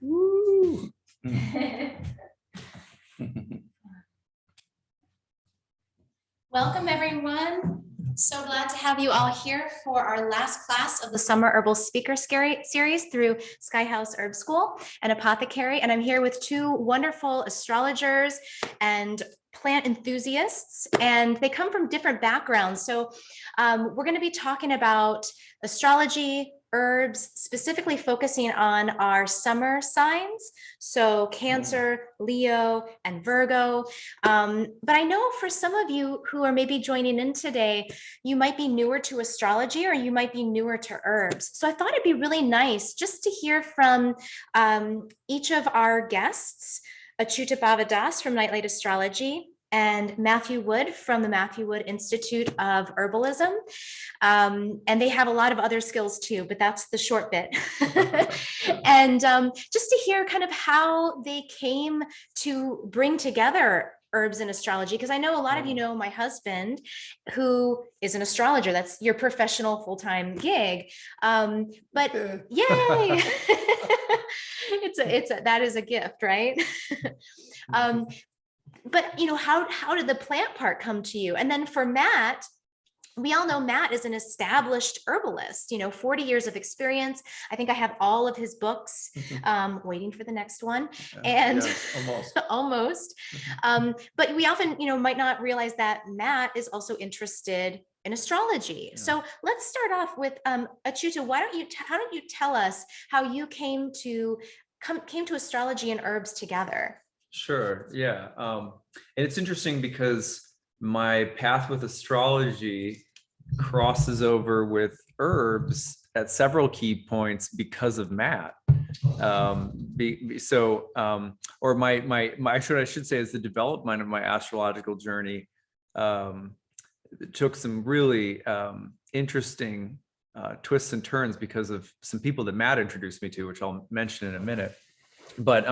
Woo. Welcome, everyone. So glad to have you all here for our last class of the Summer Herbal Speaker Series through Sky House Herb School and Apothecary. And I'm here with two wonderful astrologers and plant enthusiasts, and they come from different backgrounds. So we're going to be talking about astrology, herbs, specifically focusing on our summer signs. So Cancer, Leo, and Virgo. But I know for some of you who are maybe joining in today, you might be newer to astrology or you might be newer to herbs. So I thought it'd be really nice just to hear from each of our guests, Achyuta Bhavadas from Nightlight Astrology, and Matthew Wood from the Matthew Wood Institute of Herbalism. And they have a lot of other skills too, but that's the short bit. And just to hear kind of how they came to bring together herbs and astrology, because I know a lot of you know my husband, who is an astrologer. That's your professional full-time gig. But yay! That is a gift, right? But you know, how did the plant part come to you? And then for Matt, we all know Matt is an established herbalist, 40 years of experience. I think I have all of his books, waiting for the next one. And Almost. almost. But we often, might not realize that Matt is also interested in astrology. Yeah. So let's start off with Achyuta. How don't you tell us how you came to astrology and herbs together? Sure. Yeah. And it's interesting because my path with astrology crosses over with herbs at several key points because of Matt. Or I should say, is the development of my astrological journey took some really interesting twists and turns because of some people that Matt introduced me to, which I'll mention in a minute. But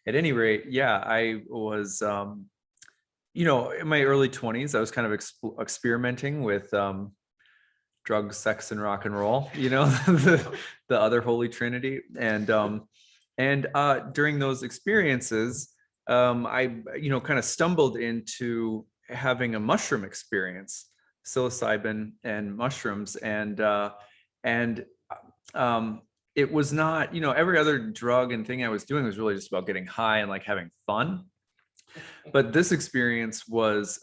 at any rate, yeah, I was, in my early 20s, I was kind of experimenting with drugs, sex, and rock and roll, the other holy trinity. And during those experiences, I, kind of stumbled into having a mushroom experience, psilocybin and mushrooms. And it was not, every other drug and thing I was doing was really just about getting high and like having fun. But this experience was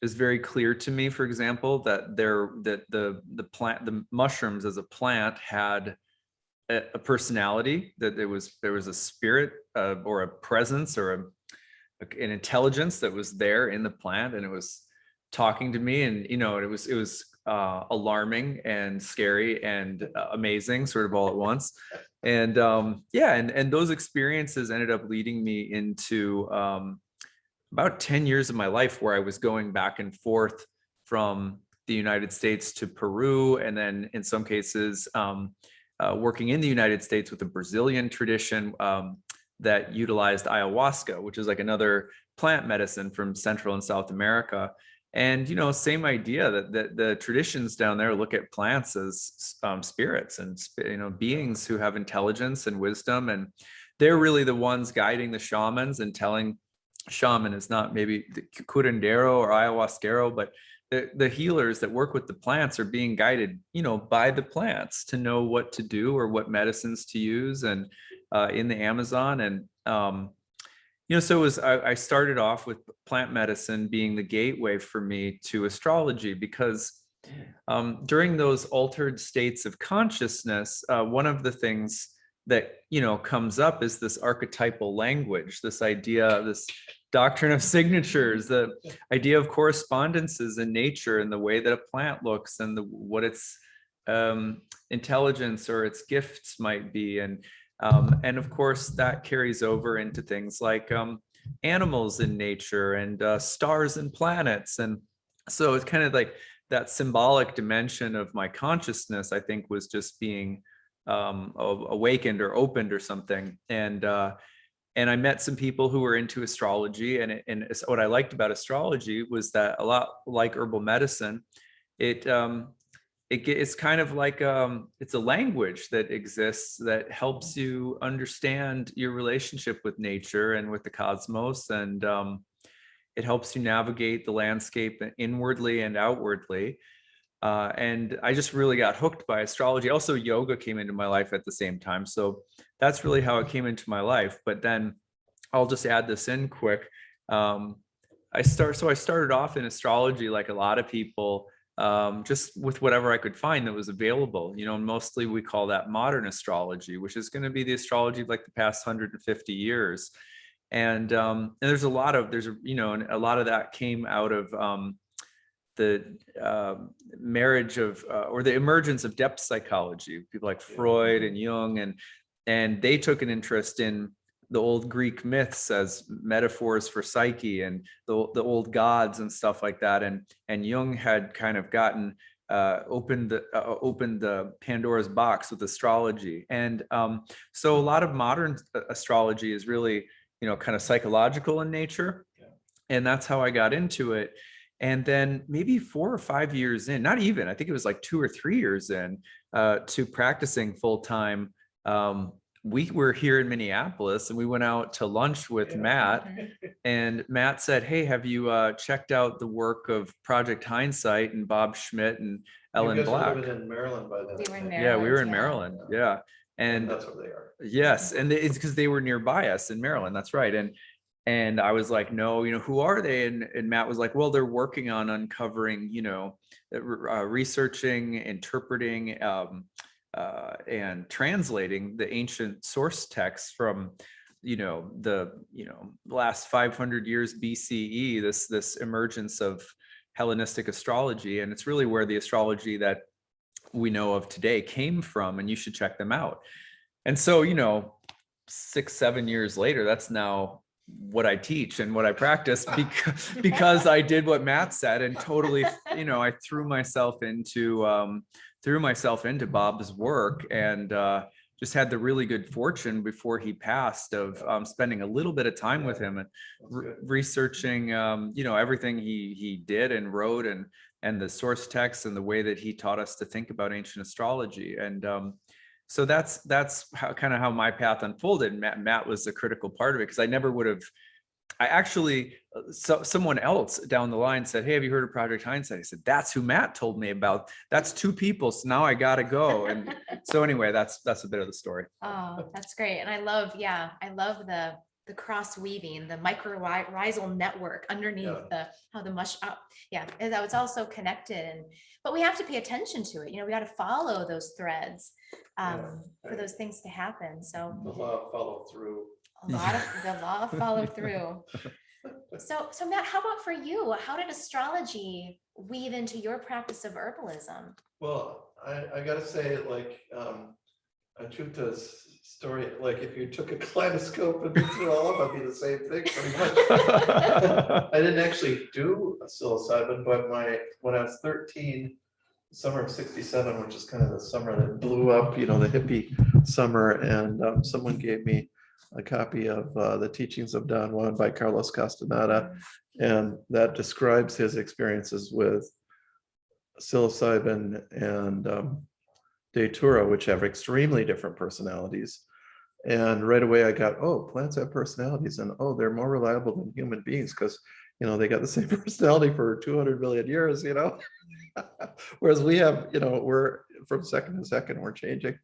very clear to me, for example, that the mushrooms as a plant had a personality, that there was a spirit or a presence or an intelligence that was there in the plant, and it was talking to me, and it was alarming and scary and amazing, sort of all at once. And and those experiences ended up leading me into about 10 years of my life where I was going back and forth from the United States to Peru, and then in some cases working in the United States with a Brazilian tradition that utilized ayahuasca, which is like another plant medicine from Central and South America. And, same idea that the traditions down there look at plants as spirits and, beings who have intelligence and wisdom. And they're really the ones guiding the shamans and telling shaman is not maybe the curandero or ayahuasquero, but the healers that work with the plants are being guided, by the plants to know what to do or what medicines to use. And in the Amazon, and so I started off with plant medicine being the gateway for me to astrology, because during those altered states of consciousness, one of the things that comes up is this archetypal language, this idea, this doctrine of signatures, the idea of correspondences in nature and the way that a plant looks and what its intelligence or its gifts might be. And of course, that carries over into things like animals in nature and stars and planets. And so it's kind of like that symbolic dimension of my consciousness, I think, was just being awakened or opened or something. And I met some people who were into astrology. And what I liked about astrology was that, a lot like herbal medicine, it it's kind of like it's a language that exists that helps you understand your relationship with nature and with the cosmos, and it helps you navigate the landscape inwardly and outwardly. And I just really got hooked by astrology. Also, yoga came into my life at the same time, so that's really how it came into my life. But then I'll just add this in quick. I started off in astrology like a lot of people, just with whatever I could find that was available. Mostly we call that modern astrology, which is going to be the astrology of like the past 150 years. And there's a lot of that came out of the marriage of or the emergence of depth psychology. People like Freud and Jung, and they took an interest in the old Greek myths as metaphors for psyche and the old gods and stuff like that. And Jung had kind of gotten opened the Pandora's box with astrology. And so a lot of modern astrology is really, kind of psychological in nature. And that's how I got into it. And then maybe 4 or 5 years in, not even, I think it was like 2 or 3 years in to practicing full time. We were here in Minneapolis and we went out to lunch with Matt, and Matt said, "Hey, have you checked out the work of Project Hindsight and Bob Schmidt and Ellen Black?" We were in Maryland by then. We were in Maryland. Yeah, we were in Maryland. Yeah. And that's where they are. Yes, and it's because they were nearby us in Maryland. That's right. And I was like, no, who are they? And Matt was like, well, they're working on uncovering, researching, interpreting, and translating the ancient source texts from, the last 500 years BCE. This emergence of Hellenistic astrology, and it's really where the astrology that we know of today came from. And you should check them out. And so, 6-7 years later, that's now what I teach and what I practice because I did what Matt said and totally, I threw myself into Bob's work, and just had the really good fortune before he passed of spending a little bit of time with him and researching, everything he did and wrote, and the source texts and the way that he taught us to think about ancient astrology. And so that's how my path unfolded. Matt was a critical part of it, because I never would have. I actually, someone else down the line said, "Hey, have you heard of Project Hindsight?" I said, "That's who Matt told me about. That's 2 people. So now I gotta go." And so anyway, that's a bit of the story. Oh, that's great. And I love the cross weaving, the mycorrhizal network underneath how the mush up. Yeah, and that was also connected. But we have to pay attention to it. We got to follow those threads for those things to happen. So the law of follow through. The law of follow through. So Matt, how about for you? How did astrology weave into your practice of herbalism? Well, I gotta say, like, Achuta's story, like if you took a kaleidoscope and mixed it all up, it'd be the same thing pretty much. I didn't actually do a psilocybin, but when I was 13, summer of '67, which is kind of the summer that blew up, the hippie summer, and someone gave me a copy of the Teachings of Don Juan by Carlos Castaneda, and that describes his experiences with psilocybin and datura, which have extremely different personalities. And right away I got, oh, plants have personalities, and oh, they're more reliable than human beings because they got the same personality for 200 million years, whereas we have, we're from second to second, we're changing.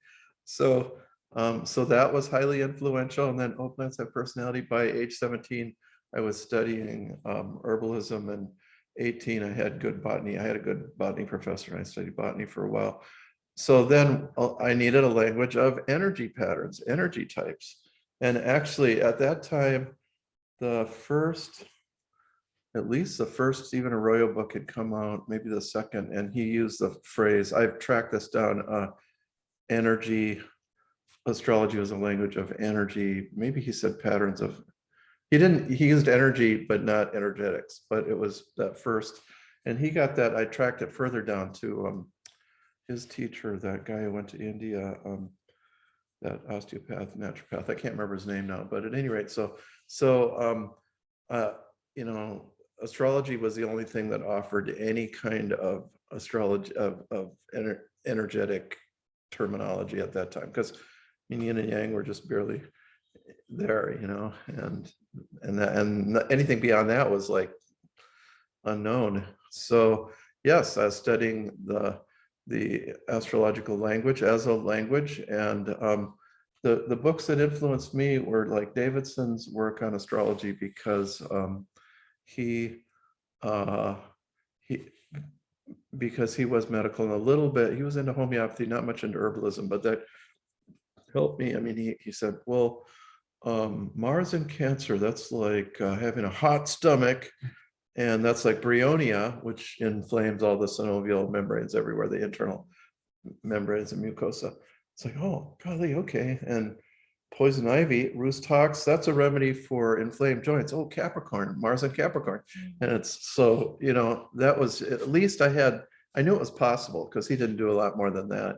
So that was highly influential. And then, oh, plants have personality. By age 17, I was studying herbalism, and 18, I had good botany. I had a good botany professor, and I studied botany for a while. So then I needed a language of energy patterns, energy types. And actually at that time, at least the first Stephen Arroyo book had come out, maybe the second, and he used the phrase, I've tracked this down, energy, astrology was a language of energy. Maybe he said patterns of, he used energy, but not energetics, but it was that first. And he got that, I tracked it further down to his teacher, that guy who went to India, that osteopath, naturopath, I can't remember his name now, but at any rate, astrology was the only thing that offered any kind of astrology of energetic terminology at that time, because yin and yang were just barely there, you know, and anything beyond that was like unknown. So yes, I was studying the astrological language as a language, and the books that influenced me were like Davidson's work on astrology, because he because he was medical and a little bit, he was into homeopathy, not much into herbalism, but that helped me. I mean, he said, well, Mars in Cancer, that's like having a hot stomach, and that's like bryonia, which inflames all the synovial membranes everywhere, the internal membranes and mucosa. It's like, oh, golly, okay. And poison ivy, roost tox, that's a remedy for inflamed joints. Oh, Capricorn, Mars in Capricorn. And it's so, you know, that was, at least I knew it was possible, because he didn't do a lot more than that.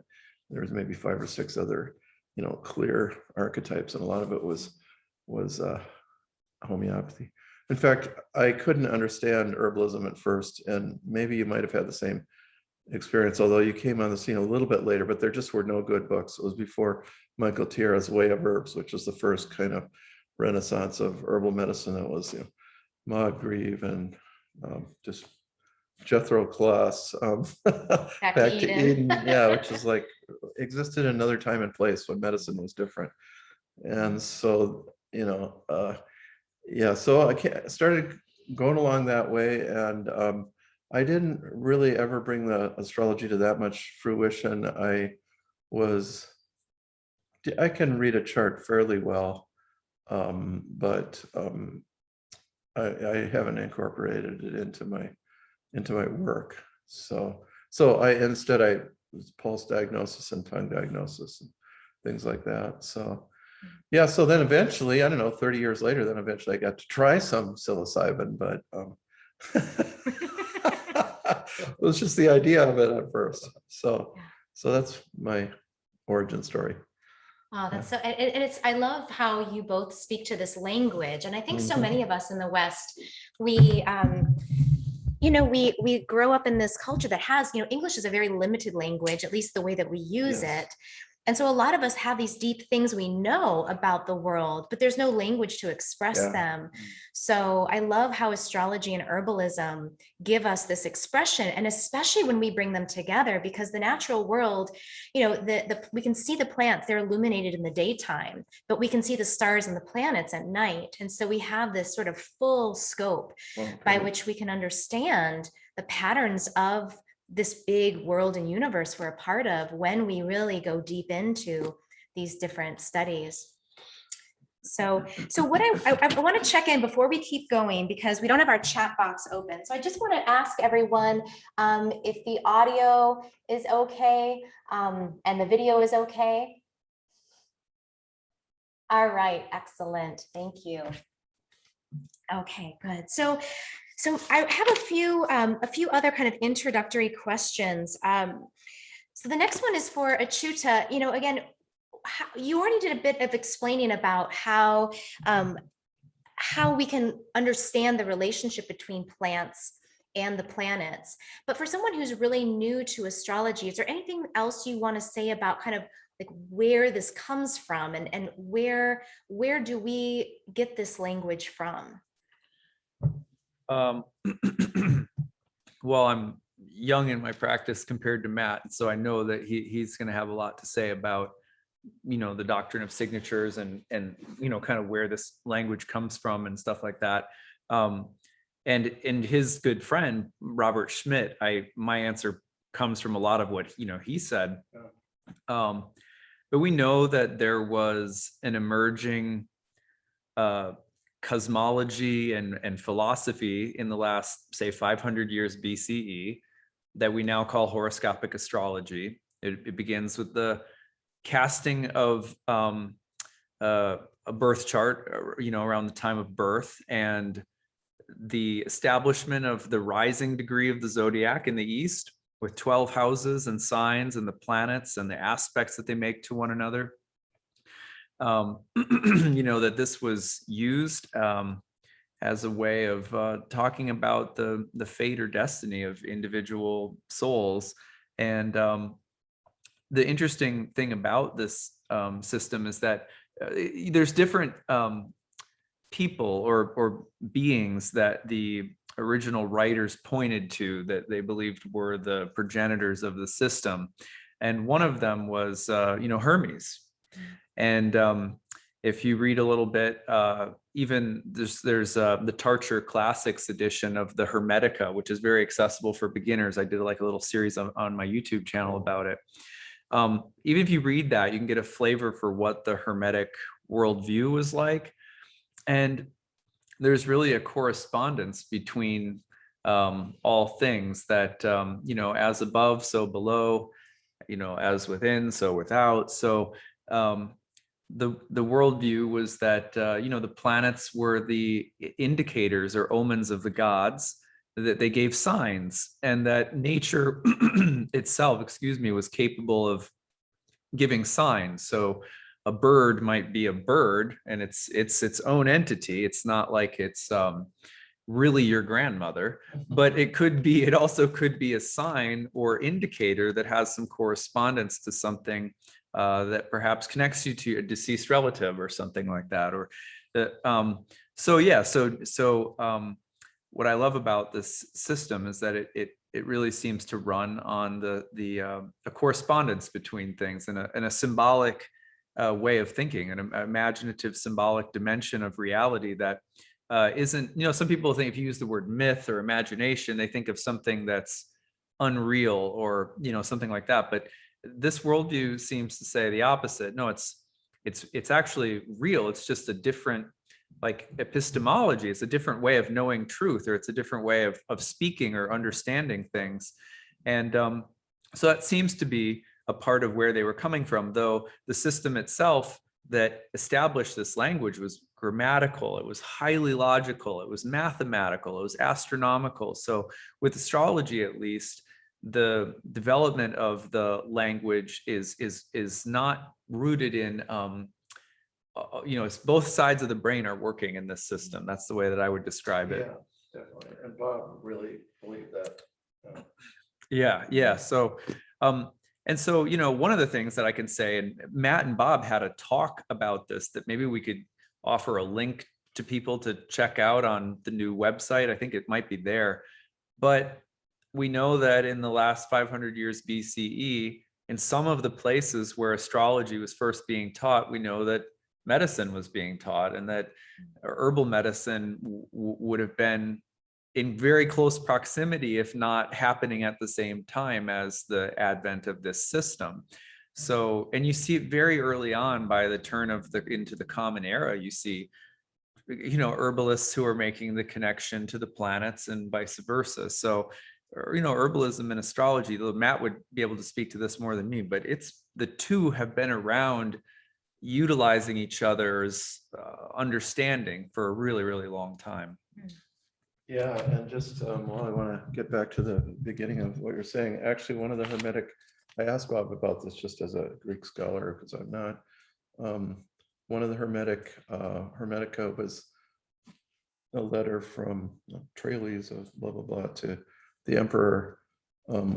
There was maybe 5 or 6 other, you know, clear archetypes, and a lot of it was homeopathy. In fact, I couldn't understand herbalism at first, and maybe you might have had the same experience, although you came on the scene a little bit later, but there just were no good books. It was before Michael Tierra's Way of Herbs, which was the first kind of renaissance of herbal medicine. It was, you know, Moncrief and just Jethro Kloss, Back to Eden. yeah, which is like existed in another time and place when medicine was different. And so, you know, yeah, so I started going along that way, and I didn't really ever bring the astrology to that much fruition. I can read a chart fairly well, but I haven't incorporated it into my work. So I was pulse diagnosis and tongue diagnosis and things like that. So yeah, so then eventually, I don't know, 30 years later, then eventually I got to try some psilocybin, but it was just the idea of it at first. So that's my origin story. Oh, that's so, and it's, I love how you both speak to this language. And I think so many of us in the West, we, you know, we grow up in this culture that has, you know, English is a very limited language, at least the way that we use it. And so a lot of us have these deep things we know about the world, but there's no language to express them. So I love how astrology and herbalism give us this expression, and especially when we bring them together, because the natural world, you know, we can see the plants, they're illuminated in the daytime, but we can see the stars and the planets at night. And so we have this sort of full scope by which we can understand the patterns of this big world and universe we're a part of when we really go deep into these different studies. So what I want to check in before we keep going, because we don't have our chat box open. So I just want to ask everyone if the audio is okay and the video is okay. All right, excellent. Thank you. Okay, good. So I have a few other kind of introductory questions. So the next one is for Achyuta. You know, again, you already did a bit of explaining about how we can understand the relationship between plants and the planets. But for someone who's really new to astrology, is there anything else you want to say about kind of like where this comes from, and where do we get this language from? Well, I'm young in my practice compared to Matt, so I know that he's going to have a lot to say about, you know, the doctrine of signatures and you know, kind of where this language comes from and stuff like that. And his good friend Robert Schmidt, my answer comes from a lot of what, you know, he said. But we know that there was an emerging cosmology and philosophy in the last, say, 500 years BCE that we now call horoscopic astrology. It begins with the casting of a birth chart, you know, around the time of birth, and the establishment of the rising degree of the zodiac in the East, with 12 houses and signs and the planets and the aspects that they make to one another. You know, that this was used as a way of talking about the fate or destiny of individual souls. And the interesting thing about this system is that there's different people or beings that the original writers pointed to that they believed were the progenitors of the system. And one of them was, Hermes. And if you read a little bit, even there's the Tarcher Classics edition of the Hermetica, which is very accessible for beginners. I did like a little series on my YouTube channel about it. Even if you read that, you can get a flavor for what the Hermetic worldview was like. And there's really a correspondence between all things that, as above, so below, as within, so without. So the worldview was that, the planets were the indicators or omens of the gods, that they gave signs, and that nature itself, was capable of giving signs. So a bird might be a bird and it's its own entity. It's not like it's really your grandmother, but it also could be a sign or indicator that has some correspondence to something that perhaps connects you to a deceased relative or something like that. Or what I love about this system is that it really seems to run on a correspondence between things and a symbolic way of thinking, an imaginative symbolic dimension of reality that isn't, some people think if you use the word myth or imagination, they think of something that's unreal or, something like that. But this worldview seems to say the opposite. No, it's actually real. It's just a different, like epistemology. It's a different way of knowing truth, or it's a different way of speaking or understanding things. And so that seems to be a part of where they were coming from, though the system itself that established this language was grammatical, it was highly logical, it was mathematical, it was astronomical. So with astrology, at least, the development of the language is not rooted in it's both sides of the brain are working in this system. That's the way that I would describe it. Yeah, definitely. And Bob really believed that. Yeah. So one of the things that I can say, and Matt and Bob had a talk about this that maybe we could offer a link to people to check out on the new website. I think it might be there. But we know that in the last 500 years BCE, in some of the places where astrology was first being taught, we know that medicine was being taught, and that herbal medicine would have been in very close proximity, if not happening at the same time as the advent of this system. So, and you see it very early on by the turn of into the Common Era. You see, herbalists who are making the connection to the planets and vice versa. So, herbalism and astrology, though Matt would be able to speak to this more than me, but the two have been around utilizing each other's understanding for a really, really long time. Yeah, and just I want to get back to the beginning of what you're saying. Actually, one of the Hermetic, I asked Bob about this just as a Greek scholar, because I'm not. One of the Hermetica was a letter from Tralles of blah, blah, blah to the Emperor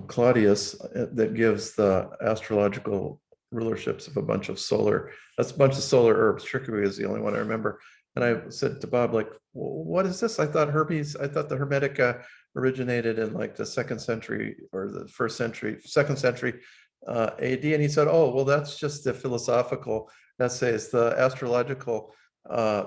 Claudius that gives the astrological rulerships of a bunch of solar herbs. Trickery is the only one I remember. And I said to Bob, like, what is this? I thought the Hermetica originated in like the 2nd century or the 2nd century AD. And he said, oh, well, that's just the philosophical essays. The astrological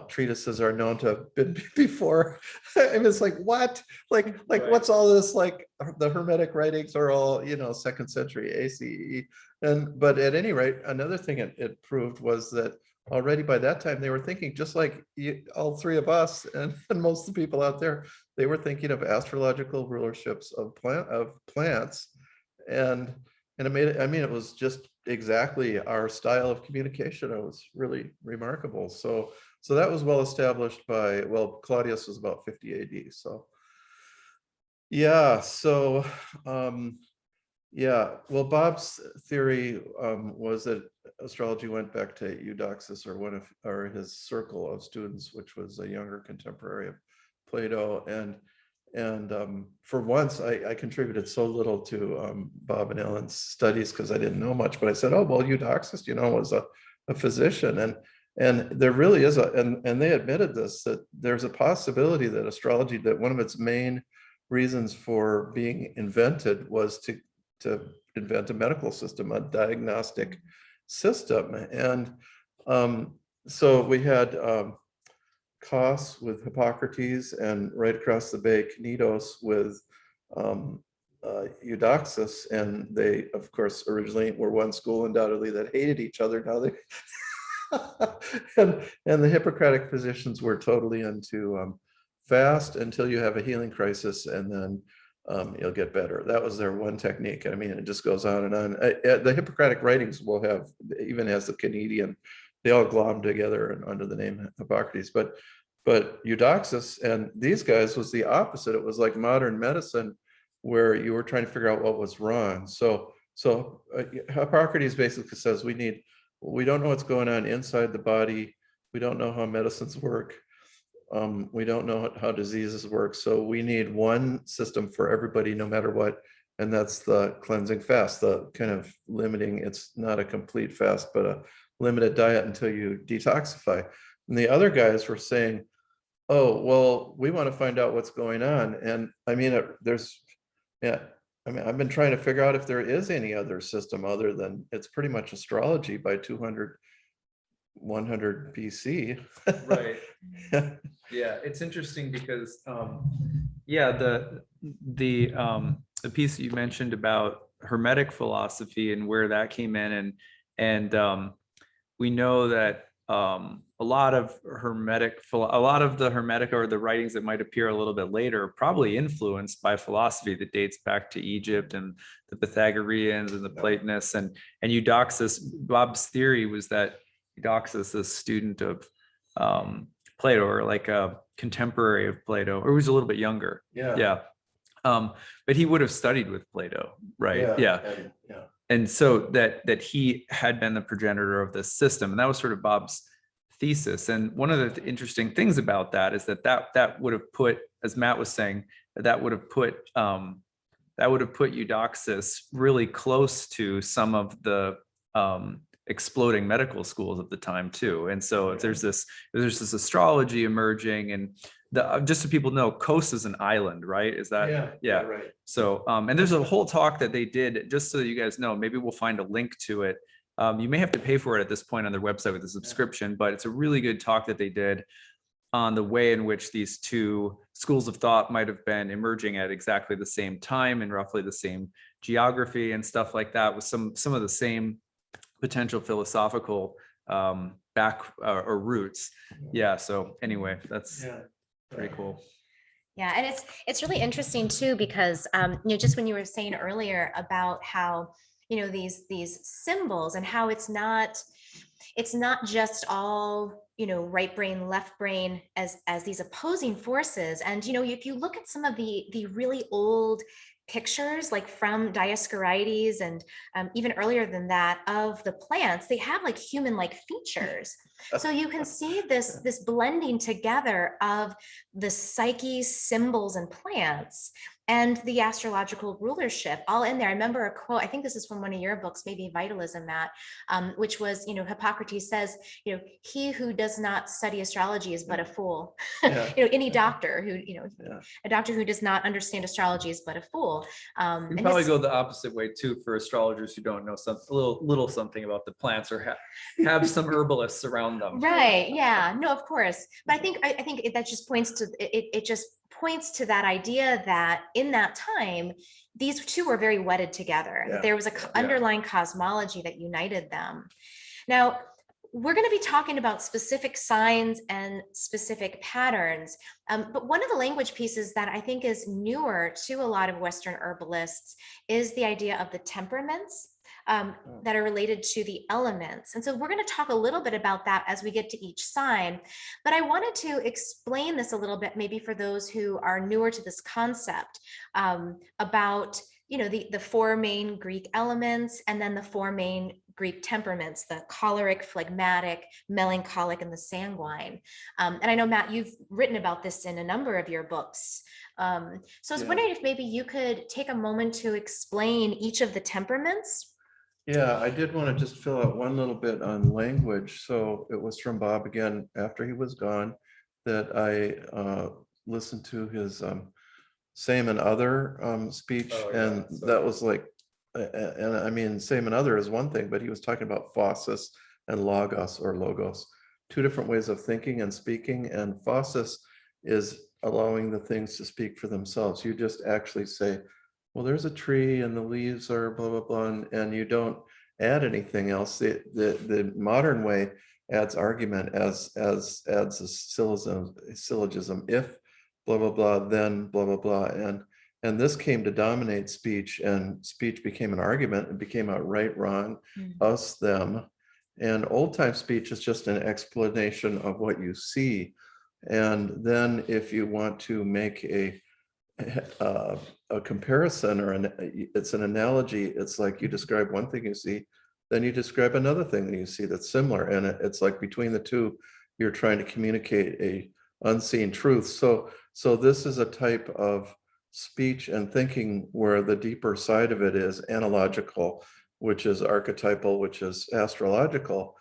treatises are known to have been before. And it's like, what? Like right. What's all this? Like the Hermetic writings are all, 2nd century ACE. But at any rate, another thing it proved was that already by that time, they were thinking just like all three of us and most of the people out there, they were thinking of astrological rulerships of plants. And it was just exactly our style of communication. It was really remarkable. So that was well established by, Claudius was about 50 AD. So yeah, Bob's theory was that astrology went back to Eudoxus or his circle of students, which was a younger contemporary of Plato, and for once I contributed so little to Bob and Ellen's studies because I didn't know much, but I said, oh, well, Eudoxus, was a physician, and there really is and they admitted this, that there's a possibility that astrology, that one of its main reasons for being invented was to invent a medical system, a diagnostic system. And so we had Cos with Hippocrates, and right across the bay, Cnidos with Eudoxus, and they, of course, originally were one school, undoubtedly, that hated each other. Now they and the Hippocratic physicians were totally into fast until you have a healing crisis, and then you'll get better. That was their one technique. I mean, it just goes on and on. The Hippocratic writings will have, even as the Canadian, they all glom together and under the name Hippocrates. But Eudoxus and these guys was the opposite. It was like modern medicine, where you were trying to figure out what was wrong. So Hippocrates basically says we don't know what's going on inside the body. We don't know how medicines work. We don't know how diseases work. So we need one system for everybody, no matter what. And that's the cleansing fast, the kind of limiting. It's not a complete fast, but a limited diet until you detoxify. And the other guys were saying, oh, well, we want to find out what's going on. And I mean, I've been trying to figure out if there is any other system other than, it's pretty much astrology by 100 BC. Right. Yeah, it's interesting because the piece that you mentioned about Hermetic philosophy and where that came in, and we know that a lot of the Hermetic, or the writings that might appear a little bit later, are probably influenced by philosophy that dates back to Egypt and the Pythagoreans and the Platonists, and Eudoxus. Bob's theory was that Eudoxus, a student of Plato, or like a contemporary of Plato, or he was a little bit younger. Yeah. But he would have studied with Plato, right? Yeah. And so that he had been the progenitor of this system, and that was sort of Bob's thesis. And one of the interesting things about that is that would have put, as Matt was saying, that would have put Eudoxus really close to some of the exploding medical schools at the time too. And so there's this astrology emerging, and just so people know, Kos is an island, right? Is that right? So and there's a whole talk that they did, just so you guys know, maybe we'll find a link to it. You may have to pay for it at this point on their website with a subscription, but it's a really good talk that they did on the way in which these two schools of thought might have been emerging at exactly the same time and roughly the same geography and stuff like that, with some of the same potential philosophical or roots. Yeah. So anyway, that's pretty cool. Yeah, and it's really interesting too, because just when you were saying earlier about how these symbols, and how it's not just all right brain, left brain as these opposing forces. And if you look at some of the really old pictures, like from Dioscorides and even earlier than that, of the plants, they have like human-like features. So you can see this blending together of the psyche, symbols, and plants, and the astrological rulership all in there. I remember a quote, I think this is from one of your books, maybe Vitalism, Matt, which was, Hippocrates says, he who does not study astrology is but a fool. Any doctor who, a doctor who does not understand astrology is but a fool. You probably go the opposite way too for astrologers who don't know something, little something about the plants, or have some herbalists around them. Right. Yeah. No, of course. But I think that just points to it just points to that idea that in that time, these two were very wedded together. Yeah. There was a underlying cosmology that united them. Now, we're going to be talking about specific signs and specific patterns. But one of the language pieces that I think is newer to a lot of Western herbalists is the idea of the temperaments that are related to the elements. And so we're going to talk a little bit about that as we get to each sign. But I wanted to explain this a little bit, maybe for those who are newer to this concept, about the four main Greek elements, and then the four main Greek temperaments, the choleric, phlegmatic, melancholic, and the sanguine. And I know, Matt, you've written about this in a number of your books. So I was wondering if maybe you could take a moment to explain each of the temperaments. Yeah, I did want to just fill out one little bit on language. So it was from Bob again after he was gone that I listened to his same and other speech, and that was like, and I mean, same and other is one thing, but he was talking about phosis and logos, two different ways of thinking and speaking. And phosis is allowing the things to speak for themselves. You just actually say, well, there's a tree and the leaves are blah, blah, blah, and you don't add anything else. The modern way adds argument, adds a syllogism. If blah, blah, blah, then blah, blah, blah. And this came to dominate speech, and speech became an argument. It became a right, wrong, us, them. And old time speech is just an explanation of what you see. And then if you want to make a comparison, or it's an analogy, it's like you describe one thing you see, then you describe another thing that you see that's similar, and it's like between the two you're trying to communicate a unseen truth. So this is a type of speech and thinking where the deeper side of it is analogical, which is archetypal, which is astrological.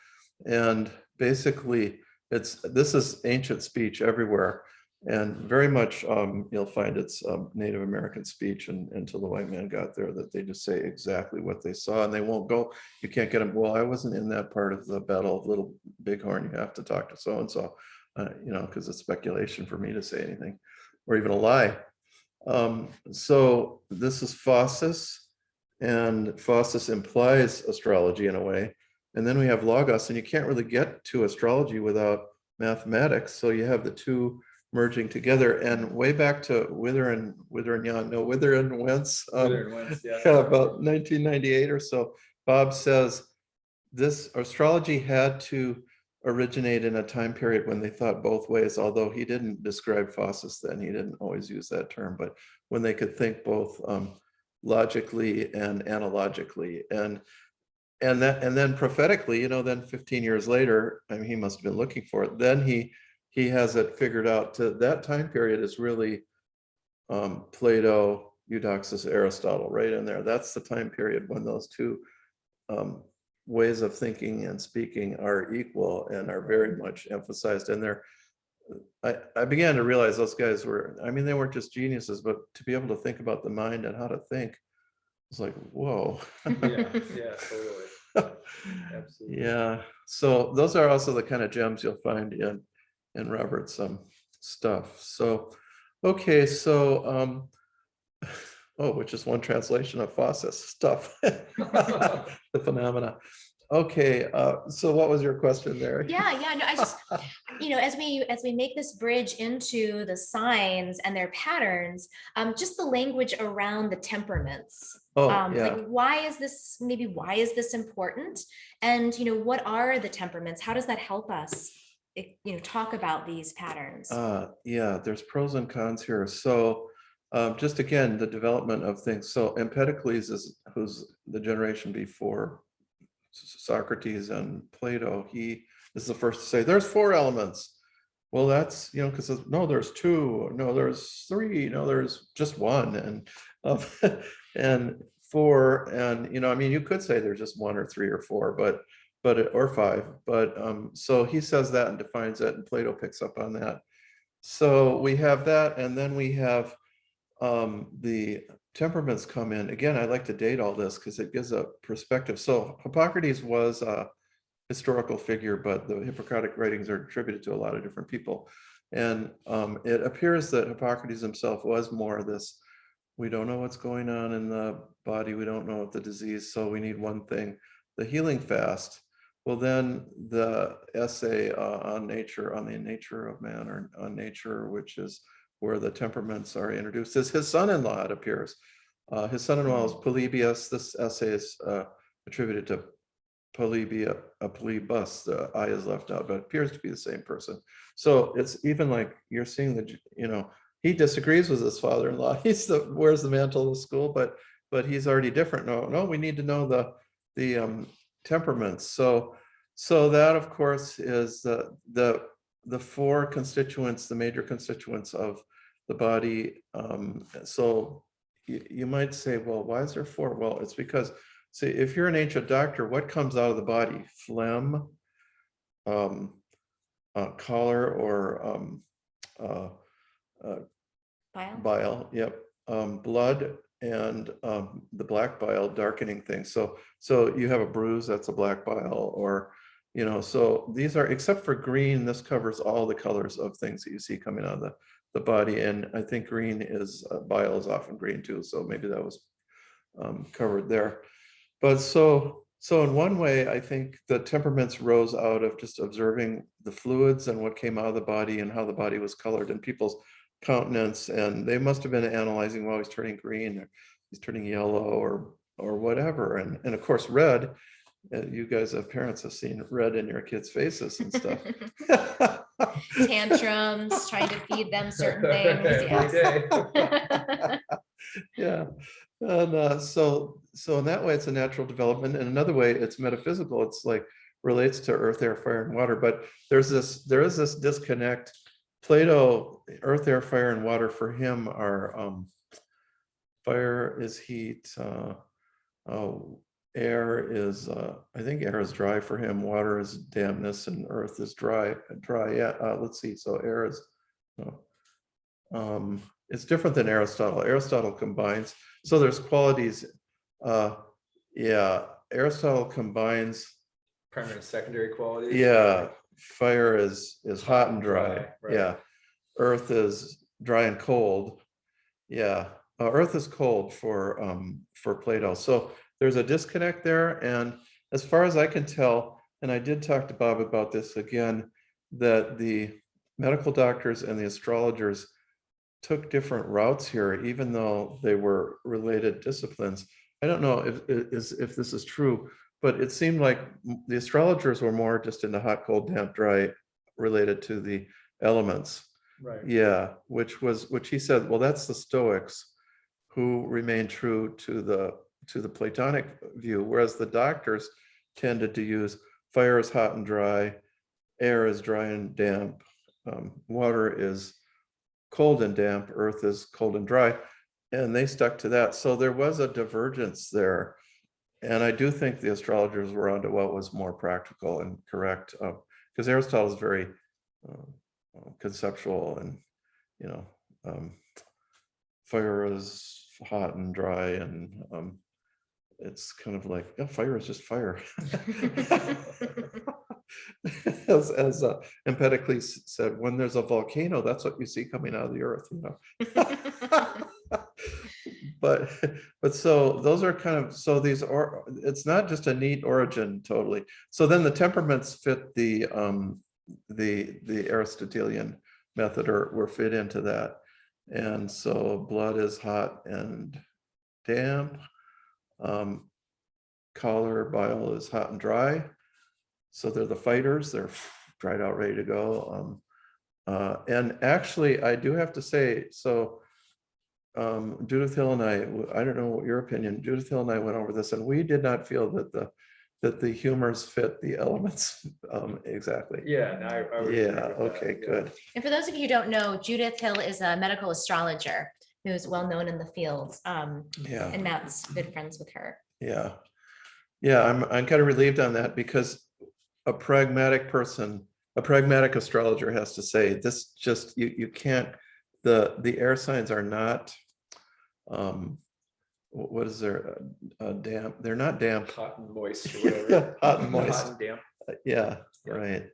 And basically this is ancient speech everywhere. And very much you'll find it's Native American speech, and until the white man got there, that they just say exactly what they saw, and they won't go, you can't get them, well, I wasn't in that part of the battle of Little Bighorn, you have to talk to so-and-so, because it's speculation for me to say anything, or even a lie. So this is phosis, and phosis implies astrology in a way. And then we have logos, and you can't really get to astrology without mathematics. So you have the two merging together. And way back to Wither and Wentz, about 1998 or so, Bob says this astrology had to originate in a time period when they thought both ways, although he didn't describe phosis then, he didn't always use that term, but when they could think both logically and analogically, and then prophetically, then 15 years later, I mean, he must have been looking for it, then he has it figured out. To that time period is really Plato, Eudoxus, Aristotle, right in there. That's the time period when those two ways of thinking and speaking are equal and are very much emphasized. And I began to realize those guys were, I mean, they weren't just geniuses, but to be able to think about the mind and how to think, it's like, whoa. Yeah, totally. Absolutely. Yeah. So those are also the kind of gems you'll find in Robert's stuff. So, okay, so which is one translation of phosis stuff, the phenomena. Okay, so what was your question there? No, I just, as we make this bridge into the signs and their patterns, just the language around the temperaments. Like, why is this important? And, what are the temperaments? How does that help us, talk about these patterns? Yeah, there's pros and cons here. So just again, the development of things. So Empedocles who's the generation before Socrates and Plato, he is the first to say there's 4 elements. Well, that's, because no, there's 2, no, there's 3, no, there's just 1, and 4, and I mean, you could say there's just 1 or 3 or 4, but or 5, but so he says that and defines it, and Plato picks up on that. So we have that, and then we have the temperaments come in. Again, I like to date all this because it gives a perspective. So Hippocrates was a historical figure, but the Hippocratic writings are attributed to a lot of different people. And it appears that Hippocrates himself was more this, we don't know what's going on in the body, we don't know what the disease, so we need one thing, the healing fast. Well, then the essay on the nature of man, or on nature, which is where the temperaments are introduced, is his son-in-law, it appears. His son-in-law is Polybius. This essay is attributed to Polybus. The I is left out, but it appears to be the same person. So it's even like you're seeing he disagrees with his father-in-law. Wears the mantle of the school, but but he's already different. No, we need to know the temperaments. So that, of course, is the four constituents, the major constituents of the body. So you might say, well, why is there four? Well, it's because, see, if you're an ancient doctor, what comes out of the body? Phlegm, choler, or uh, bile, yep, blood, and the black bile darkening thing. So you have a bruise, that's a black bile, or so these are, except for green, this covers all the colors of things that you see coming out of the body. And I think green is bile is often green too, so maybe that was covered there. But so in one way, I think the temperaments rose out of just observing the fluids and what came out of the body and how the body was colored in people's countenance. And they must have been analyzing, well, he's turning green, or he's turning yellow, or whatever. And of course, red. You guys as parents have seen red in your kids' faces and stuff. Tantrums, trying to feed them certain things. Yes. Yeah. And so in that way, it's a natural development. And another way, it's metaphysical. It's like relates to earth, air, fire, and water. But there is this disconnect. Plato, earth, air, fire, and water for him are fire is heat. Air is, I think air is dry for him. Water is dampness, and earth is dry. Yeah. Let's see. So air is, it's different than Aristotle. Aristotle combines. So there's qualities. Yeah. Aristotle combines. Primary and secondary qualities. Yeah. Fire is hot and dry. Right. Yeah. Earth is dry and cold. Yeah. Earth is cold for Plato. So there's a disconnect there. And as far as I can tell, and I did talk to Bob about this again, that the medical doctors and the astrologers took different routes here, even though they were related disciplines. I don't know if this is true, but it seemed like the astrologers were more just into hot, cold, damp, dry, related to the elements. Right. Yeah, which he said, well, that's the Stoics who remained true to the Platonic view, whereas the doctors tended to use fire is hot and dry, air is dry and damp, water is cold and damp, earth is cold and dry, and they stuck to that. So there was a divergence there. And I do think the astrologers were onto what was more practical and correct, because Aristotle is very conceptual, and fire is hot and dry, and it's kind of like, yeah, fire is just fire. as Empedocles said, when there's a volcano, that's what you see coming out of the earth, but so those are kind of, so these are, it's not just a neat origin totally. So then the temperaments fit the Aristotelian method, or were fit into that. And so blood is hot and damp. Choler, bile is hot and dry. So they're the fighters, they're dried out, ready to go. And actually, I do have to say, so Judith Hill and I don't know what your opinion, Judith Hill and I went over this, and we did not feel that the humors fit the elements exactly. Yeah. I would agree with that. Okay, good. And for those of you who don't know, Judith Hill is a medical astrologer who's well known in the field. Yeah. And Matt's good friends with her. Yeah. I'm kind of relieved on that, because a pragmatic person, a pragmatic astrologer has to say this, just you can't, the air signs are not what is there, damp, they're not damp, Hot and moist, or whatever. hot and moist. Hot and damp. Yeah, right.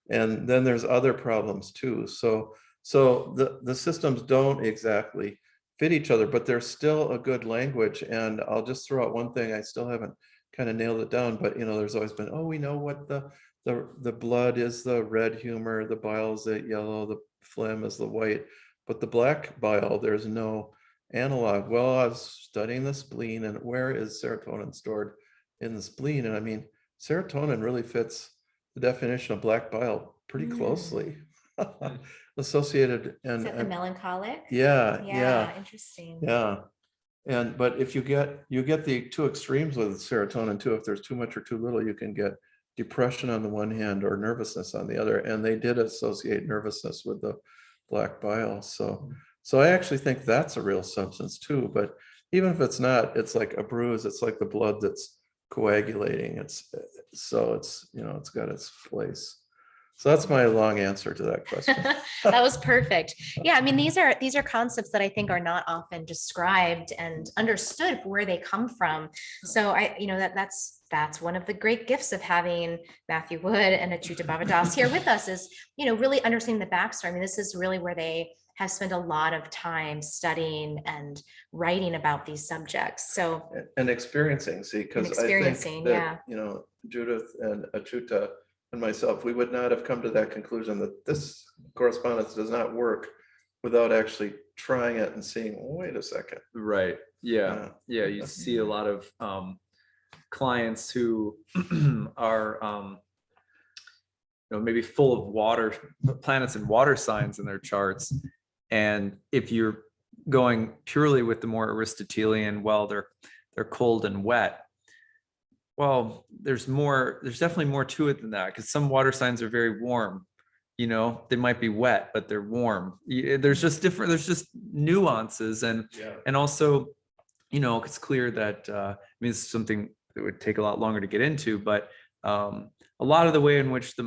And then there's other problems too. So the systems don't exactly fit each other, but there's still a good language. And I'll just throw out one thing, I still haven't kind of nailed it down, but there's always been, we know what the blood is the red humor, the bile is the yellow, the phlegm is the white, but the black bile, there's no analog. Well, I was studying the spleen, and where is serotonin stored in the spleen? And I mean, serotonin really fits the definition of black bile pretty closely. Associated, and Is that the melancholic? yeah, Yeah, interesting. yeah. But if you get the two extremes with serotonin too, if there's too much or too little, you can get depression on the one hand or nervousness on the other. And they did associate nervousness with the black bile. So I actually think that's a real substance too. But even if it's not, it's like a bruise. It's like the blood that's coagulating. It's got its place. So that's my long answer to that question. That was perfect. Yeah, I mean, these are concepts that I think are not often described and understood where they come from. So that's one of the great gifts of having Matthew Wood and Achyuta Bhavadas here with us is, really understanding the backstory. I mean, this is really where they have spent a lot of time studying and writing about these subjects. So and experiencing, because I think that, Judith and Achyuta and myself, we would not have come to that conclusion that this correspondence does not work without actually trying it and seeing, wait a second. Right. Yeah. You see a lot of clients who are maybe full of water planets and water signs in their charts. And if you're going purely with the more Aristotelian, well, they're cold and wet. Well, there's definitely more to it than that, because some water signs are very warm. They might be wet, but they're warm. There's just nuances. And also, it's clear that, it's something that would take a lot longer to get into, but a lot of the way in which the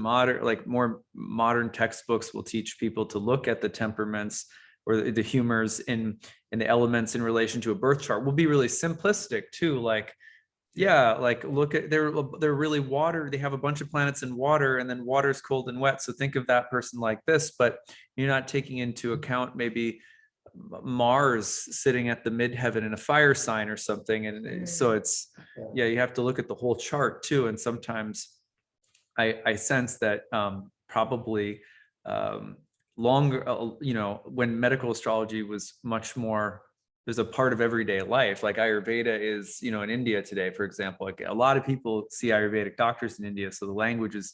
more modern textbooks will teach people to look at the temperaments or the humors in the elements in relation to a birth chart will be really simplistic too. Look at they're really water. They have a bunch of planets in water, and then water's cold and wet. So think of that person like this, but you're not taking into account maybe Mars sitting at the midheaven in a fire sign or something. And so it's, you have to look at the whole chart too. And sometimes I sense that probably longer, when medical astrology was much more, there's a part of everyday life, like Ayurveda is, in India today, for example. Like a lot of people see Ayurvedic doctors in India. So the language is,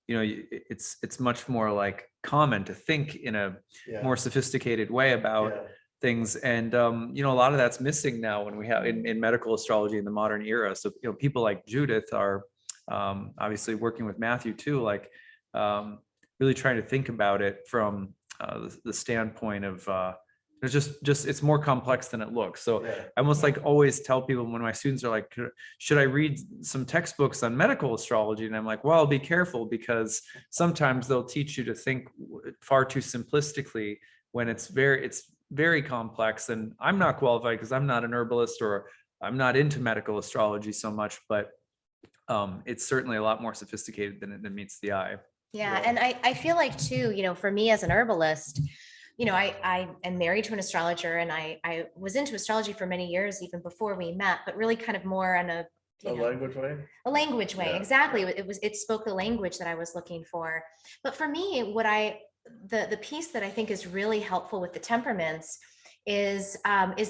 it's much more like common to think in a more sophisticated way about things. And, a lot of that's missing now when we have in medical astrology in the modern era. So, people like Judith are obviously working with Matthew too, like really trying to think about it from the standpoint of, it's more complex than it looks. So I almost always tell people when my students are like, should I read some textbooks on medical astrology? And I'm like, well, be careful, because sometimes they'll teach you to think far too simplistically when it's very complex. And I'm not qualified because I'm not an herbalist or I'm not into medical astrology so much, but it's certainly a lot more sophisticated than it meets the eye. Yeah. And I feel like too, for me as an herbalist, I am married to an astrologer, and I was into astrology for many years, even before we met, but really kind of more on a language way. A language way, exactly. It spoke the language that I was looking for. But for me, the piece that I think is really helpful with the temperaments is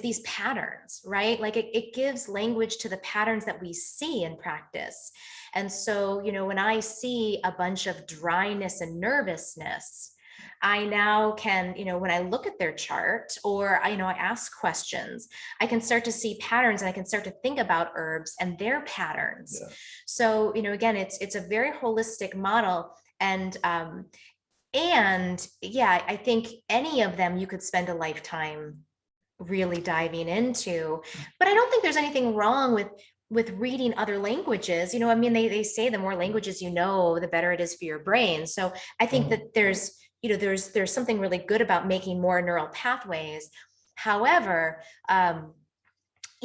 these patterns, right? Like it gives language to the patterns that we see in practice. And so, when I see a bunch of dryness and nervousness, I now can, when I look at their chart or, I ask questions, I can start to see patterns, and I can start to think about herbs and their patterns. So, again, it's a very holistic model. And I think any of them you could spend a lifetime really diving into, but I don't think there's anything wrong with reading other languages. They say the more languages the better it is for your brain. So I think that there's something really good about making more neural pathways. However,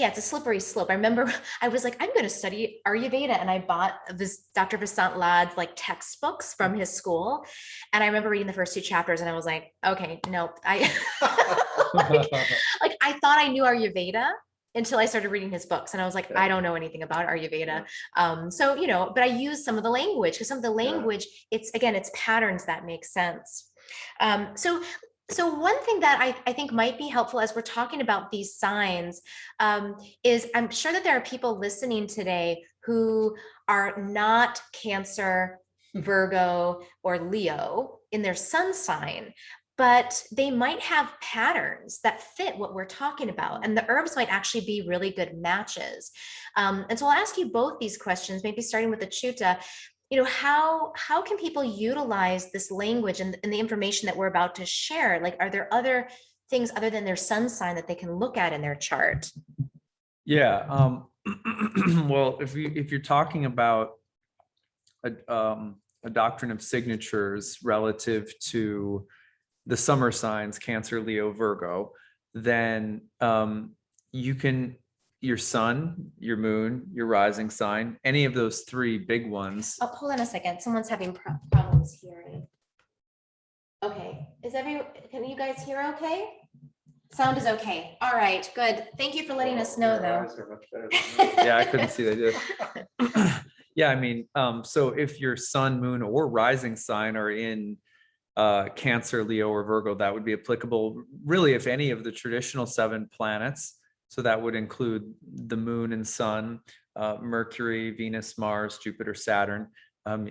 it's a slippery slope. I remember I was like, I'm going to study Ayurveda, and I bought this Dr. Vasant Lad's textbooks from his school. And I remember reading the first 2 chapters, and I was like, okay, nope. I I thought I knew Ayurveda until I started reading his books, and I was like, I don't know anything about Ayurveda. But I use some of the language, because some of the language, it's patterns that make sense. So one thing that I think might be helpful as we're talking about these signs is, I'm sure that there are people listening today who are not Cancer, Virgo, or Leo in their sun sign. but they might have patterns that fit what we're talking about. And the herbs might actually be really good matches. And so I'll ask you both these questions, maybe starting with the Chuta. How can people utilize this language and the information that we're about to share? Like, are there other things other than their sun sign that they can look at in their chart? Yeah. Well, if you're talking about a doctrine of signatures relative to the summer signs, Cancer, Leo, Virgo, then you can, your sun, your moon, your rising sign, any of those three big ones. Oh, hold on a second. Someone's having problems hearing. Okay. Can you guys hear okay? Sound is okay. All right, good. Thank you for letting us know, though. Yeah, I couldn't see that. Yeah, I mean, so if your sun, moon, or rising sign are in Cancer, Leo, or Virgo, that would be applicable really if any of the traditional 7 planets. So that would include the moon and sun, Mercury, Venus, Mars, Jupiter, Saturn,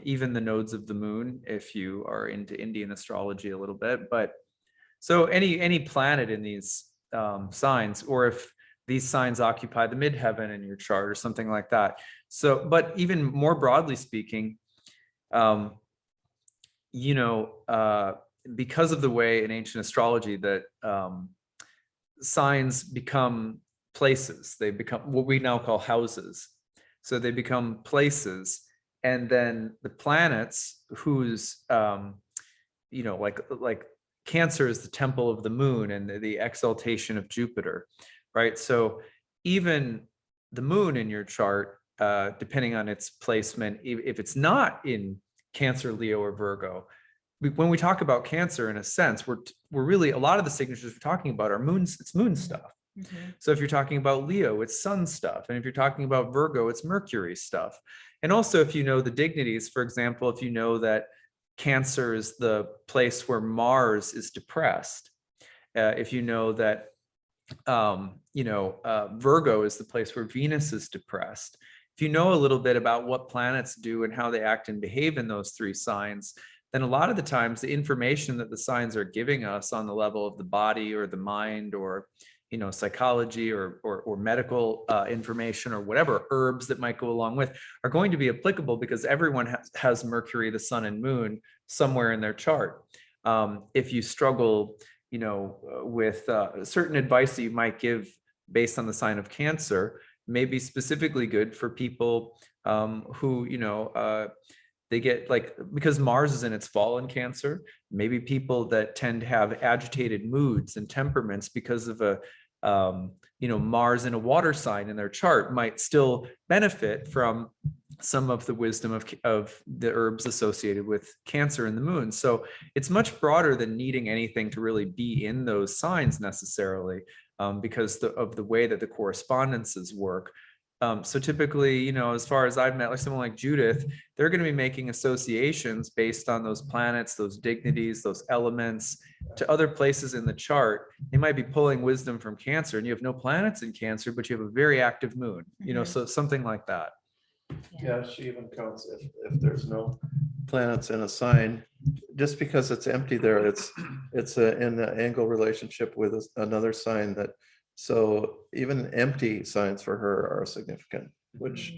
even the nodes of the moon, if you are into Indian astrology a little bit. But so any planet in these signs, or if these signs occupy the midheaven in your chart or something like that. So, but even more broadly speaking, because of the way in ancient astrology that signs become places, they become what we now call houses. So they become places, and then the planets whose, like Cancer is the temple of the moon and the exaltation of Jupiter, right? So even the moon in your chart, depending on its placement, if it's not in Cancer, Leo, or Virgo, when we talk about Cancer, in a sense, we're really, a lot of the signatures we're talking about are it's moon stuff. Mm-hmm. So if you're talking about Leo, it's sun stuff. And if you're talking about Virgo, it's Mercury stuff. And also, if you know the dignities, for example, if you know that Cancer is the place where Mars is depressed, if you know that Virgo is the place where Venus is depressed, if you know a little bit about what planets do and how they act and behave in those 3 signs, then a lot of the times the information that the signs are giving us on the level of the body or the mind, or psychology or medical information, or whatever herbs that might go along with, are going to be applicable because everyone has Mercury, the sun, and moon somewhere in their chart. If you struggle, with certain advice that you might give based on the sign of Cancer, may be specifically good for people who, they get, like, because Mars is in its fall in Cancer, maybe people that tend to have agitated moods and temperaments because of a Mars in a water sign in their chart might still benefit from some of the wisdom of the herbs associated with Cancer in the moon. So it's much broader than needing anything to really be in those signs necessarily, because of the way that the correspondences work. So typically, as far as I've met, like someone like Judith, they're going to be making associations based on those planets, those dignities, those elements to other places in the chart. They might be pulling wisdom from Cancer, and you have no planets in Cancer, but you have a very active moon, so something like that. Yeah, she even counts if there's no planets in a sign, just because it's empty there, it's in an angle relationship with another sign that. So even empty signs for her are significant, which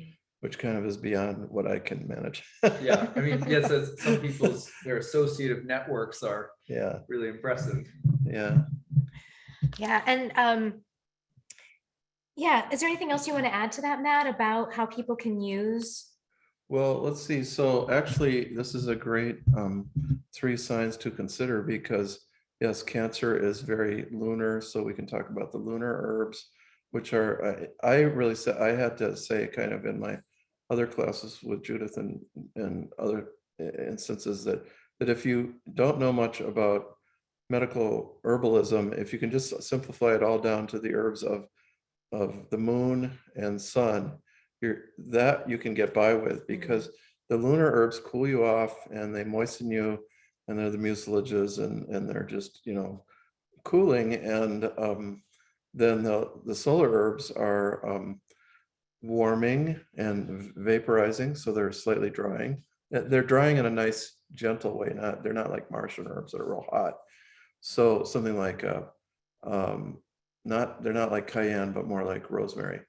kind of is beyond what I can manage. Yeah, I mean, yes, some people's their associative networks are really impressive. Yeah. And is there anything else you want to add to that, Matt, about how people can use? Well, let's see. So actually, this is a great 3 signs to consider, because yes, Cancer is very lunar, so we can talk about the lunar herbs, which are, I really said, I had to say kind of in my other classes with Judith and other instances that if you don't know much about medical herbalism, if you can just simplify it all down to the herbs of the moon and sun, that you can get by with, because the lunar herbs cool you off and they moisten you, and they're the mucilages, and they're just cooling, and then the solar herbs are warming and vaporizing, so they're slightly drying. They're drying in a nice gentle way, they're not like Martian herbs that are real hot, So something like they're not like cayenne, but more like rosemary.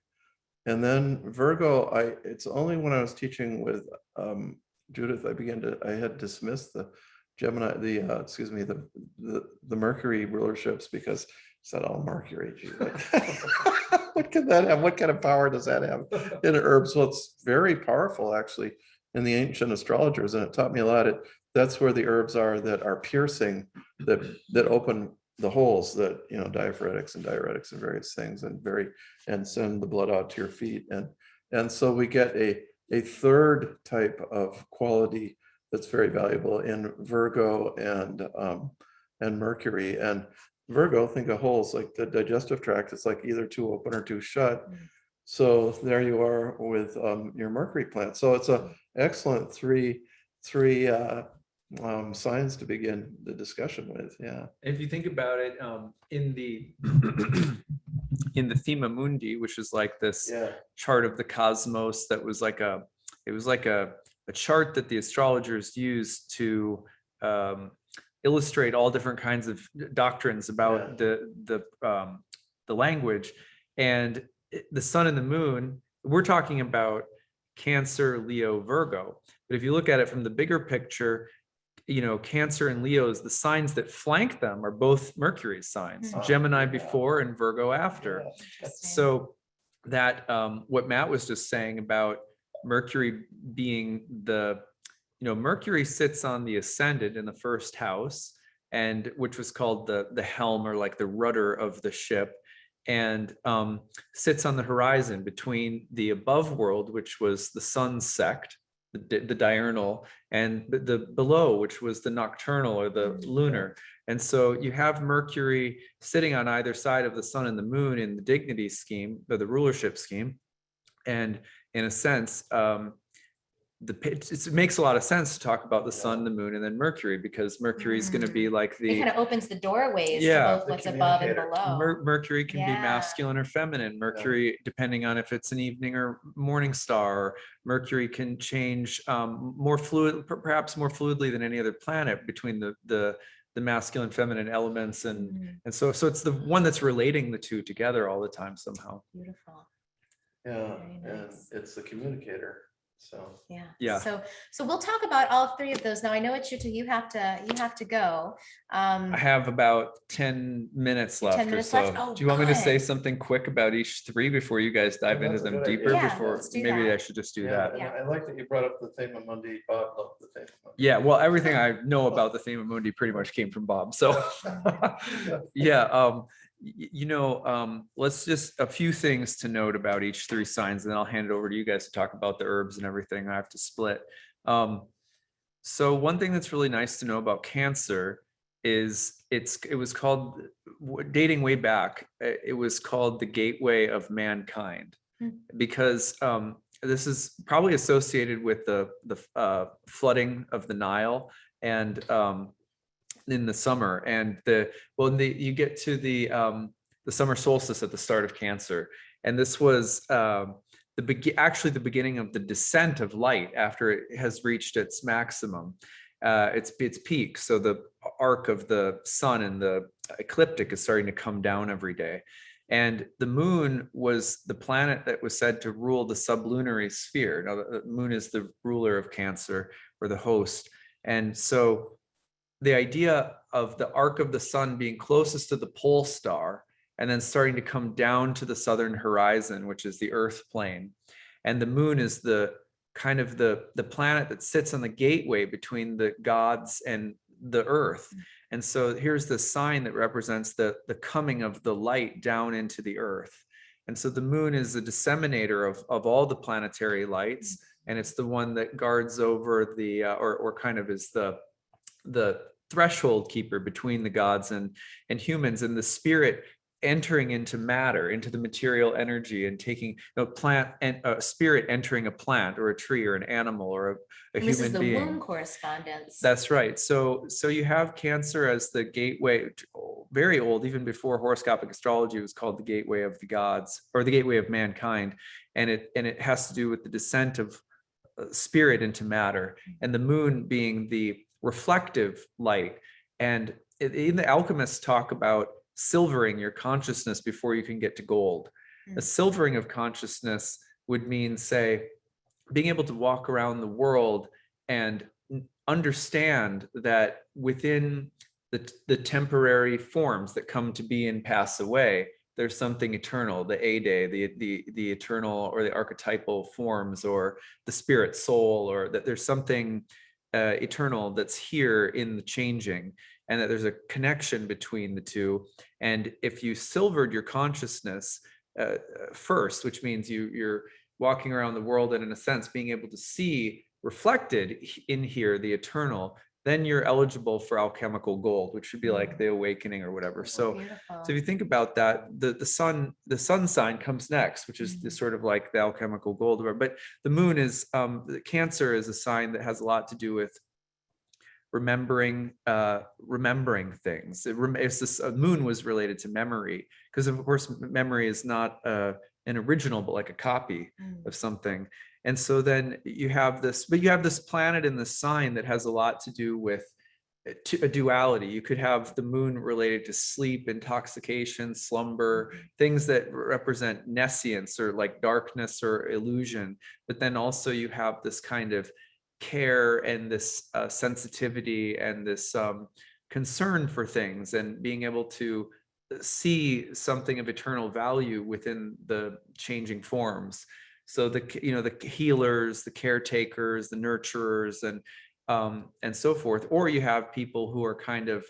And then Virgo, it's only when I was teaching with Judith, I had dismissed the Gemini, the Mercury rulerships, because it's not all Mercury. Gee, what can that have? What kind of power does that have in herbs? Well, it's very powerful actually in the ancient astrologers, and it taught me a lot. That's where the herbs are that are piercing, that open the holes that, diaphoretics and diuretics and various things, and send the blood out to your feet. And so we get a third type of quality that's very valuable in Virgo and Mercury. And Virgo, think of holes like the digestive tract. It's like either too open or too shut. So there you are with your Mercury plant. So it's a excellent three signs to begin the discussion with. Yeah. If you think about it, in the in the Thema Mundi, which is like this chart of the cosmos, that was like a chart that the astrologers used to illustrate all different kinds of doctrines about the language. And the sun and the moon, we're talking about Cancer, Leo, Virgo. But if you look at it from the bigger picture, Cancer and Leo's, the signs that flank them are both Mercury's signs, Gemini before and Virgo after. So that what Matt was just saying about Mercury being Mercury sits on the ascendant in the first house, and which was called the helm, or like the rudder of the ship, and sits on the horizon between the above world, which was the sun's sect, the diurnal, and the below, which was the nocturnal or the lunar. And so you have Mercury sitting on either side of the sun and the moon in the dignity scheme, or the rulership scheme. And in a sense, it makes a lot of sense to talk about the sun, the moon, and then Mercury, because Mercury is going to be like It kind of opens the doorways to both what's above and below. Mercury can be masculine or feminine. Mercury, depending on if it's an evening or morning star. Mercury can change more fluid, perhaps more fluidly than any other planet, between the masculine, feminine elements, and so it's the one that's relating the two together all the time somehow. Beautiful. Yeah, Nice. and it's the communicator. So So we'll talk about all three of those now. I know it's you have to go. I have about 10 minutes left. 10 minutes or so. left? Oh, do you want me to say good. something quick about each three before you guys dive into them deeper? Yeah, Before let's do maybe that. I should just do that. And I like that you brought up the Thema Mundi. Bob loved the Thema Mundi. Yeah, well, everything I know about the Thema Mundi pretty much came from Bob. So let's just a few things to note about each three signs, and then I'll hand it over to you guys to talk about the herbs and everything. I have to split. So one thing that's really nice to know about Cancer is it was called, dating way back, it was called the gateway of mankind, because this is probably associated with the flooding of the Nile, and in the summer, and you get to the summer solstice at the start of Cancer, and this was actually the beginning of the descent of light after it has reached its maximum, its peak. So the arc of the sun and the ecliptic is starting to come down every day. And the moon was the planet that was said to rule the sublunary sphere. Now, the moon is the ruler of Cancer, or the host. And so the idea of the arc of the sun being closest to the pole star, and then starting to come down to the southern horizon, which is the Earth plane. And the moon is the kind of the planet that sits on the gateway between the gods and the Earth. And so here's the sign that represents the coming of the light down into the Earth. And so the moon is the disseminator of all the planetary lights, and it's the one that guards over the, or kind of is the threshold keeper between the gods and humans, and the spirit entering into matter, into the material energy, and taking plant and spirit entering a plant or a tree or an animal or a This human is the being. womb correspondence. That's right. So you have Cancer as the gateway, very old, even before horoscopic astrology was called the gateway of the gods, or the gateway of mankind, and it has to do with the descent of spirit into matter, and the moon being the reflective light. And in the alchemists talk about silvering your consciousness before you can get to gold. A silvering of consciousness would mean, say, being able to walk around the world and understand that within the temporary forms that come to be and pass away, there's something eternal, the Ade, the eternal or the archetypal forms, or the spirit soul, or that there's something eternal that's here in the changing, and that there's a connection between the two. And if you silvered your consciousness first, which means you're walking around the world and in a sense being able to see reflected in here the eternal, then you're eligible for alchemical gold, which should be like the awakening or whatever. So if you think about that, the sun sign comes next, which is the sort of like the alchemical gold. But the moon is the Cancer is a sign that has a lot to do with remembering things. Moon was related to memory, because of course memory is not an original, but like a copy of something. And so then you have this, but you have this planet in the sign that has a lot to do with a duality. You could have the moon related to sleep, intoxication, slumber, things that represent nescience or like darkness or illusion. But then also you have this kind of care and this sensitivity and this concern for things, and being able to see something of eternal value within the changing forms. So the healers, the caretakers, the nurturers, and so forth. Or you have people who are kind of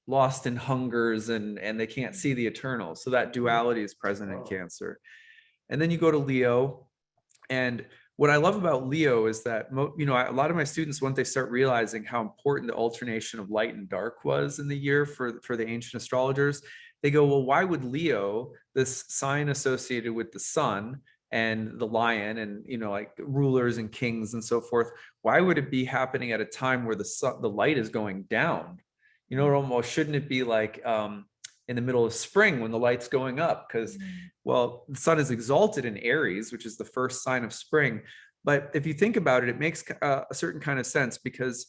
lost in hungers and they can't see the eternal. So that duality is present in Cancer. And then you go to Leo. And what I love about Leo is that, a lot of my students, once they start realizing how important the alternation of light and dark was in the year for the ancient astrologers, they go, well, why would Leo, this sign associated with the sun and the lion and, like rulers and kings and so forth, why would it be happening at a time where the light is going down? Almost shouldn't it be like in the middle of spring when the light's going up? Because, well, the sun is exalted in Aries, which is the first sign of spring. But if you think about it, it makes a certain kind of sense, because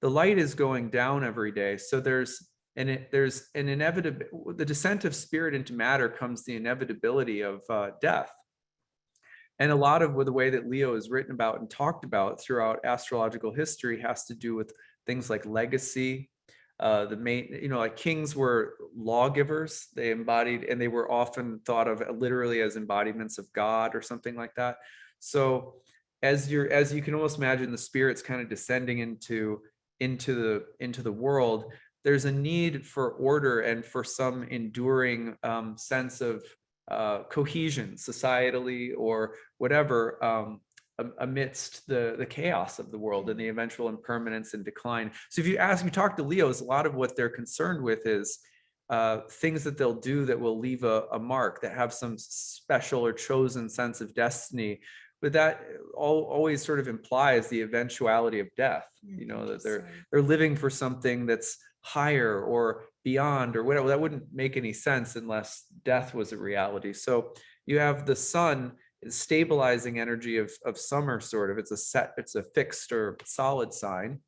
the light is going down every day. So there's an inevitable, the descent of spirit into matter comes the inevitability of death. And a lot of the way that Leo is written about and talked about throughout astrological history has to do with things like legacy. Like kings were lawgivers. They embodied, and they were often thought of literally as embodiments of God or something like that. So as you can almost imagine the spirits kind of descending into the world, there's a need for order and for some enduring sense of cohesion societally or whatever, amidst the chaos of the world and the eventual impermanence and decline. So if you talk to Leos, a lot of what they're concerned with is things that they'll do that will leave a mark, that have some special or chosen sense of destiny. But that always sort of implies the eventuality of death, that they're living for something that's higher or beyond or whatever. That wouldn't make any sense unless death was a reality. So you have the sun is stabilizing energy of summer, sort of. It's a fixed or solid sign.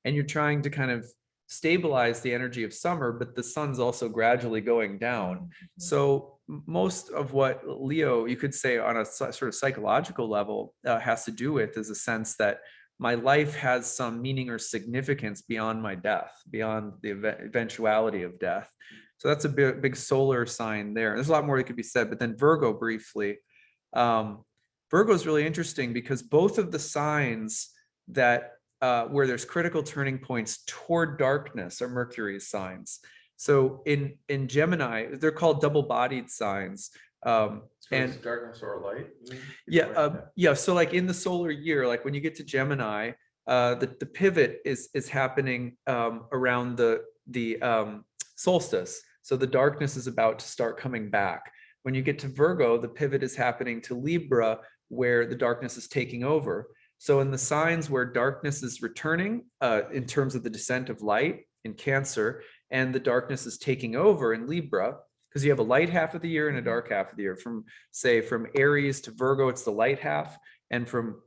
And you're trying to kind of stabilize the energy of summer, but the sun's also gradually going down. So most of what Leo, you could say on a sort of psychological level, has to do with is a sense that my life has some meaning or significance beyond my death, beyond the eventuality of death. So that's a big solar sign there. There's a lot more that could be said, but then Virgo briefly. Virgo is really interesting because both of the signs that where there's critical turning points toward darkness are Mercury's signs. So in Gemini, they're called double-bodied signs. And darkness or light. Yeah. So like in the solar year, like when you get to Gemini, the pivot is happening around the solstice. So the darkness is about to start coming back. When you get to Virgo, the pivot is happening to Libra, where the darkness is taking over. So in the signs where darkness is returning in terms of the descent of light in Cancer, and the darkness is taking over in Libra, because you have a light half of the year and a dark half of the year. From Aries to Virgo, it's the light half, and from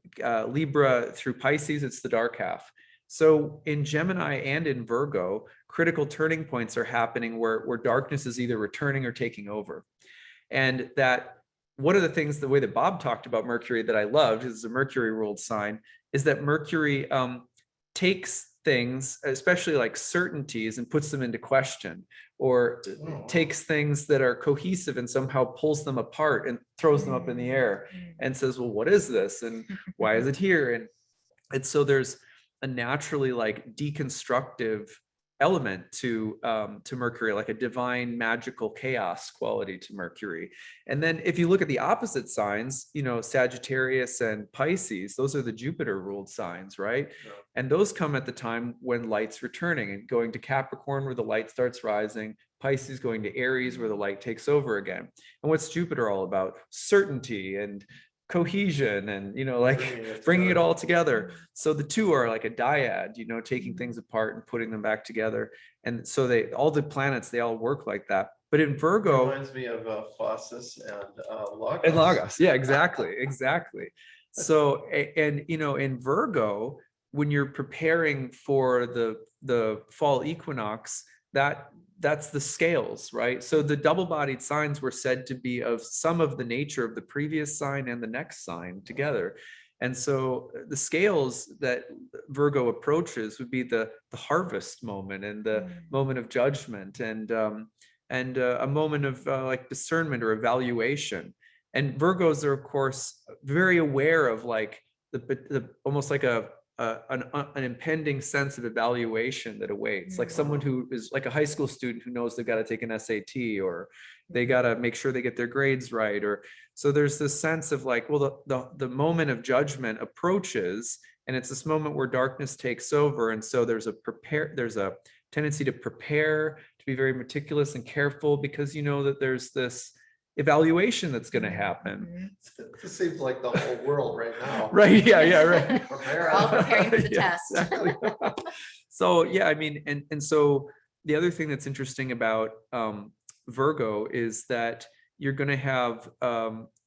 Libra through Pisces, it's the dark half. So in Gemini and in Virgo, critical turning points are happening where darkness is either returning or taking over. And that one of the things, the way that Bob talked about Mercury that I loved, is a Mercury ruled sign, is that Mercury takes things, especially like certainties, and puts them into question, or takes things that are cohesive and somehow pulls them apart and throws them up in the air and says, well, what is this? And why is it here? And so there's a naturally like deconstructive element to Mercury, like a divine magical chaos quality to Mercury. And then if you look at the opposite signs, you know, Sagittarius and Pisces, those are the Jupiter ruled signs, right? Yeah. And those come at the time when light's returning and going to Capricorn where the light starts rising, Pisces going to Aries where the light takes over again. And what's Jupiter all about? Certainty and cohesion and, you know, like bringing it all together. So the two are like a dyad, you know, taking things apart and putting them back together. And so they, all the planets, they all work like that. But in Virgo, Reminds me of Phocis and Logos. and Lagos, yeah, exactly, exactly. So and you know, in Virgo, when you're preparing for the fall equinox, that's the scales, right? So the double-bodied signs were said to be of some of the nature of the previous sign and the next sign together. And so the scales that Virgo approaches would be the harvest moment and the moment of judgment and a moment of like discernment or evaluation. And Virgos are, of course, very aware of like the almost like an impending sense of evaluation that awaits, like someone who is like a high school student who knows they've got to take an SAT or they got to make sure they get their grades right. Or so there's this sense of like, well, the moment of judgment approaches, and it's this moment where darkness takes over. And so there's a tendency to prepare, to be very meticulous and careful, because you know that there's this evaluation that's going to happen. It seems like the whole world right now. Right. Yeah. Right. We're all preparing for the Yeah, test. exactly. So, yeah, I mean, and so the other thing that's interesting about Virgo is that you're going to have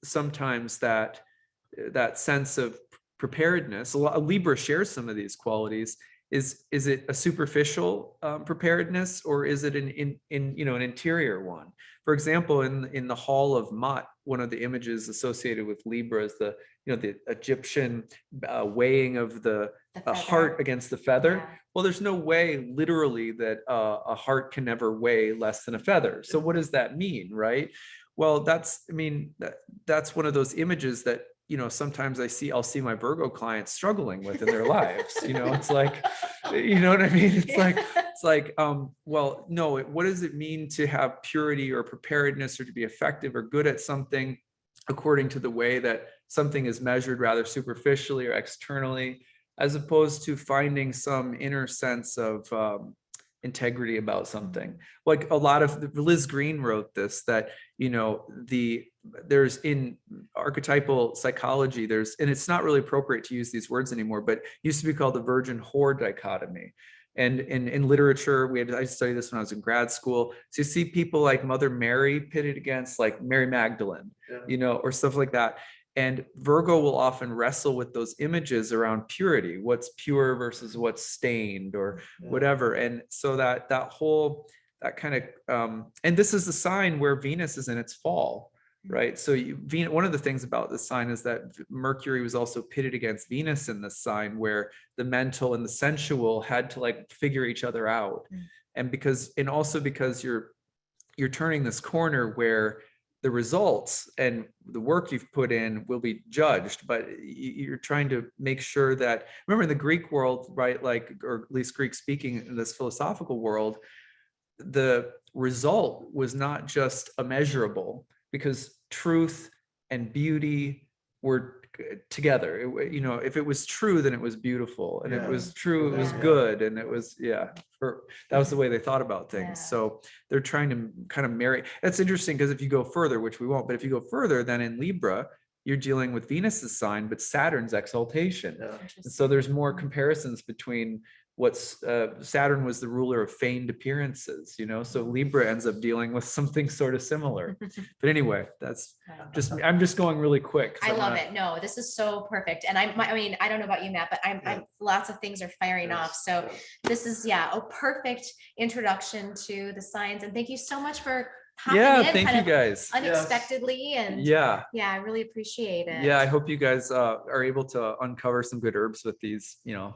sometimes that sense of preparedness. Libra shares some of these qualities. Is it a superficial preparedness, or is it an interior one? For example, in the Hall of Mut, one of the images associated with Libra is the Egyptian weighing of the heart against the feather. Yeah. Well, there's no way literally that a heart can never weigh less than a feather. So what does that mean, right? Well, that's one of those images that, you know, sometimes I'll see my Virgo clients struggling with in their lives. You know, it's like, you know what I mean? It's like, well, no, what does it mean to have purity or preparedness or to be effective or good at something according to the way that something is measured rather superficially or externally, as opposed to finding some inner sense of integrity about something. Like a lot of Liz Green wrote this, that, you know, there's in archetypal psychology, and it's not really appropriate to use these words anymore, but it used to be called the virgin whore dichotomy. And in literature, I studied this when I was in grad school. So you see people like Mother Mary pitted against like Mary Magdalene, you know, or stuff like that. And Virgo will often wrestle with those images around purity, what's pure versus what's stained or whatever. And so that kind of, and this is the sign where Venus is in its fall, right? So one of the things about this sign is that Mercury was also pitted against Venus in this sign, where the mental and the sensual had to like figure each other out. And also because you're turning this corner where the results and the work you've put in will be judged, but you're trying to make sure that, remember in the Greek world, right, like, or at least Greek speaking in this philosophical world, the result was not just immeasurable, because truth and beauty were together. You know, if it was true, then it was beautiful, and it was true, it was good, and it was, that was the way they thought about things. So they're trying to kind of marry. That's interesting, because if you go further, which we won't, but if you go further, then in Libra, you're dealing with Venus's sign, but Saturn's exaltation. And so there's more comparisons between what's Saturn was the ruler of feigned appearances, you know, so Libra ends up dealing with something sort of similar. But anyway, that's just, I'm just going really quick. I love it. No, this is so perfect. And I mean, I don't know about you, Matt, but I'm lots of things are firing off. So this is, a perfect introduction to the science. And thank you so much for hopping in thank you guys. unexpectedly. And Yeah, I really appreciate it. I hope you guys are able to uncover some good herbs with these, you know,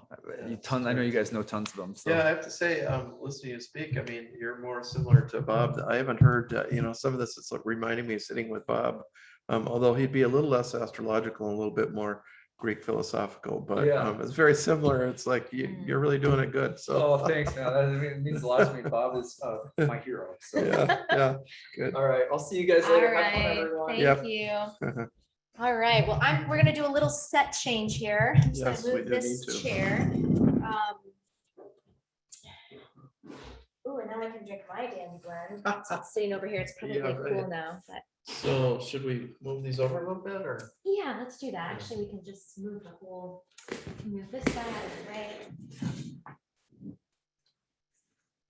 I know you guys know tons of them. So. Yeah, I have to say, listening to you speak, I mean, you're more similar to Bob. I haven't heard, you know, some of this is like reminding me of sitting with Bob, although he'd be a little less astrological and a little bit more Greek philosophical, but it's very similar. It's like you're really doing it good. So, thanks, man. That means a lot to me. Bob is my hero. So. yeah, good. All right, I'll see you guys All later. right. Have fun, everyone. Thank you. All right. Well, we're going to do a little set change here. I'm just Yes, going we to do move need this to. chair. Oh, and now I can drink my dandy blend. It's sitting over here. It's probably Yeah, cool right. now, but So should we move these over a little bit or? yeah, let's do that. Actually, we can just move move this side out of the way.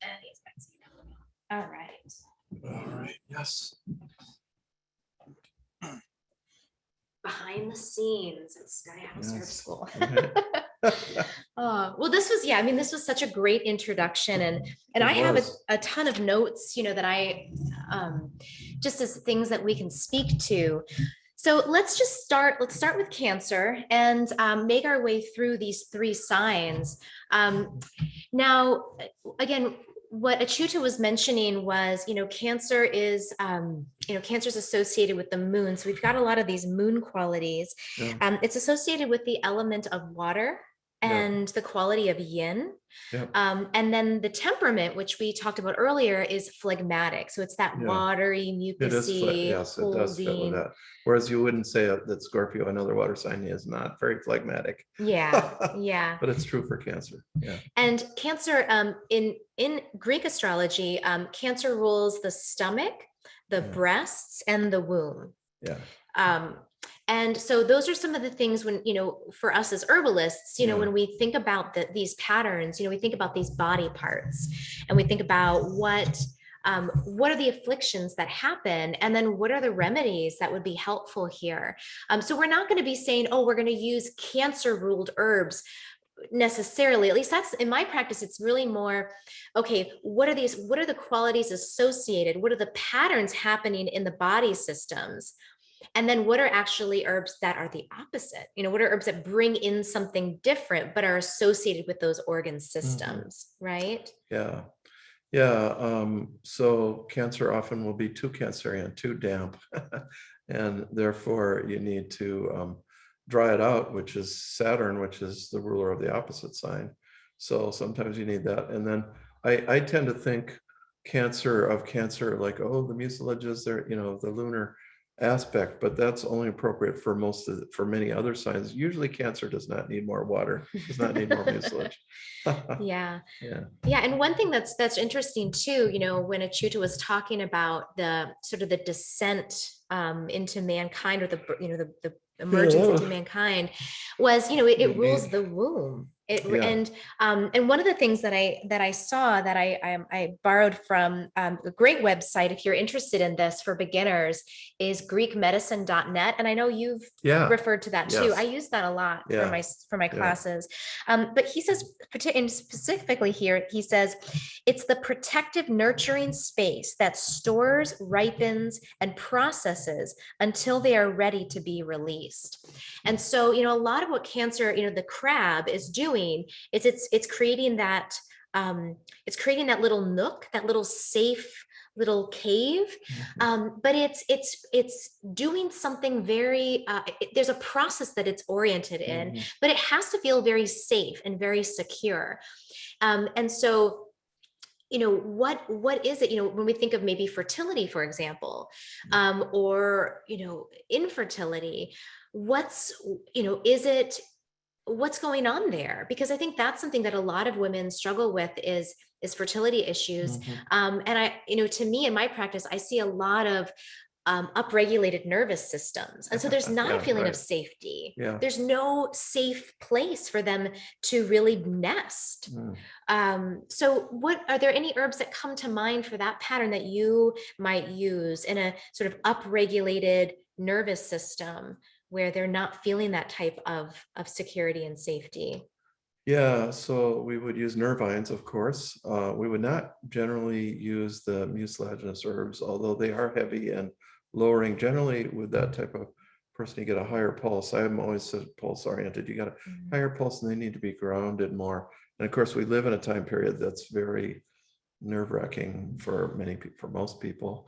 And these guys. All right. All right, yes. Behind the scenes at Sky House Herb Yes. School. Okay. Well, this was, I mean, this was such a great introduction, and I have was. a ton of notes, you know, that I just as things that we can speak to. So let's start with Cancer and make our way through these 3 signs. Now, again, what Achyuta was mentioning was, you know, Cancer is, Cancer is associated with the moon. So we've got a lot of these moon qualities. Yeah. It's associated with the element of water and the quality of yin. Yeah. And then the temperament, which we talked about earlier, is phlegmatic. So it's that watery, It is, mucusy, yes, it does fit with holding. that. Whereas you wouldn't say that Scorpio, another water sign, is not very phlegmatic. Yeah. But it's true for Cancer. Yeah. And Cancer, in Greek astrology, Cancer rules the stomach, the breasts, and the womb. Yeah. And so those are some of the things when, you know, for us as herbalists, you know, when we think about these patterns, you know, we think about these body parts, and we think about what are the afflictions that happen, and then what are the remedies that would be helpful here. So we're not going to be saying, oh, we're going to use Cancer ruled herbs necessarily. At least that's in my practice. It's really more, okay, what are the qualities associated? What are the patterns happening in the body systems? And then what are actually herbs that are the opposite? You know, what are herbs that bring in something different, but are associated with those organ systems, right? Yeah. Yeah. So Cancer often will be too Cancerian, too damp. And therefore you need to dry it out, which is Saturn, which is the ruler of the opposite sign. So sometimes you need that. And then I tend to think Cancer like, oh, the mucilages, they're, you know, the lunar aspect, but that's only appropriate for for many other signs. Usually Cancer does not need more water, does not need more mucilage. Yeah. And one thing that's interesting too, you know, when Achyuta was talking about the sort of the descent into mankind, or the emergence into mankind, was, you know, it rules the womb. And one of the things that I saw that I borrowed from a great website, if you're interested in this for beginners, is greekmedicine.net. And I know you've referred to that too. Yes. I use that a lot for my classes. But he says, and specifically here, he says, it's the protective, nurturing space that stores, ripens, and processes until they are ready to be released. And so, you know, a lot of what Cancer, you know, the crab is doing is it's creating that little nook, that little safe little cave, but it's doing something very there's a process that it's oriented in, but it has to feel very safe and very secure. And so, you know, what is it, you know, when we think of maybe fertility, for example, or, you know, infertility, what's going on there? Because I think that's something that a lot of women struggle with is fertility issues. And I, you know, to me in my practice, I see a lot of upregulated nervous systems. And so there's not a Yeah, feeling of right. safety. Yeah. There's no safe place for them to really nest. So what are there any herbs that come to mind for that pattern that you might use in a sort of upregulated nervous system where they're not feeling that type of security and safety? Yeah, so we would use nervines, of course. We would not generally use the mucilaginous herbs, although they are heavy and lowering. Generally, with that type of person, you get a higher pulse. I'm always said pulse oriented. You got a higher pulse, and they need to be grounded more. And of course, we live in a time period that's very nerve-wracking for many people, for most people.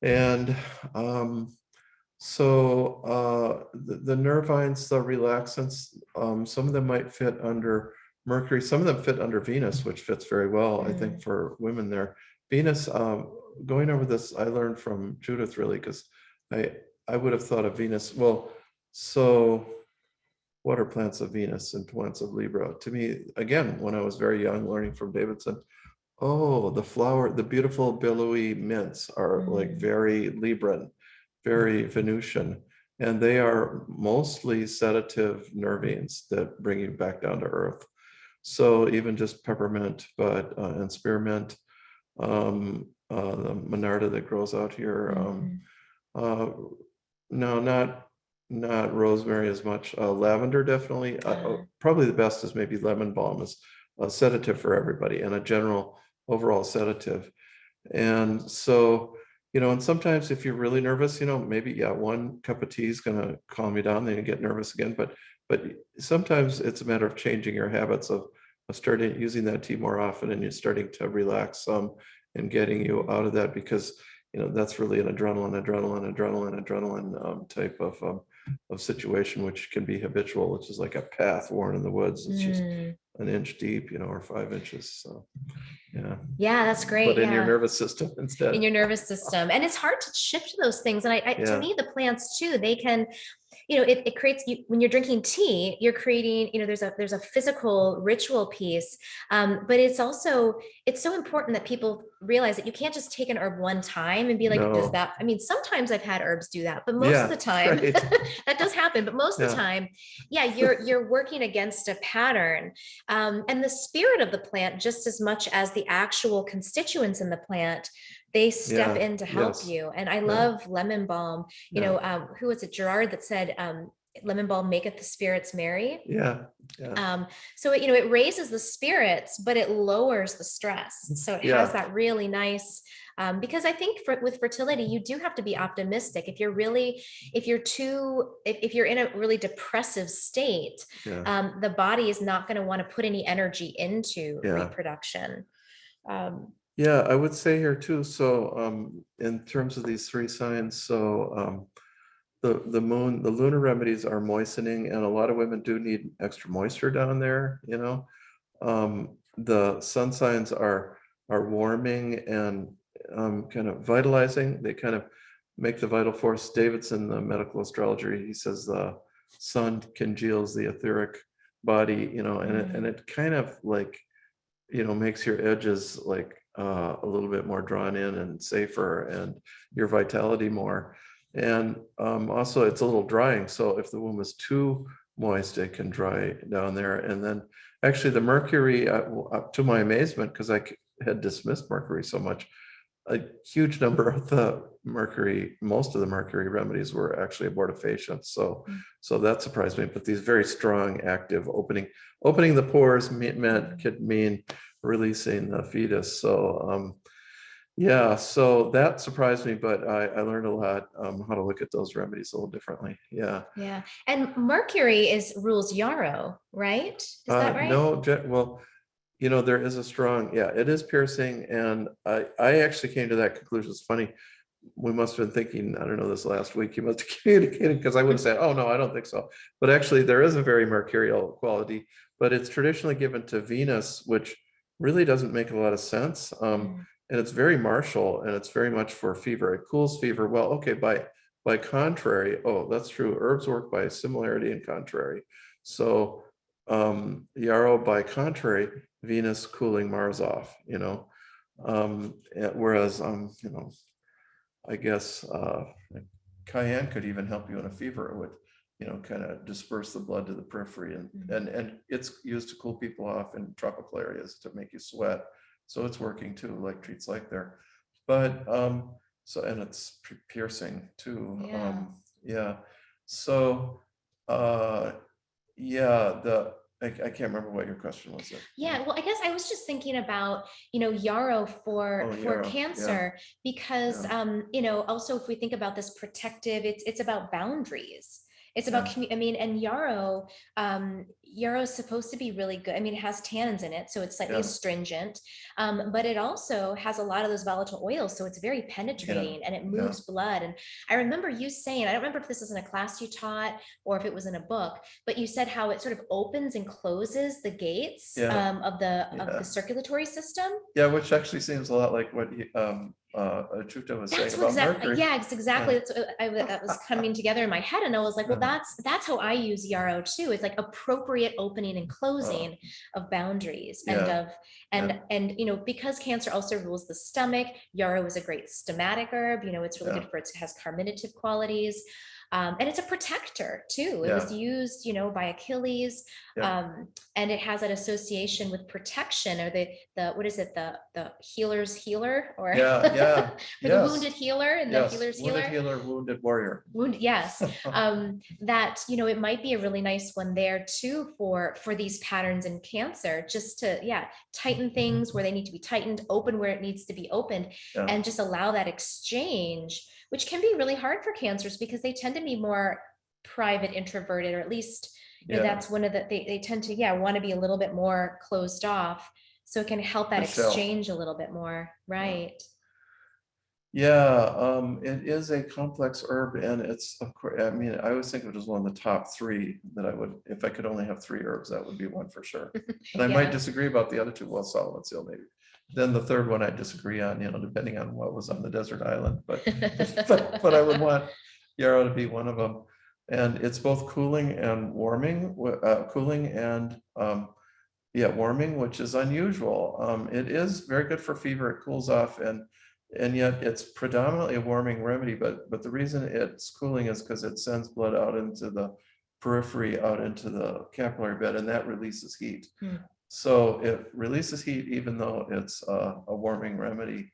And the nervines, the relaxants, some of them might fit under Mercury, some of them fit under Venus, which fits very well, I think, for women there. Venus, going over this, I learned from Judith really, because I would have thought of Venus. Well, so what are plants of Venus and plants of Libra? To me, again, when I was very young, learning from Davidson, oh, the flower, the beautiful billowy mints are like very Libran, very Venusian, and they are mostly sedative nervines that bring you back down to earth. So even just peppermint, but and spearmint, the monarda that grows out here. No, not rosemary as much. Lavender definitely. Probably the best is maybe lemon balm is a sedative for everybody and a general overall sedative. And so, and sometimes if you're really nervous, maybe, yeah, one cup of tea is going to calm you down, then you get nervous again. But sometimes it's a matter of changing your habits of starting using that tea more often, and you're starting to relax some and getting you out of that, because that's really an adrenaline type of situation, which can be habitual, which is like a path worn in the woods. It's just an inch deep, or 5 inches. So yeah, that's great. But in your nervous system instead. In your nervous system. And it's hard to shift those things. And to me, the plants too, they can, it creates you when you're drinking tea, you're creating, there's a physical ritual piece. But it's so important that people realize that you can't just take an herb one time and be like, does that, sometimes I've had herbs do that, but most of the time that does happen. But most of the time, you're working against a pattern. And the spirit of the plant, just as much as the actual constituents in the plant, they step in to help you. And I love lemon balm. Who was it, Gerard, that said, lemon balm maketh the spirits merry? So it raises the spirits, but it lowers the stress. So it has that really nice, because I think with fertility, you do have to be optimistic. If you're in a really depressive state, the body is not going to want to put any energy into reproduction. Yeah, I would say here too. So in terms of these 3 signs, so the moon, the lunar remedies are moistening, and a lot of women do need extra moisture down there. The sun signs are warming and kind of vitalizing. They kind of make the vital force. Davidson, the medical astrologer, he says the sun congeals the etheric body, and it kind of like, makes your edges like a little bit more drawn in and safer, and your vitality more. And also it's a little drying. So if the womb is too moist, it can dry down there. And then actually the Mercury, to my amazement, because I had dismissed Mercury so much, a huge number of most of the Mercury remedies were actually abortifacient. So that surprised me. But these very strong, active opening the pores could mean releasing the fetus. So so that surprised me, but I learned a lot how to look at those remedies a little differently. Yeah. And Mercury rules Yarrow, right? Is that right? No, well, there is a strong, it is piercing. And I actually came to that conclusion. It's funny. We must have been thinking, I don't know, this last week, you must have communicated, because I would have said, oh no, I don't think so. But actually there is a very mercurial quality, but it's traditionally given to Venus, which really doesn't make a lot of sense. And it's very martial, and it's very much for fever. It cools fever. Well, okay, by contrary, that's true. Herbs work by similarity and contrary. So Yarrow, by contrary, Venus cooling Mars off, whereas I guess cayenne could even help you in a fever. It would, kind of disperse the blood to the periphery, and it's used to cool people off in tropical areas to make you sweat. So it's working too, like treats like there. But so, and it's piercing too. Yeah. Yeah. So yeah, I can't remember what your question was. Yeah, well, I guess I was just thinking about, yarrow for Yarrow, yeah. cancer, because Yeah. also if we think about this protective, it's about boundaries. It's about Yeah. I mean, and yarrow is supposed to be really good. I mean, it has tannins in it, so it's slightly Yeah. astringent, but it also has a lot of those volatile oils, so it's very penetrating and it moves blood. And I remember you saying, I don't remember if this was in a class you taught or if it was in a book, but you said how it sort of opens and closes the gates of the circulatory system. Yeah, which actually seems a lot like what Chuta was saying about Mercury. Yeah, it's exactly. That's that was coming together in my head, and I was like, well, that's how I use yarrow too. It's like appropriate opening and closing of boundaries and because cancer also rules the stomach, yarrow is a great stomatic herb. It's really good for it has carminative qualities. And it's a protector too. It was used, by Achilles, and it has that association with protection, or the what is it, the healer's healer, or for the wounded healer and the healer's wounded healer. Wounded warrior. Yes, that it might be a really nice one there too for these patterns in cancer, just to tighten things where they need to be tightened, open where it needs to be opened, and just allow that exchange, which can be really hard for cancers because they tend to be more private, introverted, or at least that's one of the they tend to want to be a little bit more closed off, so it can help that exchange a little bit more, right? It is a complex herb, and it's, of course, I mean, I always think of it as one of the top three that I would, if I could only have three herbs, that would be one for sure. And I might disagree about the other two. Well, Solomon seal maybe. Then the third one I disagree on, depending on what was on the desert island, but but I would want yarrow to be one of them. And it's both cooling and warming, warming, which is unusual. It is very good for fever. It cools off, and yet it's predominantly a warming remedy. But the reason it's cooling is because it sends blood out into the periphery, out into the capillary bed, and that releases heat. So it releases heat even though it's a warming remedy.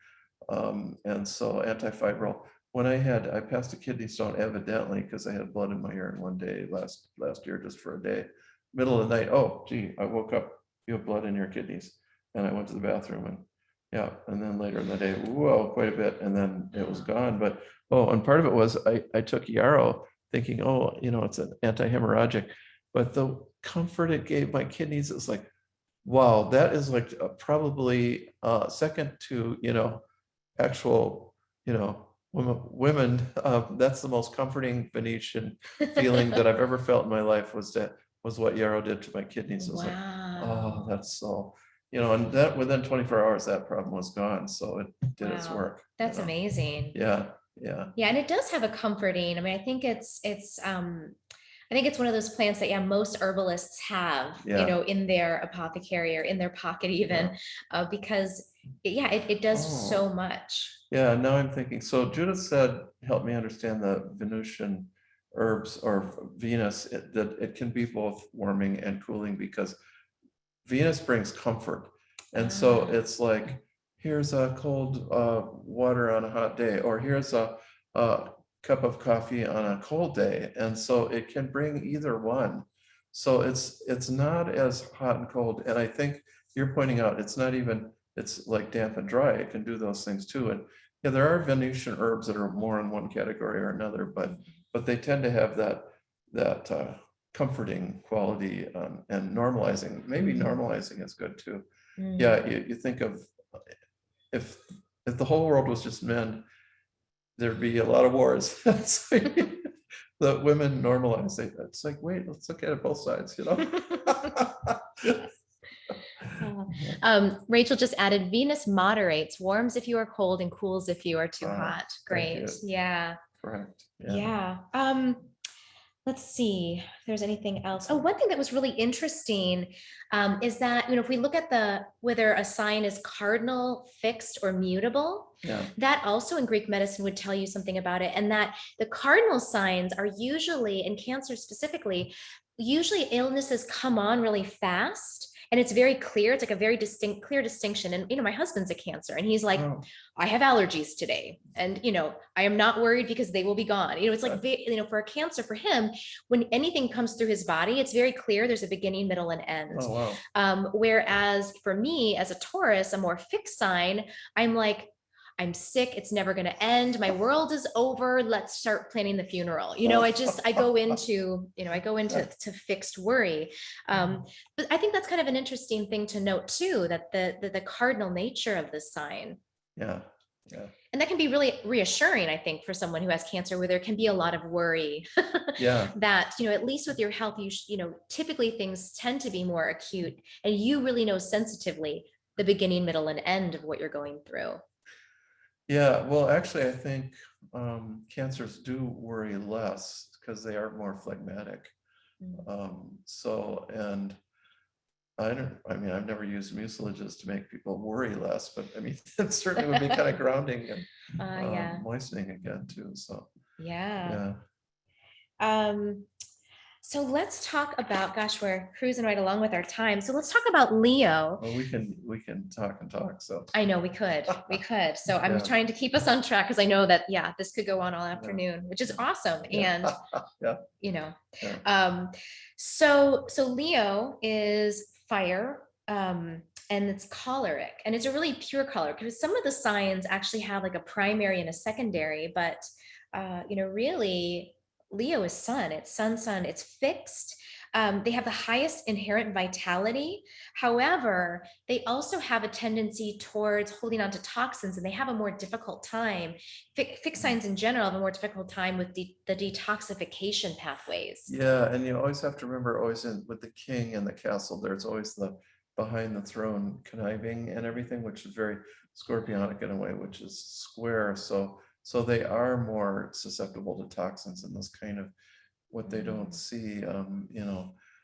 And so antifibral. When I passed a kidney stone evidently because I had blood in my urine one day last year, just for a day, middle of the night. Oh, gee, I woke up, you have blood in your kidneys. And I went to the bathroom, and then later in the day, whoa, quite a bit. And then it was gone. But, and part of it was I took yarrow thinking, it's an anti-hemorrhagic, but the comfort it gave my kidneys, it was like, wow, that is like probably second to, actual, women. That's the most comforting Venetian feeling that I've ever felt in my life, was what yarrow did to my kidneys. It was like, oh, that's so, and that within 24 hours, that problem was gone. So it did its work. That's amazing. Yeah. And it does have a comforting. I mean, I think it's one of those plants that most herbalists have, in their apothecary or in their pocket even, because it does so much. Yeah, now I'm thinking, so Judith said, help me understand the Venusian herbs or Venus, that it can be both warming and cooling, because Venus brings comfort. And so it's like, here's a cold water on a hot day, or here's a cup of coffee on a cold day. And so it can bring either one. So it's not as hot and cold. And I think you're pointing out, it's like damp and dry. It can do those things too. And there are Venusian herbs that are more in one category or another, but they tend to have that comforting quality, and normalizing. Maybe normalizing is good too. You think of, if the whole world was just men, there'd be a lot of wars. The women normalize. It's like, wait, let's look at it both sides, Rachel just added, Venus moderates, warms if you are cold and cools if you are too hot. Great. Yeah. Correct. Yeah. let's see if there's anything else. Oh, one thing that was really interesting is that, if we look at whether a sign is cardinal, fixed, or mutable, Yeah. that also in Greek medicine would tell you something about it. And that the cardinal signs are usually, in Cancer specifically, usually illnesses come on really fast. And it's very clear. It's like a very clear distinction. And, my husband's a Cancer and he's like, Oh, I have allergies today. And, I am not worried because they will be gone. It's like, for a Cancer, for him, when anything comes through his body, it's very clear there's a beginning, middle, and end. oh wow. Whereas for me as a Taurus, a more fixed sign, I'm like, I'm sick. It's never going to end. My world is over. Let's start planning the funeral. I go into, to fixed worry. But I think that's kind of an interesting thing to note too, that the cardinal nature of this sign. Yeah. Yeah. And that can be really reassuring, I think, for someone who has Cancer, where there can be a lot of worry. Yeah. That, at least with your health, typically things tend to be more acute and you really know sensitively the beginning, middle, and end of what you're going through. Yeah, well, actually, I think Cancers do worry less because they are more phlegmatic. And I've never used mucilages to make people worry less, but I mean, it certainly would be kind of grounding and moistening again too. So yeah. yeah. So let's talk about, gosh, we're cruising right along with our time. So let's talk about Leo. Well, we can talk and talk. So I know we could. So I'm Yeah. trying to keep us on track because I know that, this could go on all afternoon, which is awesome. Yeah. And, Yeah. so Leo is fire, and it's choleric, and it's a really pure color because some of the signs actually have like a primary and a secondary, but, really Leo is sun, it's sun, it's fixed. They have the highest inherent vitality. However, they also have a tendency towards holding on to toxins, and they have a more difficult time. Fixed signs in general have a more difficult time with the detoxification pathways. Yeah, and you always have to remember, with the king and the castle, there's always the behind the throne conniving and everything, which is very scorpionic in a way, which is square. So they are more susceptible to toxins and this kind of what they don't see,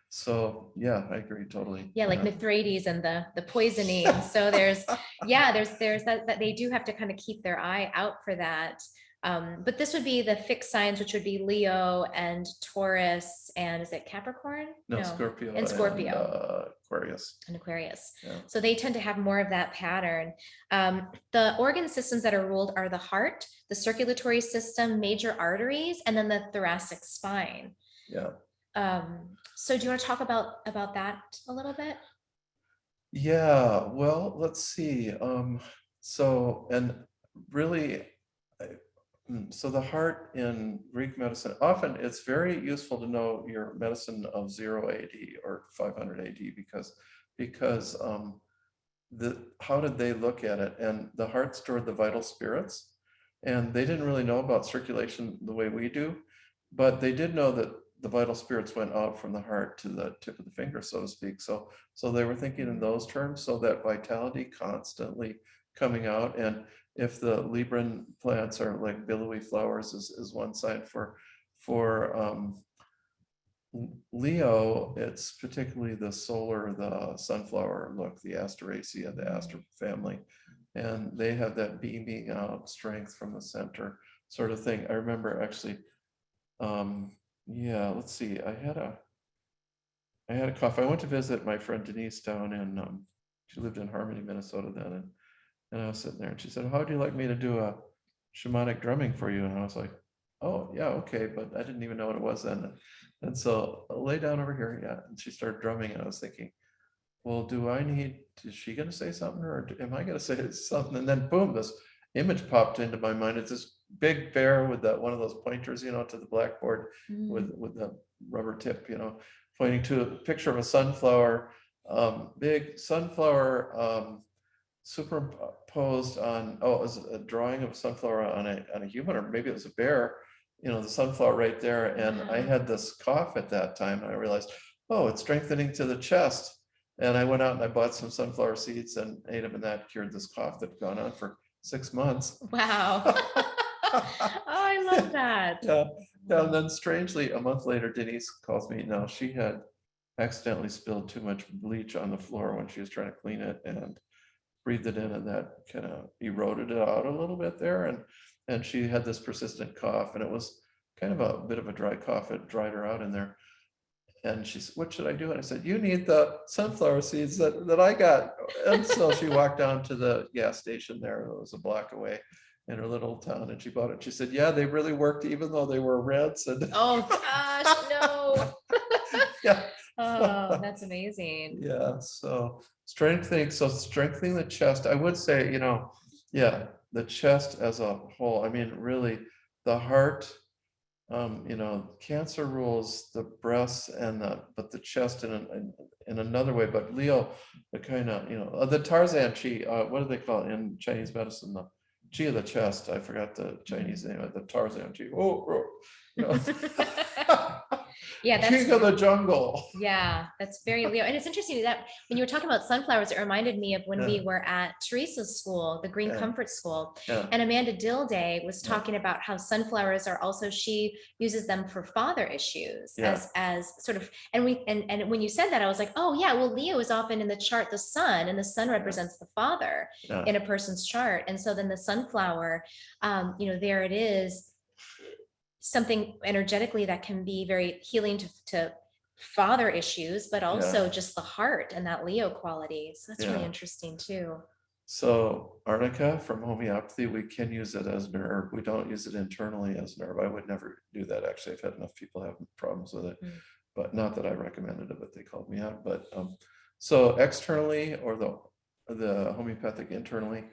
So yeah, I agree totally. Yeah, like Mithridates and the poisoning. So there's that they do have to kind of keep their eye out for that. But this would be the fixed signs, which would be Leo and Taurus, and is it Capricorn? No, Scorpio and Scorpio. Aquarius. And Aquarius. Yeah. So they tend to have more of that pattern. The organ systems that are ruled are the heart, the circulatory system, major arteries, and then the thoracic spine. Yeah. So do you want to talk about that a little bit? Yeah, well, let's see. So the heart in Greek medicine, often it's very useful to know your medicine of 0 AD or 500 AD because how did they look at it? And the heart stored the vital spirits, and they didn't really know about circulation the way we do, but they did know that the vital spirits went out from the heart to the tip of the finger, so to speak. So they were thinking in those terms, so that vitality constantly coming out. And if the Libran plants are like billowy flowers is one side for Leo, it's particularly the sunflower look, the Asteraceae, the Aster family. And they have that beaming out strength from the center sort of thing. I remember actually, let's see. I had a cough. I went to visit my friend Denise down in, she lived in Harmony, Minnesota then. And I was sitting there and she said, how would you like me to do a shamanic drumming for you? And I was like, oh yeah, okay. But I didn't even know what it was then. And so I'll lay down over here. Yeah. And she started drumming and I was thinking, well, is she going to say something or am I going to say something? And then boom, this image popped into my mind. It's this big bear with one of those pointers, to the blackboard with the rubber tip, pointing to a picture of a sunflower, big sunflower, superimposed on, it was a drawing of a sunflower on a human, or maybe it was a bear, the sunflower right there. And I had this cough at that time and I realized, it's strengthening to the chest. And I went out and I bought some sunflower seeds and ate them, and that cured this cough that had gone on for 6 months. Wow. I love that. Yeah, yeah, and then strangely, a month later, Denise calls me. Now, she had accidentally spilled too much bleach on the floor when she was trying to clean it and breathed it in, and that kind of eroded it out a little bit there. And she had this persistent cough, and it was kind of a bit of a dry cough. It dried her out in there. And she said, "What should I do?" And I said, "You need the sunflower seeds that I got." And so she walked down to the gas station there. It was a block away in her little town, and she bought it. She said, "Yeah, they really worked, even though they were reds." And Oh gosh, no. yeah, Oh, that's amazing. yeah. So strengthening the chest. I would say, yeah, the chest as a whole. I mean, really, the heart. Cancer rules the breasts but the chest in another way. But Leo, the kind of, the Tarzan chi, what do they call it in Chinese medicine? The chi of the chest. I forgot the Chinese name of the Tarzan chi. Oh, you know. Yeah, that's King of the jungle. yeah, that's very Leo. And it's interesting that when you were talking about sunflowers, it reminded me of when we Yeah. were at Teresa's school, the Green Yeah. Comfort School. Yeah. And Amanda Dilday was Yeah. talking about how sunflowers are also, she uses them for father issues Yeah. as sort of, and when you said that, I was like, oh yeah, well, Leo is often in the chart, the sun, and the sun represents the father Yeah. in a person's chart. And so then the sunflower, there it is, something energetically that can be very healing to father issues, but also just the heart and that Leo quality. So that's really Yeah. interesting too. So arnica from homeopathy, we can use it as an herb. We don't use it internally as an herb. I would never do that. Actually, I've had enough people have problems with it, but not that I recommended it, but they called me out. But so externally, or the homeopathic internally.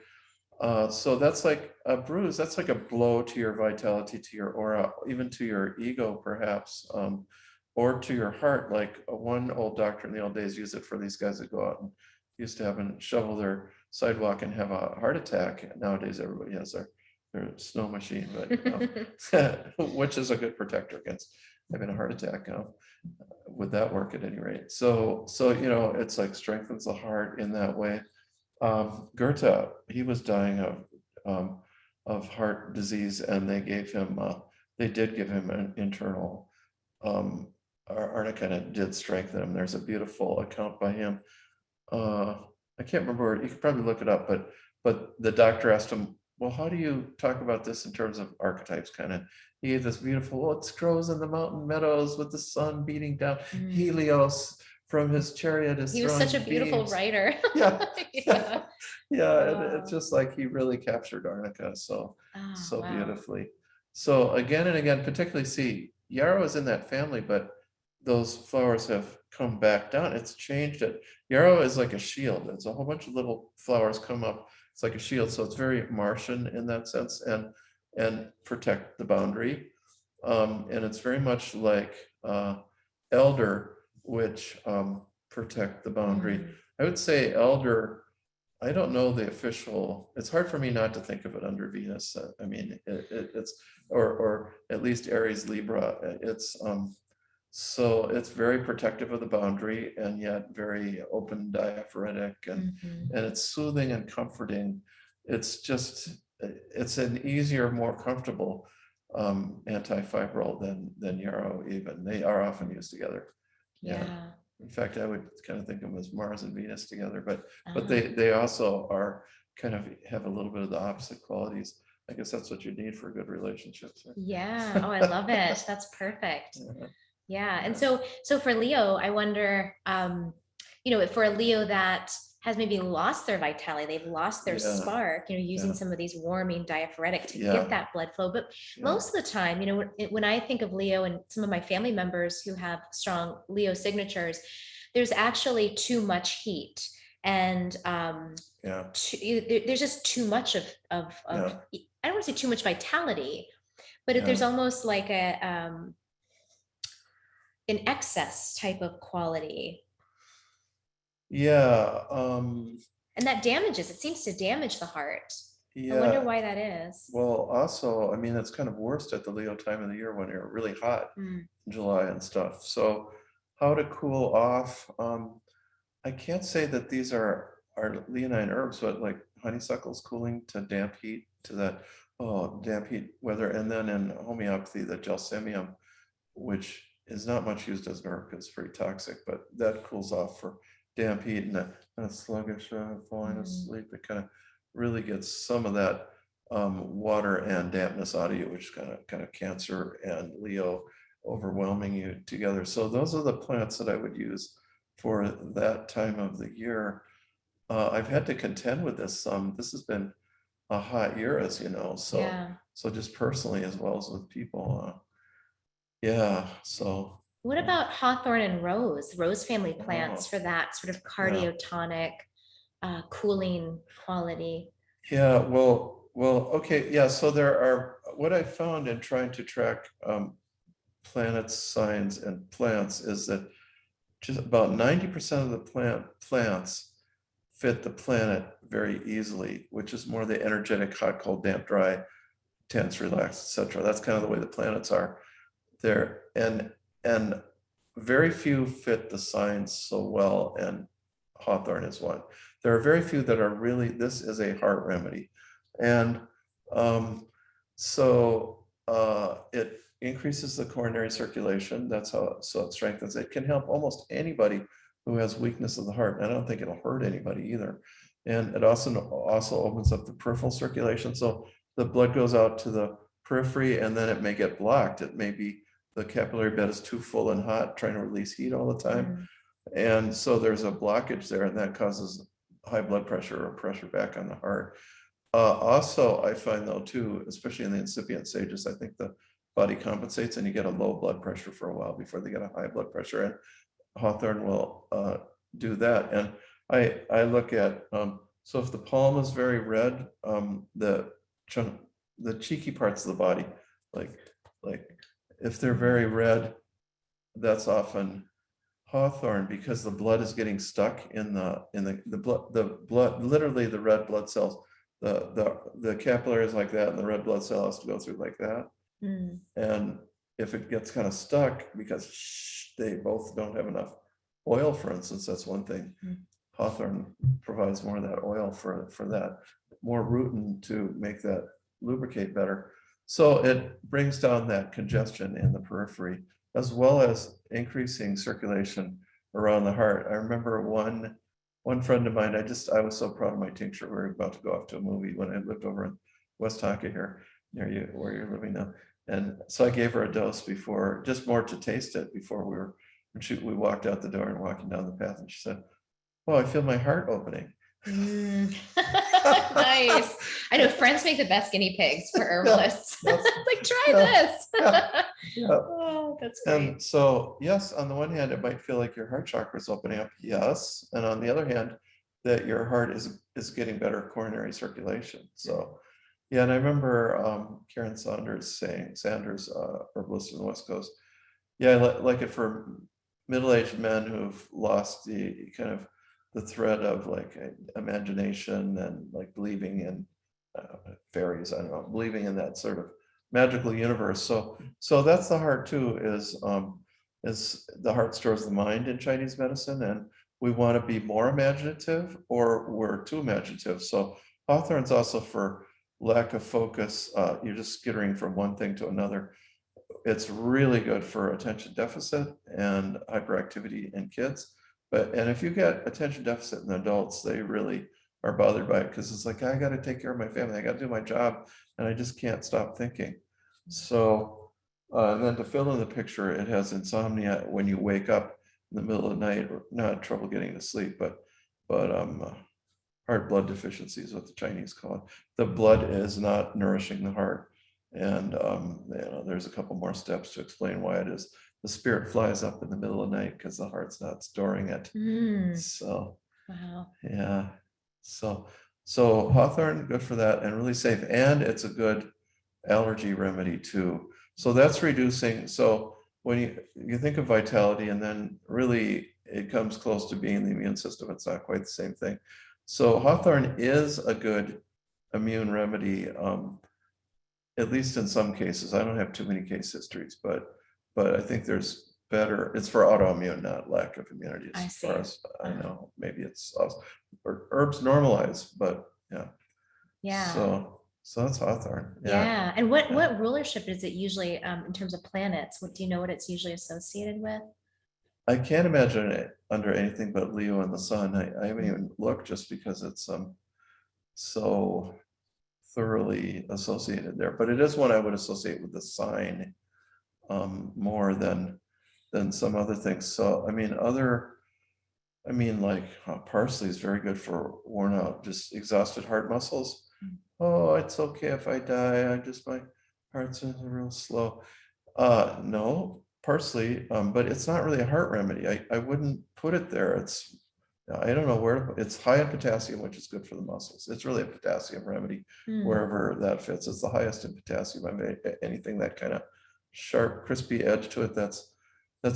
So that's like a bruise. That's like a blow to your vitality, to your aura, even to your ego, perhaps, or to your heart. Like one old doctor in the old days used it for these guys that go out and used to have and shovel their sidewalk and have a heart attack. Nowadays, everybody has their snow machine, but which is a good protector against having a heart attack. Would that work at any rate? So it's like strengthens the heart in that way. Goethe, he was dying of heart disease, and they did give him an internal arnica, and it did strengthen him. There's a beautiful account by him. I can't remember. You could probably look it up, but the doctor asked him, "Well, how do you talk about this in terms of archetypes?" Kind of, he gave this beautiful, it grows in the mountain meadows with the sun beating down. Helios from his chariot is He was such a throwing beautiful beams. writer. Yeah. Yeah. Yeah, and it's just like he really captured arnica so Wow. beautifully. So again and again, particularly yarrow is in that family, but those flowers have come back down. It's changed it. Yarrow is like a shield. It's a whole bunch of little flowers come up. It's like a shield. So it's very Martian in that sense, and protect the boundary. And it's very much like elder, which protect the boundary. I would say elder, I don't know the official, it's hard for me not to think of it under Venus. I mean, it's, or at least Aries Libra. So it's very protective of the boundary, and yet very open, diaphoretic, and it's soothing and comforting. It's an easier, more comfortable antifibral than yarrow even. They are often used together. Yeah. In fact, I would kind of think of them as Mars and Venus together, but they also are kind of have a little bit of the opposite qualities. I guess that's what you need for good relationships. Right? Yeah. Oh, I love it. That's perfect. Yeah. And so for Leo, I wonder, for a Leo that has maybe lost their vitality, they've lost their spark, using some of these warming diaphoretic to get that blood flow. But most of the time, when I think of Leo and some of my family members who have strong Leo signatures, there's actually too much heat. And there's just too much of I don't want to say too much vitality, but if there's almost like an excess type of quality. And that damages, it seems to damage the heart. I wonder why that is. Well, also, I mean, it's kind of worst at the Leo time of the year when you're really hot in July and stuff. So how to cool off? I can't say that these are leonine herbs, but like honeysuckle's cooling to damp heat to that. oh, damp heat weather. And then in homeopathy, the gelsemium, which is not much used as an herb because it's pretty toxic, but that cools off for damp heat and that kind of sluggish falling asleep. It kind of really gets some of that water and dampness out of you, which is kind of Cancer and Leo overwhelming you together. So those are the plants that I would use for that time of the year. I've had to contend with this some. This has been a hot year, as you know. So Yeah. so just personally as well as with people. Yeah. So What about hawthorn and rose family plants Oh, for that sort of yeah. cardiotonic, cooling quality? Yeah, okay, yeah. So there are what I found in trying to track planets, signs, and plants is that just about 90% of the plants fit the planet very easily, which is more the energetic, hot, cold, damp, dry, tense, relaxed, etc. That's kind of the way the planets are there, and very few fit the signs so well, and hawthorn is one. There are very few that are really, this is a heart remedy. And it increases the coronary circulation. That's how, so it strengthens. It can help almost anybody who has weakness of the heart. And I don't think it'll hurt anybody either. And it also opens up the peripheral circulation. So the blood goes out to the periphery and then it may get blocked. It may be the capillary bed is too full and hot, trying to release heat all the time. And so there's a blockage there, and that causes high blood pressure or pressure back on the heart. Also, I find though too, especially in the incipient stages, I think the body compensates and you get a low blood pressure for a while before they get a high blood pressure. And hawthorn will do that. And I look at, so if the palm is very red, the cheeky parts of the body, like if they're very red, that's often hawthorn, because the blood is getting stuck in the blood, literally the red blood cells, the capillaries like that, and the red blood cell has to go through like that. And if it gets kind of stuck because they both don't have enough oil, for instance, that's one thing. Hawthorn provides more of that oil for that, more rutin to make that lubricate better. So it brings down that congestion in the periphery, as well as increasing circulation around the heart. I remember one friend of mine, I was so proud of my tincture. We were about to go off to a movie when I lived over in West Tonka here, near you, where you're living now. And so I gave her a dose before, just more to taste it before we walked out the door and walking down the path. And she said, "Oh, I feel my heart opening." Nice. I know friends make the best guinea pigs for herbalists. Yes. Like, try Yeah. this. Yeah. Oh, that's great. And so, yes, on the one hand, it might feel like your heart chakra is opening up. Yes. And on the other hand, that your heart is getting better coronary circulation. So, yeah. And I remember Karen Sanders, herbalist in the West Coast. Yeah, I like it for middle-aged men who've lost the kind of the thread of like imagination and like believing in fairies. I don't know, believing in that sort of magical universe. So that's the heart too, is the heart stores the mind in Chinese medicine, and we want to be more imaginative or we're too imaginative. So hawthorn's also for lack of focus. You're just skittering from one thing to another. It's really good for attention deficit and hyperactivity in kids. And if you get attention deficit in adults, they really are bothered by it, because it's like, I got to take care of my family, I got to do my job, and I just can't stop thinking. So, and then to fill in the picture, it has insomnia when you wake up in the middle of the night, or not trouble getting to sleep, but heart blood deficiency is what the Chinese call it. The blood is not nourishing the heart. And there's a couple more steps to explain why it is. The spirit flies up in the middle of the night because the heart's not storing it. So, Wow. yeah. So hawthorn, good for that, and really safe. And it's a good allergy remedy too. So that's reducing. So when you think of vitality, and then really it comes close to being the immune system, it's not quite the same thing. So hawthorn is a good immune remedy, at least in some cases. I don't have too many case histories, but I think there's better. It's for autoimmune, not lack of immunity, as far as I know. Maybe it's also, or herbs normalize, but yeah. Yeah. So that's Hawthorne. Yeah. And what Yeah. rulership is it usually in terms of planets? What do you know what it's usually associated with? I can't imagine it under anything but Leo and the sun. I haven't even looked just because it's so thoroughly associated there. But it is one I would associate with the sign more than some other things. So I mean, like parsley is very good for worn out, just exhausted heart muscles. Oh, it's okay if I die. My heart's real slow. No, parsley, but it's not really a heart remedy. I wouldn't put it there. I don't know where, it's high in potassium, which is good for the muscles. It's really a potassium remedy, wherever that fits. It's the highest in potassium. I mean, anything that kind of sharp, crispy edge to it, that's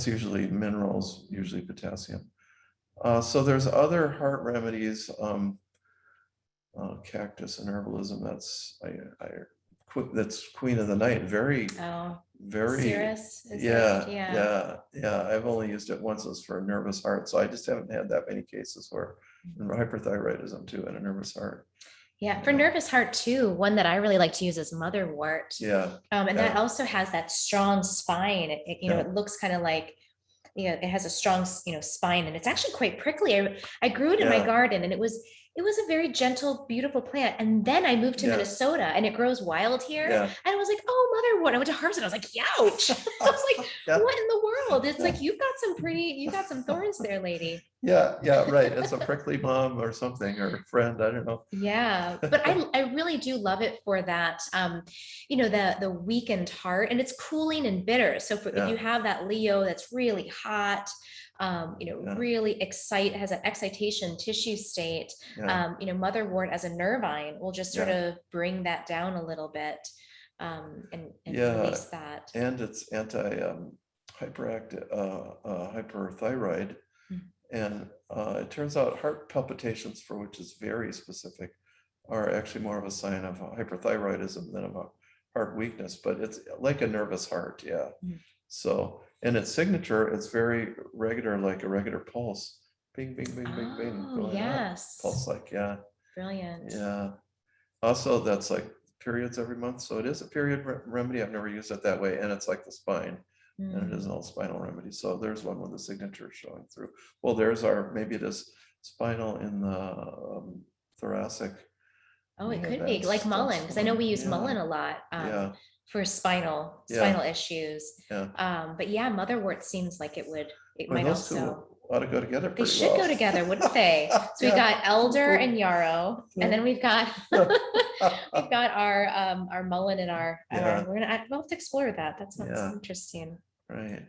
usually minerals, usually potassium. So there's other heart remedies, cactus and herbalism. That's queen of the night. Very Cirrus is yeah, it? Yeah. yeah. I've only used it once. It was for a nervous heart, so I just haven't had that many cases where hyperthyroidism too and a nervous heart. Yeah, for nervous heart too, one that I really like to use is motherwort. Yeah. And that also has that strong spine. It looks kind of like, it has a strong, spine, and it's actually quite prickly. I grew it in my garden, and it was a very gentle, beautiful plant. And then I moved to Minnesota, and it grows wild here. And I was like, oh, motherwort. I went to harvest it. I was like, youch. I was like, what in the world? It's like, you've got some thorns there, lady. Yeah, right. It's a prickly mom or something, or friend. I don't know. Yeah, but I really do love it for that, the weakened heart, and it's cooling and bitter. So if you have that Leo that's really hot, really has an excitation tissue state, motherwort as a nervine will just sort of bring that down a little bit, and release that. And it's hyperactive, hyperthyroid. And it turns out heart palpitations, for which is very specific, are actually more of a sign of hyperthyroidism than of a heart weakness, but it's like a nervous heart. Yeah. So, and its signature, it's very regular, like a regular pulse. Bing, bing, bing, bing, bing. Oh, yes. Pulse like, yeah. Brilliant. Yeah. Also, that's like periods every month. So it is a period remedy. I've never used it that way. And it's like the spine. And it is an all spinal remedy. So there's one with the signature showing through. Well, maybe it is spinal in the thoracic. Oh, it could be like mullein, because I know we use mullein a lot for spinal issues. But yeah, motherwort seems like it might also ought to go together. They should go together, wouldn't they? So we got elder and yarrow, and then we've got our mullein and our we'll have to explore that. That sounds interesting. Right.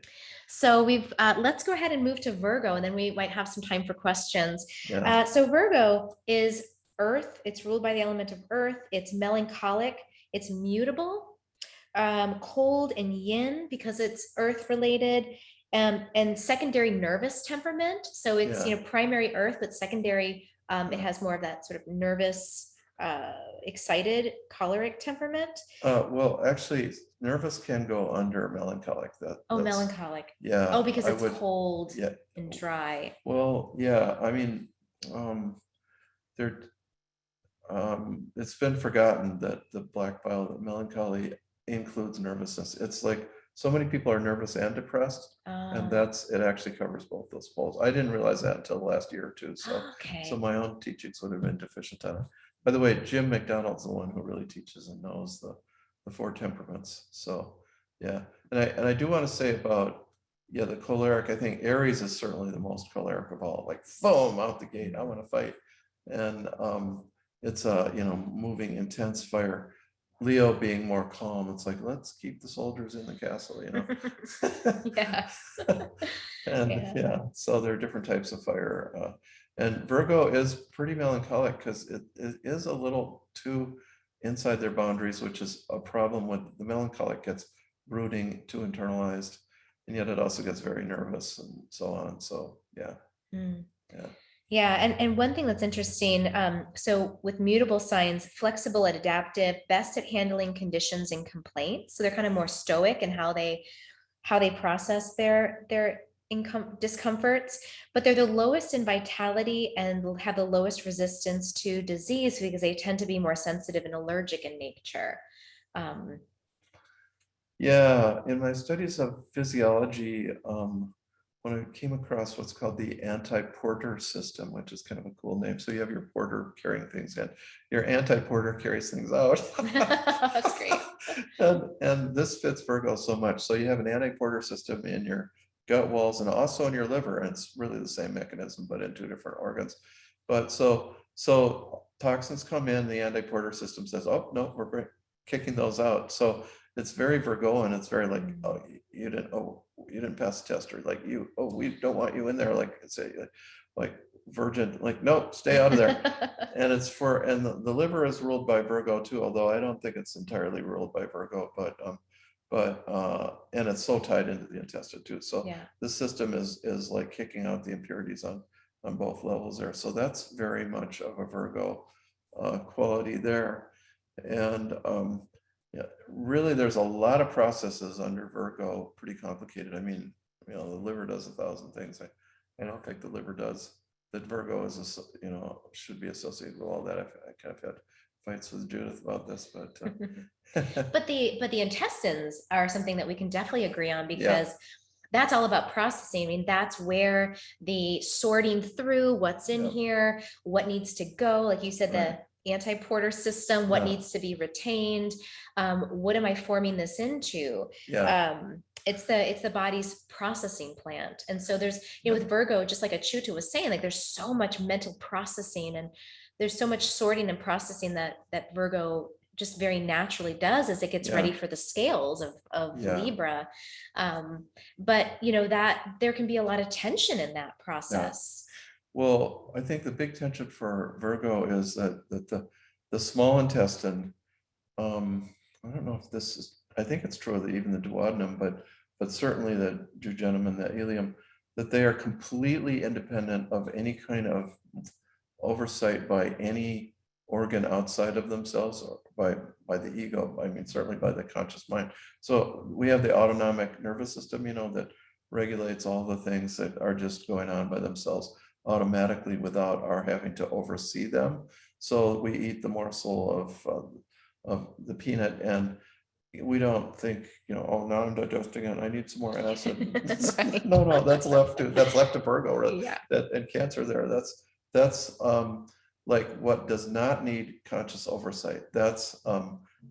So let's go ahead and move to Virgo, and then we might have some time for questions. So Virgo is earth. It's ruled by the element of earth. It's melancholic. It's mutable, cold and yin because it's earth related. And secondary nervous temperament. So it's, primary earth, but secondary, it has more of that sort of nervous, excited, choleric temperament. Well, actually, nervous can go under melancholic. Melancholic. Yeah. Oh, because it's cold and dry. Well, yeah. I mean, it's been forgotten that the black bile, that melancholy includes nervousness. It's like, so many people are nervous and depressed, and it actually covers both those poles. I didn't realize that until the last year or two. So my own teachings would have been deficient on it. By the way, Jim McDonald's the one who really teaches and knows the 4 temperaments. So yeah, and I do want to say about the choleric. I think Aries is certainly the most choleric of all. Like foam out the gate, I want to fight, and it's a moving intense fire. Leo being more calm, it's like, let's keep the soldiers in the castle, Yes. And so there are different types of fire. And Virgo is pretty melancholic because it is a little too inside their boundaries, which is a problem with the melancholic gets brooding, too internalized, and yet it also gets very nervous and so on. So Yeah, and one thing that's interesting, so with mutable signs, flexible and adaptive, best at handling conditions and complaints. So they're kind of more stoic in how they process their discomforts, but they're the lowest in vitality and will have the lowest resistance to disease because they tend to be more sensitive and allergic in nature. Yeah, in my studies of physiology, when I came across what's called the anti-porter system, which is kind of a cool name. So you have your porter carrying things in, your anti-porter carries things out. That's great. And this fits Virgo so much. So you have an anti-porter system in your gut walls and also in your liver. And it's really the same mechanism, but in two different organs. But so toxins come in, the anti-porter system says, oh, no, we're kicking those out. So it's very Virgoan. It's very like, oh, you didn't pass the test, or like we don't want you in there. Like it's like virgin, like, no, stay out of there. And it's and the liver is ruled by Virgo too, although I don't think it's entirely ruled by Virgo, and it's so tied into the intestine too. So Yeah. the system is like kicking out the impurities on both levels there. So that's very much of a Virgo quality there. And yeah, really, there's a lot of processes under Virgo, pretty complicated. I mean, the liver does 1,000 things. I don't think the liver does. That Virgo is, should be associated with all that. I kind of had fights with Judith about this, but But the intestines are something that we can definitely agree on, because that's all about processing. I mean, that's where the sorting through what's in here, what needs to go, like you said, the anti-porter system, what needs to be retained, what am I forming this into? It's the body's processing plant. And so there's, with Virgo, just like Achuta was saying, like there's so much mental processing and there's so much sorting and processing that Virgo just very naturally does as it gets ready for the scales of Libra. But that there can be a lot of tension in that process. Well, I think the big tension for Virgo is that the small intestine, I don't know if this is, I think it's true of even the duodenum, but certainly the jejunum and the ileum, that they are completely independent of any kind of oversight by any organ outside of themselves, or by the ego. I mean, certainly by the conscious mind. So we have the autonomic nervous system, that regulates all the things that are just going on by themselves automatically without our having to oversee them. So we eat the morsel of the peanut and we don't think, oh, now I'm digesting it, I need some more acid. No, that's left to Virgo, right? And Cancer there. That's like what does not need conscious oversight. That's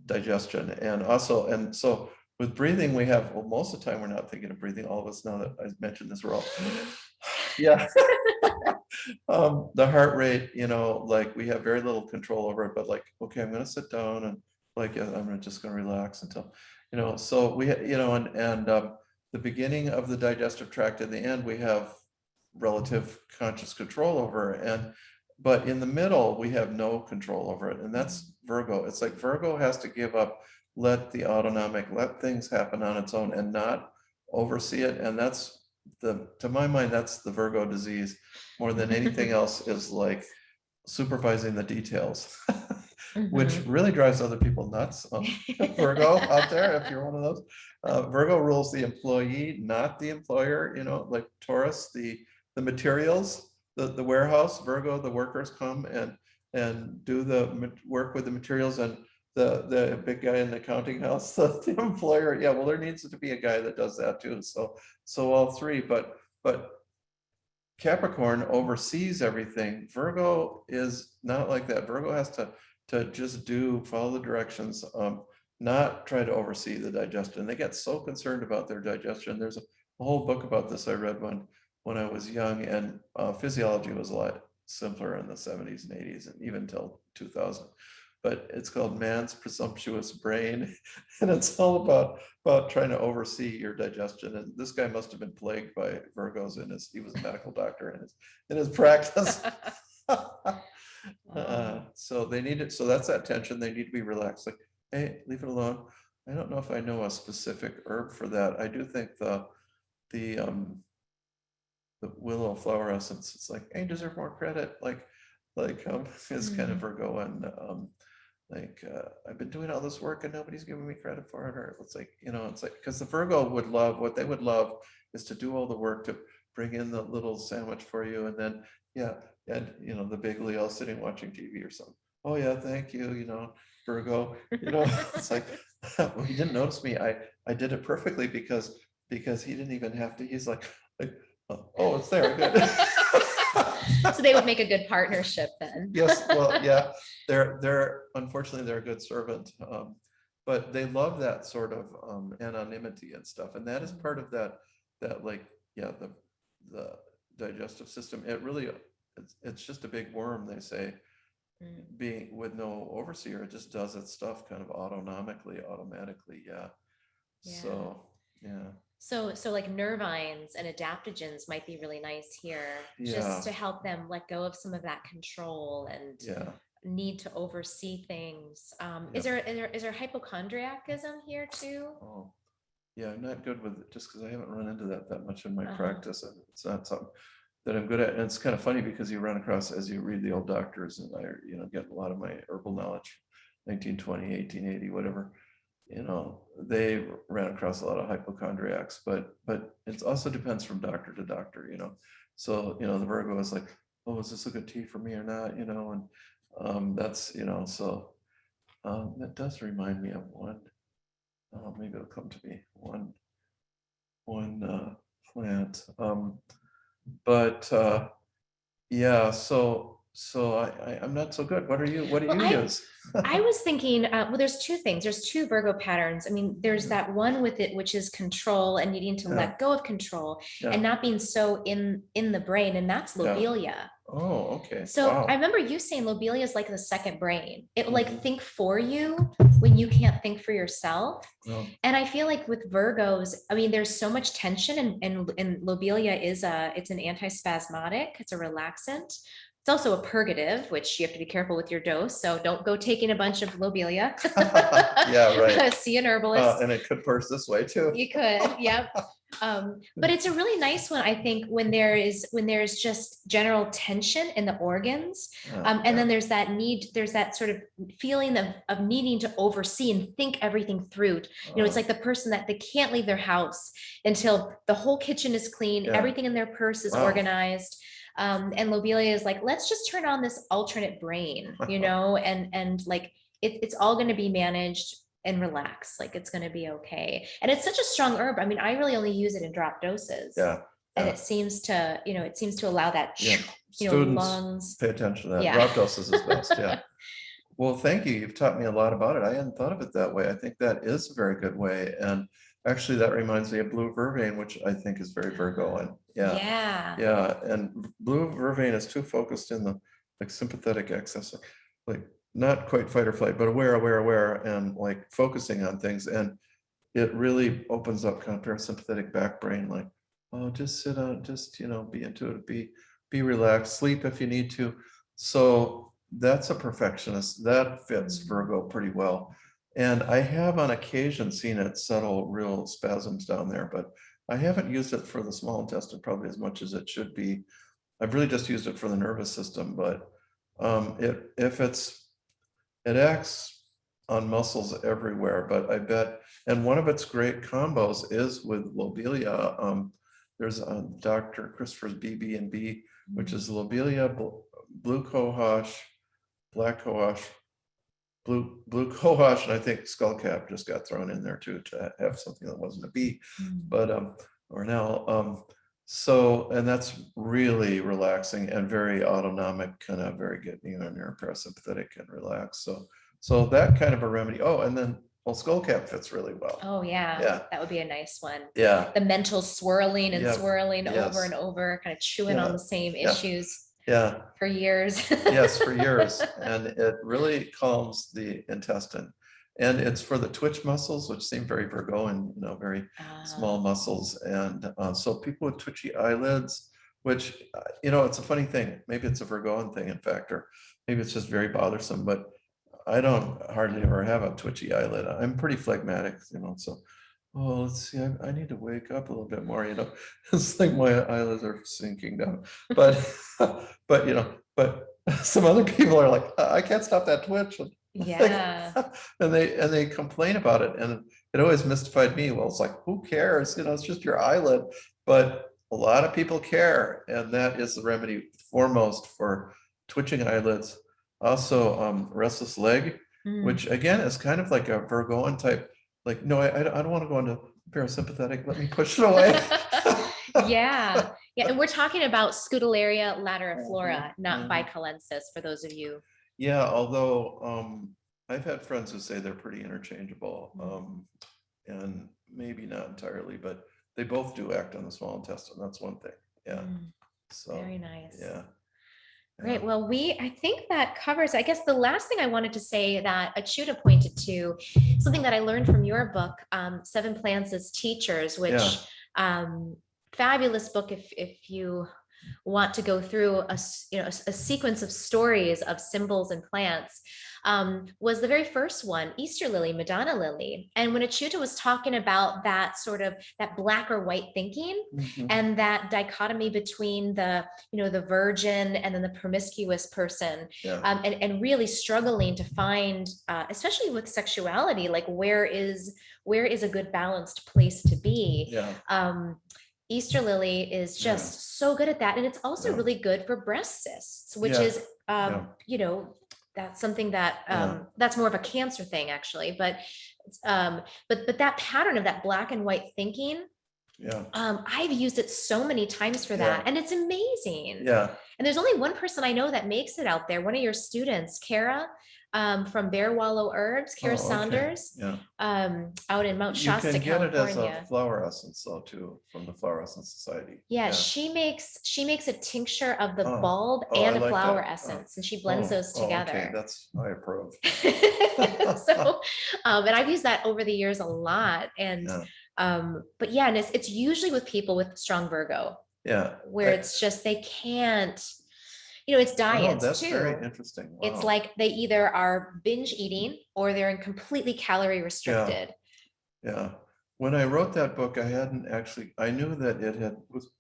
digestion. And so with breathing, we have, well, most of the time we're not thinking of breathing. All of us, now that I mentioned this, we're all the heart rate, like we have very little control over it, but like, okay, I'm going to sit down and like, I'm just going to relax until, so we, and the beginning of the digestive tract and the end, we have relative conscious control over, but in the middle, we have no control over it. And that's Virgo. It's like Virgo has to give up, let things happen on its own and not oversee it. And that's to my mind, that's the Virgo disease more than anything else, is like supervising the details, which really drives other people nuts. Virgo out there, if you're one of those, Virgo rules the employee, not the employer, like Taurus, the materials, the warehouse. Virgo, the workers come and do the work with the materials, and the big guy in the accounting house, the employer. Yeah, well, there needs to be a guy that does that too. So all three, but Capricorn oversees everything. Virgo is not like that. Virgo has to just follow the directions, not try to oversee the digestion. They get so concerned about their digestion. There's a whole book about this I read when I was young, and physiology was a lot simpler in the 70s and 80s and even till 2000. But it's called Man's Presumptuous Brain, and it's all about trying to oversee your digestion. And this guy must have been plagued by Virgos he was a medical doctor in his practice. So they need it. So that's that tension. They need to be relaxed. Like, hey, leave it alone. I don't know if I know a specific herb for that. I do think the willow flower essence, it's like, hey, deserve more credit. Like is kind of Virgo, and I've been doing all this work and nobody's giving me credit for it, or it's like, it's like, because the Virgo would love, what they would love is to do all the work to bring in the little sandwich for you, and then, yeah, and, the big Leo sitting watching TV or something. Oh yeah, thank you, Virgo, it's like, well, he didn't notice me. I did it perfectly because he didn't even have to, he's like, oh, it's there, good. So they would make a good partnership then. Yes, well, yeah, they're unfortunately they're a good servant, but they love that sort of anonymity and stuff, and that is part of that like, yeah, the digestive system. It really, it's just a big worm, they say, being with no overseer. It just does its stuff kind of automatically. Yeah. So yeah. So like nervines and adaptogens might be really nice here, Yeah. just to help them let go of some of that control and Yeah. need to oversee things. Yep. Is there hypochondriacism here too? Oh, yeah, I'm not good with it just because I haven't run into that much in my Uh-huh. practice, and it's not something that I'm good at. And it's kind of funny because you run across, as you read the old doctors, and I, get a lot of my herbal knowledge, 1920, 1880, whatever, they ran across a lot of hypochondriacs, but it also depends from doctor to doctor, So, the Virgo is like, oh, is this a good tea for me or not? And that's, so that does remind me of one. Maybe it'll come to me, one plant. But yeah, so I'm not so good. What do you Well, use? I was thinking, well, there's two things. There's two Virgo patterns. I mean, there's that one with it, which is control and needing to Yeah. let go of control Yeah. and not being so in the brain, and that's Yeah. lobelia. Oh, okay. So Wow. I remember you saying lobelia is like the second brain. It will like Mhm. think for you when you can't think for yourself. Oh, And I feel like with Virgos, I mean, there's so much tension, and lobelia is it's an antispasmodic, it's a relaxant. It's also a purgative, which you have to be careful with your dose. So don't go taking a bunch of lobelia. yeah, right. See an herbalist. And it could burst this way too. You could, yep. But it's a really nice one, I think, when there's just general tension in the organs. And then there's that need, there's that sort of feeling of needing to oversee and think everything through. It's like the person that they can't leave their house until the whole kitchen is clean, Yeah. everything in their purse is Wow. organized. And lobelia is like, let's just turn on this alternate brain, and like it's all going to be managed and relax, like it's going to be okay. And it's such a strong herb. I mean, I really only use it in drop doses. Yeah. And Yeah. it seems to allow that, Yeah. Students lungs. pay attention to that. Yeah. Drop doses is best. Yeah. Well, thank you. You've taught me a lot about it. I hadn't thought of it that way. I think that is a very good way. And actually that reminds me of blue vervain, which I think is very Virgoan. Yeah. Yeah. Yeah. And blue vervain is too focused in the like sympathetic excess, like not quite fight or flight, but aware, and like focusing on things. And it really opens up kind of parasympathetic back brain, like, oh, just sit on, just, be intuitive, be relaxed, sleep if you need to. So that's a perfectionist. That fits Virgo pretty well. And I have on occasion seen it settle real spasms down there, but I haven't used it for the small intestine probably as much as it should be. I've really just used it for the nervous system, but it acts on muscles everywhere, but I bet, and one of its great combos is with lobelia. There's Dr. Christopher's BB&B, which is lobelia, blue cohosh, black cohosh, blue cohosh, and I think skullcap just got thrown in there too to have something that wasn't a B, but or an L. So, and that's really relaxing and very autonomic, kind of very good, you're parasympathetic and relaxed. So that kind of a remedy. Oh, and then skullcap fits really well. Oh yeah. Yeah. That would be a nice one. Yeah. The mental swirling and Yep. swirling Yes. over and over, kind of chewing Yeah. on the same Yeah. issues Yeah. for years. Yes, for years. And it really calms the intestine. And it's for the twitch muscles, which seem very Virgoan, very small muscles. And so people with twitchy eyelids, which, it's a funny thing. Maybe it's a Virgoan thing, in fact, or maybe it's just very bothersome, but I don't hardly ever have a twitchy eyelid. I'm pretty phlegmatic, so, oh, let's see, I need to wake up a little bit more, it's like my eyelids are sinking down. But, but some other people are like, I can't stop that twitch. Yeah. And they complain about it, and it always mystified me. Well, it's like, who cares? It's just your eyelid, but a lot of people care, and that is the remedy foremost for twitching eyelids. Also, restless leg, Mm. which again is kind of like a Virgoan type. Like, no, I don't want to go into parasympathetic. Let me push it away. Yeah. Yeah. And we're talking about Scutellaria lateriflora, not Mhm. bicalensis, for those of you. Yeah, although I've had friends who say they're pretty interchangeable, and maybe not entirely, but they both do act on the small intestine. That's one thing. Yeah. Mm, So very nice. yeah. Great. Yeah. Well, I think that covers, I guess the last thing I wanted to say that Achyuta pointed to, something that I learned from your book, Seven Plants as Teachers, which Yeah. fabulous book if you want to go through a sequence of stories of symbols and plants, was the very first one, Easter lily, Madonna lily. And when Achyuta was talking about that sort of that black or white thinking, Mhm. and that dichotomy between the virgin and then the promiscuous person, Yeah. and really struggling to find, especially with sexuality, like where is a good balanced place to be. Yeah. Easter lily is just so good at that. And it's also Yeah. really good for breast cysts, which Yeah. is, Yeah. that's something that, Yeah. that's more of a cancer thing actually. But that pattern of that black and white thinking, Yeah. I've used it so many times for that, Yeah. and it's amazing. Yeah. And there's only one person I know that makes it out there. One of your students, Kara, from Bear Wallow Herbs, Kara Oh, okay. Saunders, Yeah. out in Mount You Shasta, can get it as a California. flower essence though too, from the Flower Essence Society. Yeah, she makes a tincture of the Oh. bulb Oh, I and a like flower that. essence, and she blends those Okay, together. that's I approve. So, and I've used that over the years a lot. And Yeah. but yeah, and it's usually with people with strong Virgo, Yeah. where it's just they can't, it's Oh, diets that's very too. interesting. It's Wow. like they either are binge eating or they're in completely calorie restricted. Yeah. When I wrote that book, I knew that it was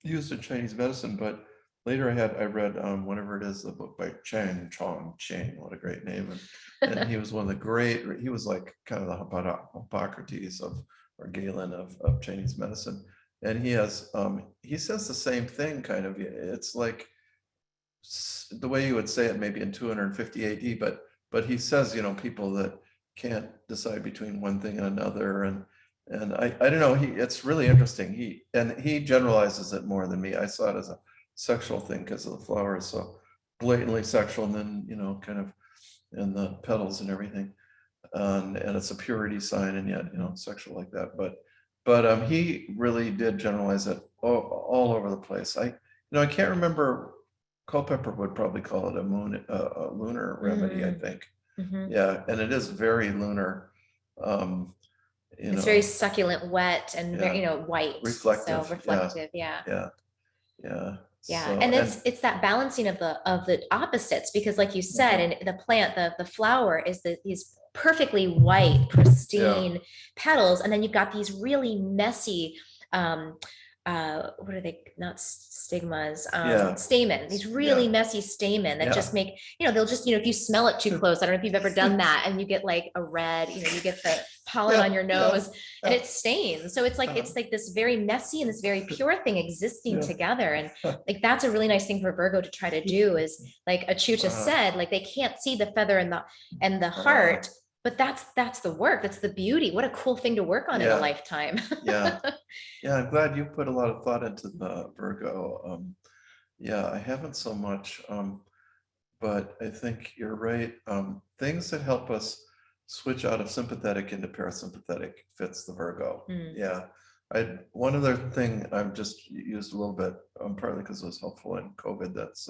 used in Chinese medicine, but later I read whatever it is, the book by Chang Chong Ching, what a great name. And he was he was like kind of the Hippocrates or Galen of Chinese medicine. And he says the same thing kind of. It's like the way you would say it maybe in 250 AD, but he says, people that can't decide between one thing and another, and I don't know, it's really interesting. He generalizes it more than me. I saw it as a sexual thing because of the flower is so blatantly sexual, and then kind of and the petals and everything, and it's a purity sign, and yet sexual like that. But he really did generalize it all over the place. I can't remember. Culpepper would probably call it a lunar remedy, I think. Mhm. Yeah, and it is very lunar. It's very succulent, wet, and very, Yeah. white. Reflective, So reflective, yeah. Yeah. So, And it's that balancing of the opposites, because like you said, and the plant, the flower is these perfectly white, pristine petals, and then you've got these really messy, what are they, not stigmas, stamen, these really messy stamen that just make, they'll just, if you smell it too close, I don't know if you've ever done that, and you get like a red, you get the pollen on your nose, and it stains. So it's like this very messy and this very pure thing existing together. And like, that's a really nice thing for Virgo to try to do, is like Achyuta said, like they can't see the feather and the heart, but that's the work. That's the beauty. What a cool thing to work on in a lifetime. Yeah, I'm glad you put a lot of thought into the Virgo. I haven't so much, but I think you're right. Things that help us switch out of sympathetic into parasympathetic fits the Virgo. Yeah. One other thing I've just used a little bit, partly because it was helpful in COVID, that's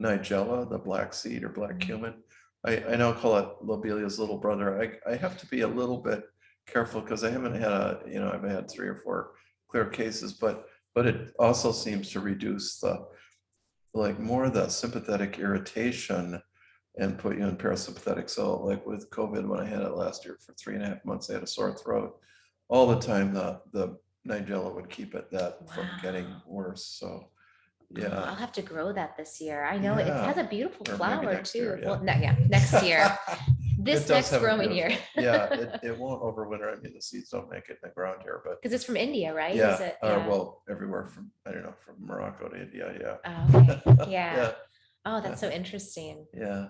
Nigella, the black seed or black cumin. I now call it Lobelia's little brother. I have to be a little bit careful because I haven't had I've had 3 or 4 clear cases, but it also seems to reduce more of the sympathetic irritation and put you in parasympathetic. So like with COVID, when I had it last year for 3.5 months, I had a sore throat all the time. The Nigella would keep that from getting worse. So I'll Yeah. have to grow that this year. I know it has Yeah. a beautiful Or maybe flower next too. year, yeah. Well, next year. This It does next have a growing year. beautiful- Yeah, it won't overwinter. I mean, the seeds don't make it in the ground here, but Because it's from India, right? Is yeah, it? well, everywhere from, I don't know, from Morocco to India, yeah. Oh, okay. Yeah. Yeah, Oh, that's so interesting. yeah.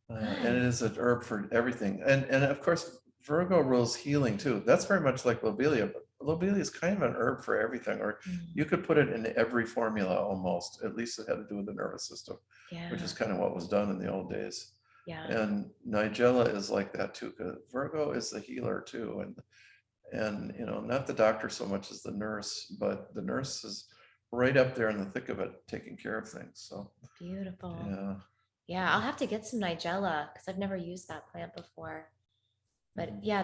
And it Good. is an herb for everything. And of course, Virgo rules healing too. That's very much like lobelia, but lobelia is kind of an herb for everything, or you could put it in every formula almost. At least it had to do with the nervous system, Yeah. which is kind of what was done in the old days. Yeah. And Nigella is like that too, because Virgo is the healer too. And you know, not the doctor so much as the nurse, but the nurse is right up there in the thick of it, taking care of things. So Beautiful. yeah. Yeah, I'll have to get some Nigella because I've never used that plant before. But yeah,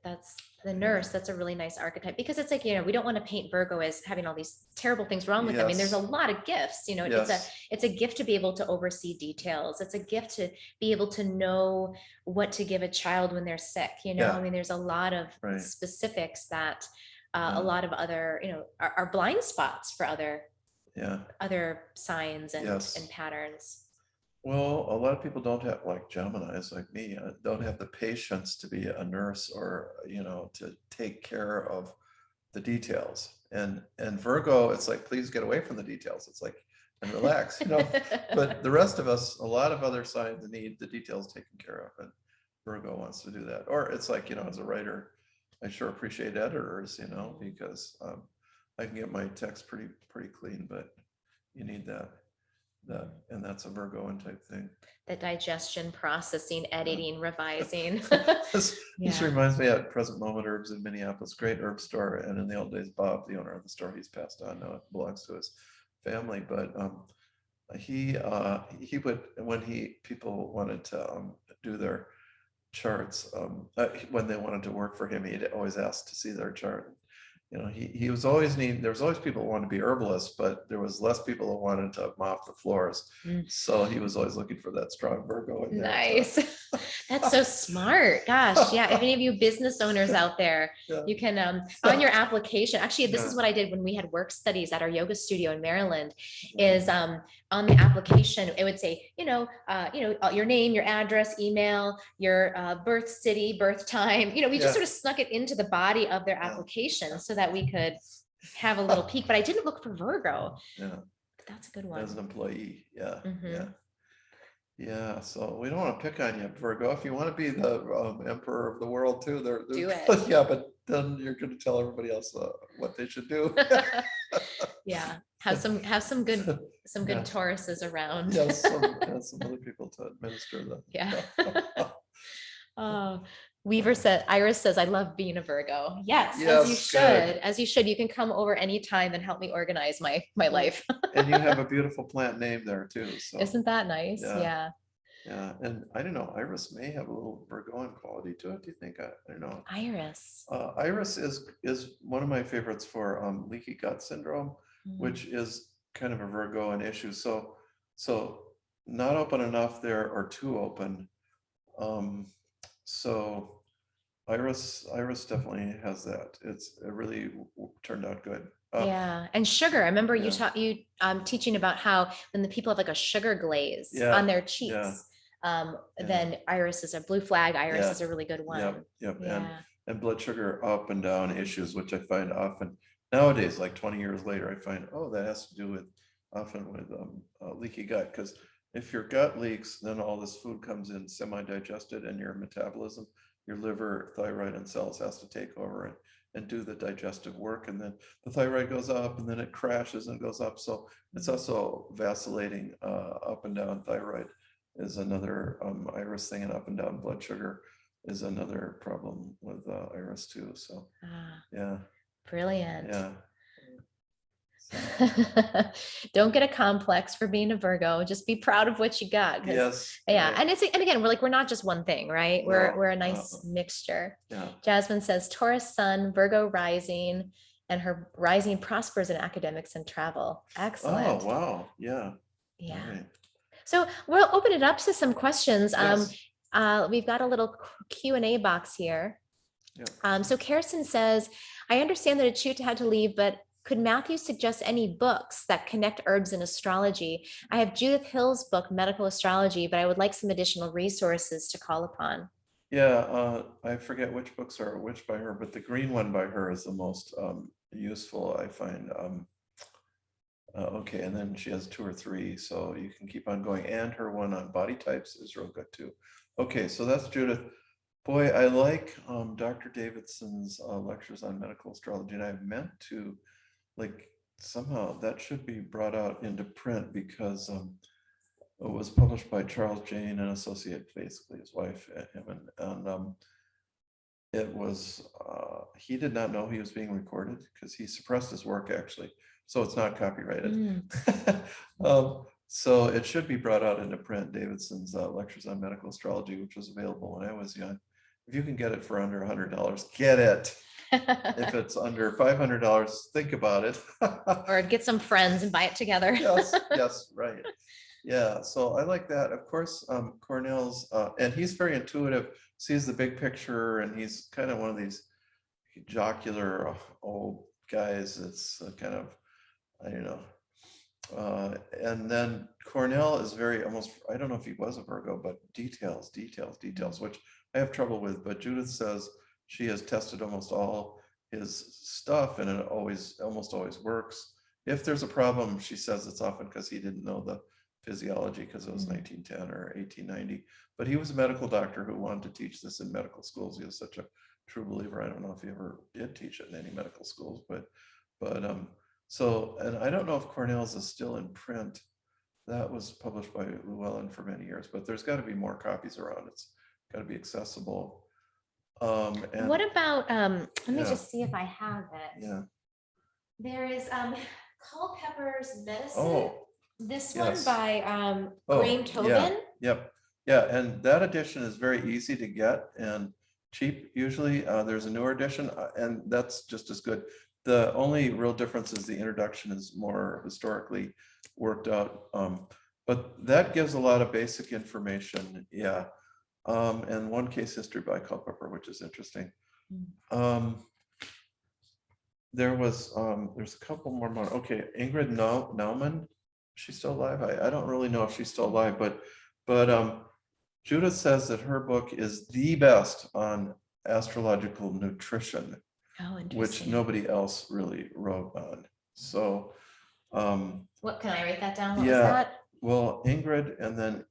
that's the nurse. That's a really nice archetype because it's like, we don't want to paint Virgo as having all these terrible things wrong with them. I mean, there's a Yes. lot of gifts, Yes. it's a gift to be able to oversee details. It's a gift to be able to know what to give a child when they're sick, Yeah. I mean, there's a lot of Right. specifics that Yeah. a lot of other, are blind spots for Yeah. other signs and Yes. patterns. Well, a lot of people don't have, like Geminis, like me, don't have the patience to be a nurse or, to take care of the details. And Virgo, it's like, please get away from the details. It's like, and relax, But the rest of us, a lot of other signs need the details taken care of, and Virgo wants to do that. Or it's like, as a writer, I sure appreciate editors, because I can get my text pretty clean, but you need that. And that's a Virgoan type thing. The digestion, processing, editing, revising. This Yeah. reminds me at Present Moment Herbs in Minneapolis, great herb store. And in the old days, Bob, the owner of the store, he's passed on now, it belongs to his family. But he would, when people wanted to do their charts, when they wanted to work for him, he'd always ask to see their chart. He was always there was always people who wanted to be herbalists, but there was less people who wanted to mop the floors. So he was always looking for that strong Virgo in there. Nice. That's so smart. Gosh. Yeah. If any of you business owners out there, Yeah. you can, on your application, actually, this Yeah. is what I did when we had work studies at our yoga studio in Maryland, is on the application, it would say, your name, your address, email, your birth city, birth time, we just Yeah. sort of snuck it into the body of their Yeah. application so that we could have a little peek, but I didn't look for Virgo. Yeah. But that's a good one. As an employee. Yeah. Mhm. Yeah. Yeah. So we don't want to pick on you, Virgo. If you want to be the emperor of the world too, Do it. Yeah, but then you're going to tell everybody else what they should do. Yeah, have some good Yeah. Tauruses around. Yes, some other people to administer them. Yeah. Oh, Iris says, I love being a Virgo. Yes, as you Yes, should, good. as you should. You can come over anytime and help me organize my life. And you have a beautiful plant name there too. So Isn't that nice? Yeah. Yeah. yeah, and I don't know, Iris may have a little Virgoan quality to it. Do you think? I don't know. Iris. Iris is one of my favorites for leaky gut syndrome, which is kind of a Virgoan issue. So not open enough there or too open. So Iris definitely has that. It really turned out good. Yeah, and sugar. I remember you yeah. taught you teaching about how when the people have like a sugar glaze Yeah, on their cheeks, then Iris is a blue flag. Iris Yeah. is a really good one. Yep. Yeah. And blood sugar up and down issues, which I find often nowadays, like 20 years later, I find, that has to do with leaky gut. Because if your gut leaks, then all this food comes in semi-digested, and your metabolism, your liver, thyroid, and cells has to take over and do the digestive work. And then the thyroid goes up, and then it crashes and goes up. So it's also vacillating up and down. Thyroid is another Iris thing, and up and down blood sugar is another problem with Iris too. So yeah. Brilliant. Yeah. Don't get a complex for being a Virgo. Just be proud of what you got. 'Cause- Yes. Yeah. right. And again, we're not just one thing, right? We're No, a nice mixture. Yeah. Jasmine says Taurus sun, Virgo rising, and her rising prospers in academics and travel. Excellent. Oh, wow. Yeah. Yeah. All right. So we'll open it up to some questions. Yes. We've got a little Q&A box here. Yeah. So Kirsten says, I understand that Achute had to leave, but could Matthew suggest any books that connect herbs and astrology? I have Judith Hill's book, Medical Astrology, but I would like some additional resources to call upon. Yeah, I forget which books are which by her, but the green one by her is the most useful, I find. Okay, and then she has 2 or 3, so you can keep on going. And her one on body types is real good too. Okay, so that's Judith. Boy, I like Dr. Davidson's lectures on medical astrology, and I meant to, like, somehow that should be brought out into print because it was published by Charles Jane, an associate, basically his wife, him, and it was, he did not know he was being recorded because he suppressed his work actually. So it's not copyrighted. So it should be brought out into print, Davidson's lectures on medical astrology, which was available when I was young. If you can get it for under $100, get it. If it's under $500, think about it. Or get some friends and buy it together. Yes, right. Yeah, so I like that. Of course, Cornell's, and he's very intuitive, sees the big picture, and he's kind of one of these jocular old guys. It's kind of, I don't know. And then Cornell is very almost, I don't know if he was a Virgo, but details, which I have trouble with. But Judith says she has tested almost all his stuff and it almost always works. If there's a problem, she says it's often because he didn't know the physiology because it was 1910 or 1890. But he was a medical doctor who wanted to teach this in medical schools. He was such a true believer. I don't know if he ever did teach it in any medical schools, but so, and I don't know if Cornell's is still in print. That was published by Llewellyn for many years, but there's got to be more copies around. It's got to be accessible. And What about, let me just see if I have it. yeah. There is Culpepper's Medicine. Oh, This yes. one by Graham Tobin. Yeah, yep. Yeah, and that edition is very easy to get and cheap usually. There's a newer edition and that's just as good. The only real difference is the introduction is more historically worked out. But that gives a lot of basic information. Yeah. And one case history by Culpepper, which is interesting. There's a couple more. Okay, Ingrid Naumann, she's still alive. I don't really know if she's still alive, but Judith says that her book is the best on astrological nutrition, which nobody else really wrote on. So what can I write that down? What yeah, was that? Well, Ingrid and then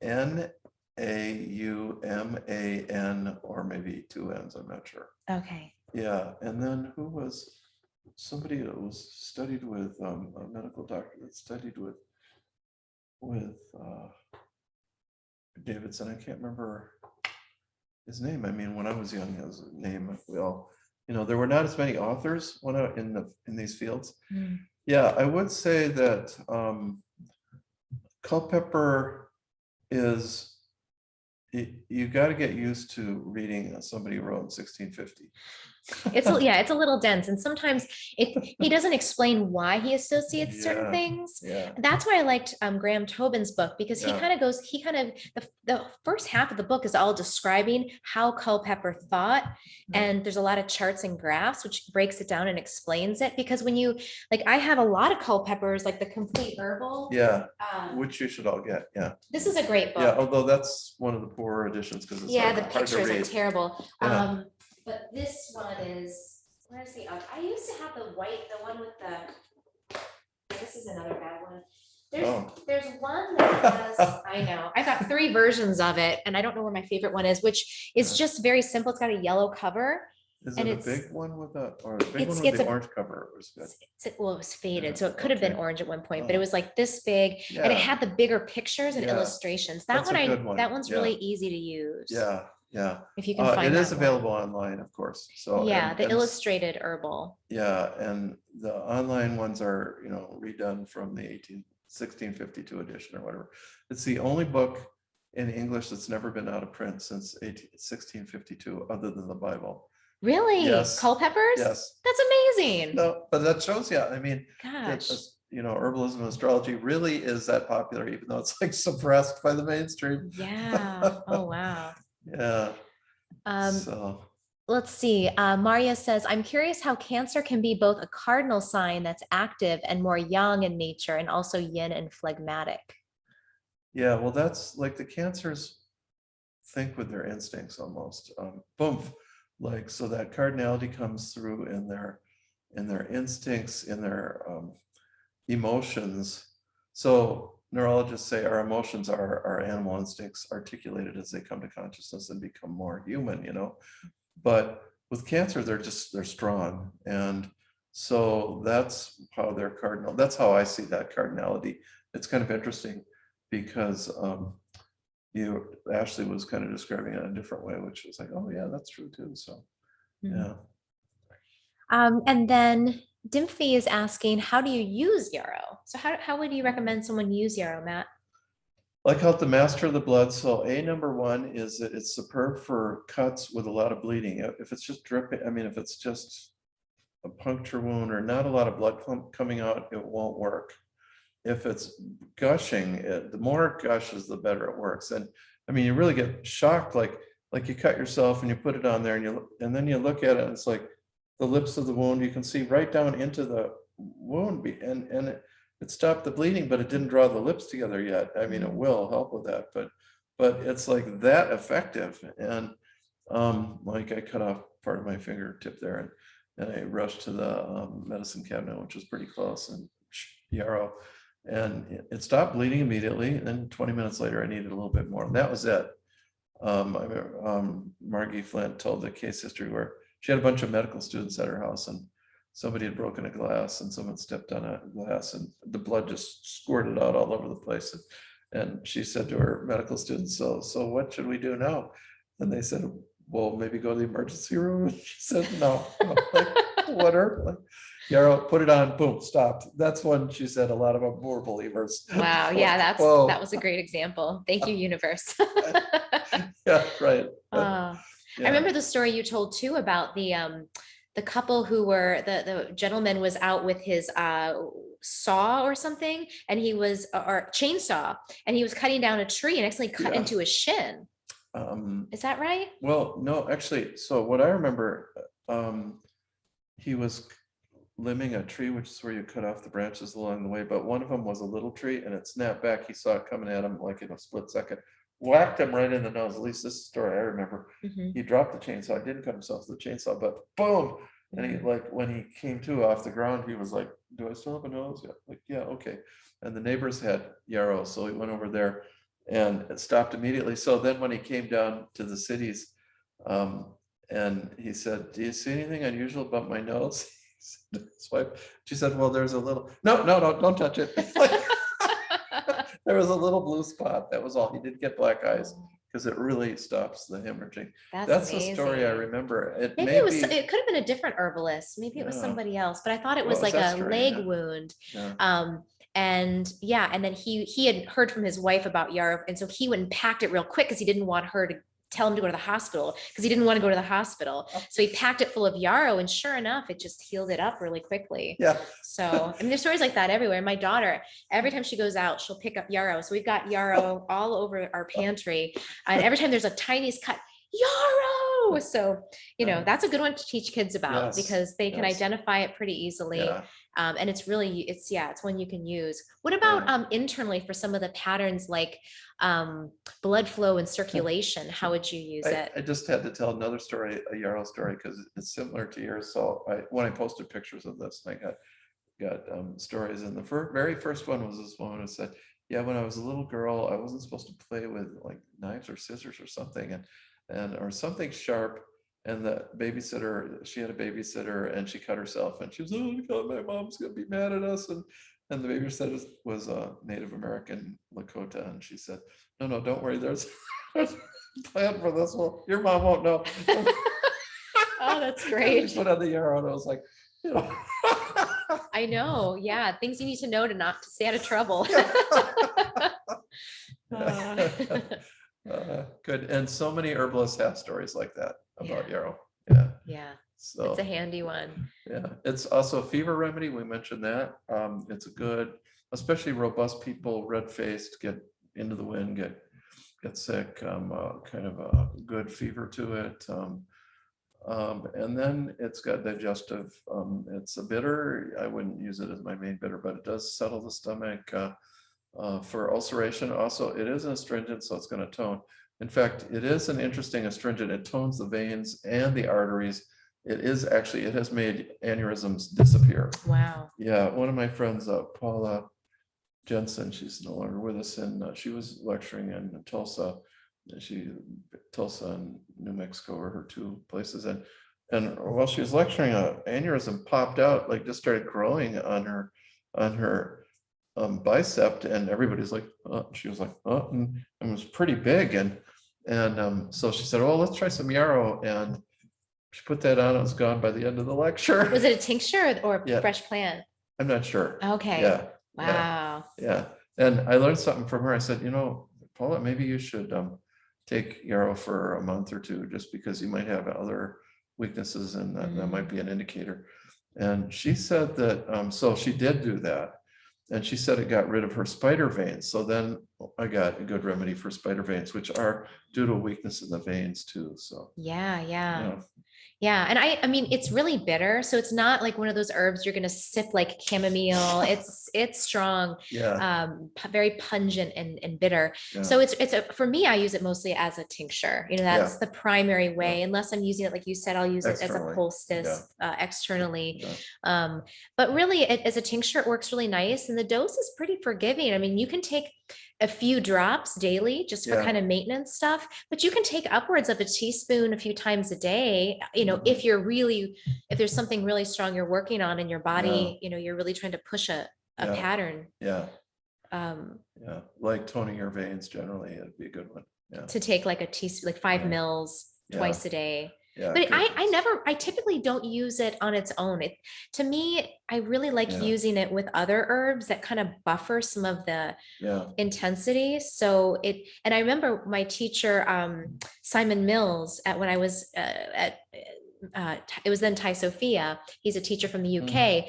Naumann, or maybe 2 N's, I'm not sure. Okay. Yeah, and then who was somebody that was studied with a medical doctor that studied with Davidson. I can't remember his name. I mean, when I was young, his name, we all, there were not as many authors when in these fields. Yeah, I would say that Culpepper is, you got to get used to reading somebody who wrote in 1650. It's a little dense, and sometimes he doesn't explain why he associates certain things. Yeah. That's why I liked Graham Tobin's book, because the first half of the book is all describing how Culpepper thought, and there's a lot of charts and graphs which breaks it down and explains it. Because when you I have a lot of Culpeppers, like the Complete Herbal. Yeah, which you should all get. Yeah, this is a great book. Yeah, although that's one of the poorer editions because it's the hard to pictures are read. terrible. Yeah. But this one is, where's the other? I used to have the one with the, this is another bad one. There's one that has, I know, I've got 3 versions of it, and I don't know where my favorite one is, which is just very simple. It's got a yellow cover. Is it a big one with the orange cover? It was good. Well, it was faded, so it could have been orange at one point, but it was like this big, and it had the bigger pictures and illustrations. That one's really easy to use. Yeah. If you can find it is that available online, of course. So the illustrated herbal. Yeah, and the online ones are redone from the 1652 edition or whatever. It's the only book in English that's never been out of print since 1652, other than the Bible. Really? Yes. Culpeppers? Yes. That's amazing. No, but that shows you. I mean, gosh. Herbalism and astrology really is that popular, even though it's suppressed by the mainstream. Yeah. Oh wow. Yeah. let's see. Maria says, I'm curious how Cancer can be both a cardinal sign that's active and more yang in nature, and also yin and phlegmatic. Yeah, well, that's like the Cancers think with their instincts almost. Boom, like so that cardinality comes through in their instincts, in their emotions. So neurologists say our emotions are our animal instincts articulated as they come to consciousness and become more human, you know. But with Cancer, they're strong, and so that's how they're cardinal. That's how I see that cardinality. It's kind of interesting because Ashley was kind of describing it in a different way, which was like, oh yeah, that's true too. So yeah. And then Dimphy is asking, how do you use yarrow? So how would you recommend someone use yarrow, Matt? Like how the master of the blood. So number one is that it's superb for cuts with a lot of bleeding. If it's just dripping, I mean, if it's just a puncture wound or not a lot of blood coming out, it won't work. If it's gushing, the more it gushes, the better it works. And I mean, you really get shocked, like you cut yourself and you put it on there, and then you look at it, and it's like the lips of the wound. You can see right down into the wound, and it stopped the bleeding, but it didn't draw the lips together yet. I mean, it will help with that, but it's like that effective. And like I cut off part of my fingertip there, and I rushed to the medicine cabinet, which was pretty close, and yarrow. And it stopped bleeding immediately. And then 20 minutes later, I needed a little bit more. And that was it. I remember, Margie Flint told the case history where she had a bunch of medical students at her house, and somebody had broken a glass, and someone stepped on a glass, and the blood just squirted out all over the place. And she said to her medical students, so what should we do now? And they said, well, maybe go to the emergency room. And she said, no. Like, water, like, yarrow, put it on, boom, stopped. That's when she said a lot of them were believers. Wow. Like, Yeah, that whoa. was a great example. Thank you, universe. Yeah, right. I Yeah. remember the story you told too about the couple who were the gentleman was out with his saw or something, and he was or chainsaw, and he was cutting down a tree and accidentally cut Yeah. into his shin. Is that right? Well, no, actually, so what I remember, he was limbing a tree, which is where you cut off the branches along the way, but one of them was a little tree, and it snapped back. He saw it coming at him like in a split second, whacked him right in the nose. At least this is the story I remember. He dropped the chainsaw, didn't cut himself with the chainsaw, but boom. And he, like, when he came to off the ground, he was like, do I still have a nose? Yeah, like, yeah, okay. And the neighbors had yarrow, so he went over there, and it stopped immediately. So then when he came down to the cities, and he said, do you see anything unusual about my nose? His wife, she said, well, there's a little, no, don't touch it. There was a little blue spot. That was all. He did get black eyes because it really stops the hemorrhaging. That's the story I remember. Maybe it was, it could have been a different herbalist. Maybe it was Yeah. somebody else, but I thought it was Well, like a that's leg strange. wound. Yeah. And yeah, and then he had heard from his wife about yarrow, and so he went and packed it real quick because he didn't want her to tell him to go to the hospital, because he didn't want to go to the hospital. So he packed it full of yarrow, and sure enough, it just healed it up really quickly. Yeah. So I mean, there's stories like that everywhere. My daughter, every time she goes out, she'll pick up yarrow. So we've got yarrow all over our pantry, and every time there's a tiniest cut, yarrow. So, you know, that's a good one to teach kids about. Yes, because they can yes. identify it pretty easily. Yeah. And it's really, it's one you can use. What about internally for some of the patterns like blood flow and circulation? How would you use it? I just had to tell another story, a yarrow story, because it's similar to yours. So when I posted pictures of this, I got stories, and the very first one was this woman who said, yeah, when I was a little girl, I wasn't supposed to play with like knives or scissors or something, and or something sharp. And the babysitter, she had a babysitter, and she cut herself, and she was, oh God, my mom's gonna be mad at us. And the babysitter was a Native American Lakota, and she said, no, don't worry, there's a plan for this one. Your mom won't know. Oh, that's great. She put on the yarrow, and I was like, you know. I know, yeah, things you need to know to stay out of trouble. Good. And so many herbalists have stories like that about yarrow. Yeah, So it's a handy one. yeah, it's also a fever remedy. We mentioned that. It's a good, especially robust people, red-faced, get into the wind, get sick, kind of a good fever to it. And then it's got digestive, it's a bitter. I wouldn't use it as my main bitter, but it does settle the stomach for ulceration. Also, it is an astringent, so it's going to tone. In fact, it is an interesting astringent. It tones the veins and the arteries. It is actually, it has made aneurysms disappear. Wow. Yeah, one of my friends, Paula Jensen, she's no longer with us, and she was lecturing in Tulsa. Tulsa and New Mexico are her two places, and while she was lecturing, an aneurysm popped out, like just started growing on her bicep, and everybody's like, oh. She was like, oh, and it was pretty big, and so she said, well, let's try some yarrow, and she put that on. It was gone by the end of the lecture. Was it a tincture or Yeah. fresh plant? I'm not sure. Okay. Yeah. Wow. Yeah. And I learned something from her. I said, Paula, maybe you should take yarrow for a month or two, just because you might have other weaknesses, and that might be an indicator. And she said that, so she did do that. And she said it got rid of her spider veins. So then I got a good remedy for spider veins, which are due to a weakness in the veins too. So Yeah. Yeah. And I mean, it's really bitter. So it's not like one of those herbs you're going to sip like chamomile. It's strong, very pungent and bitter. Yeah. So for me, I use it mostly as a tincture. That's the primary way, unless I'm using it, like you said, I'll use it as a poultice externally. But really as a tincture, it works really nice. And the dose is pretty forgiving. I mean, you can take a few drops daily just for kind of maintenance stuff, but you can take upwards of a teaspoon a few times a day, if there's something really strong you're working on in your body, you're really trying to push a pattern. Like toning your veins generally, it'd be a good one. To take like a teaspoon, like 5 mils twice a day. But good. I typically don't use it on its own. To me, I really like using it with other herbs that kind of buffer some of the intensity. So and I remember my teacher, Simon Mills, when I was it was then Thai Sophia. He's a teacher from the UK.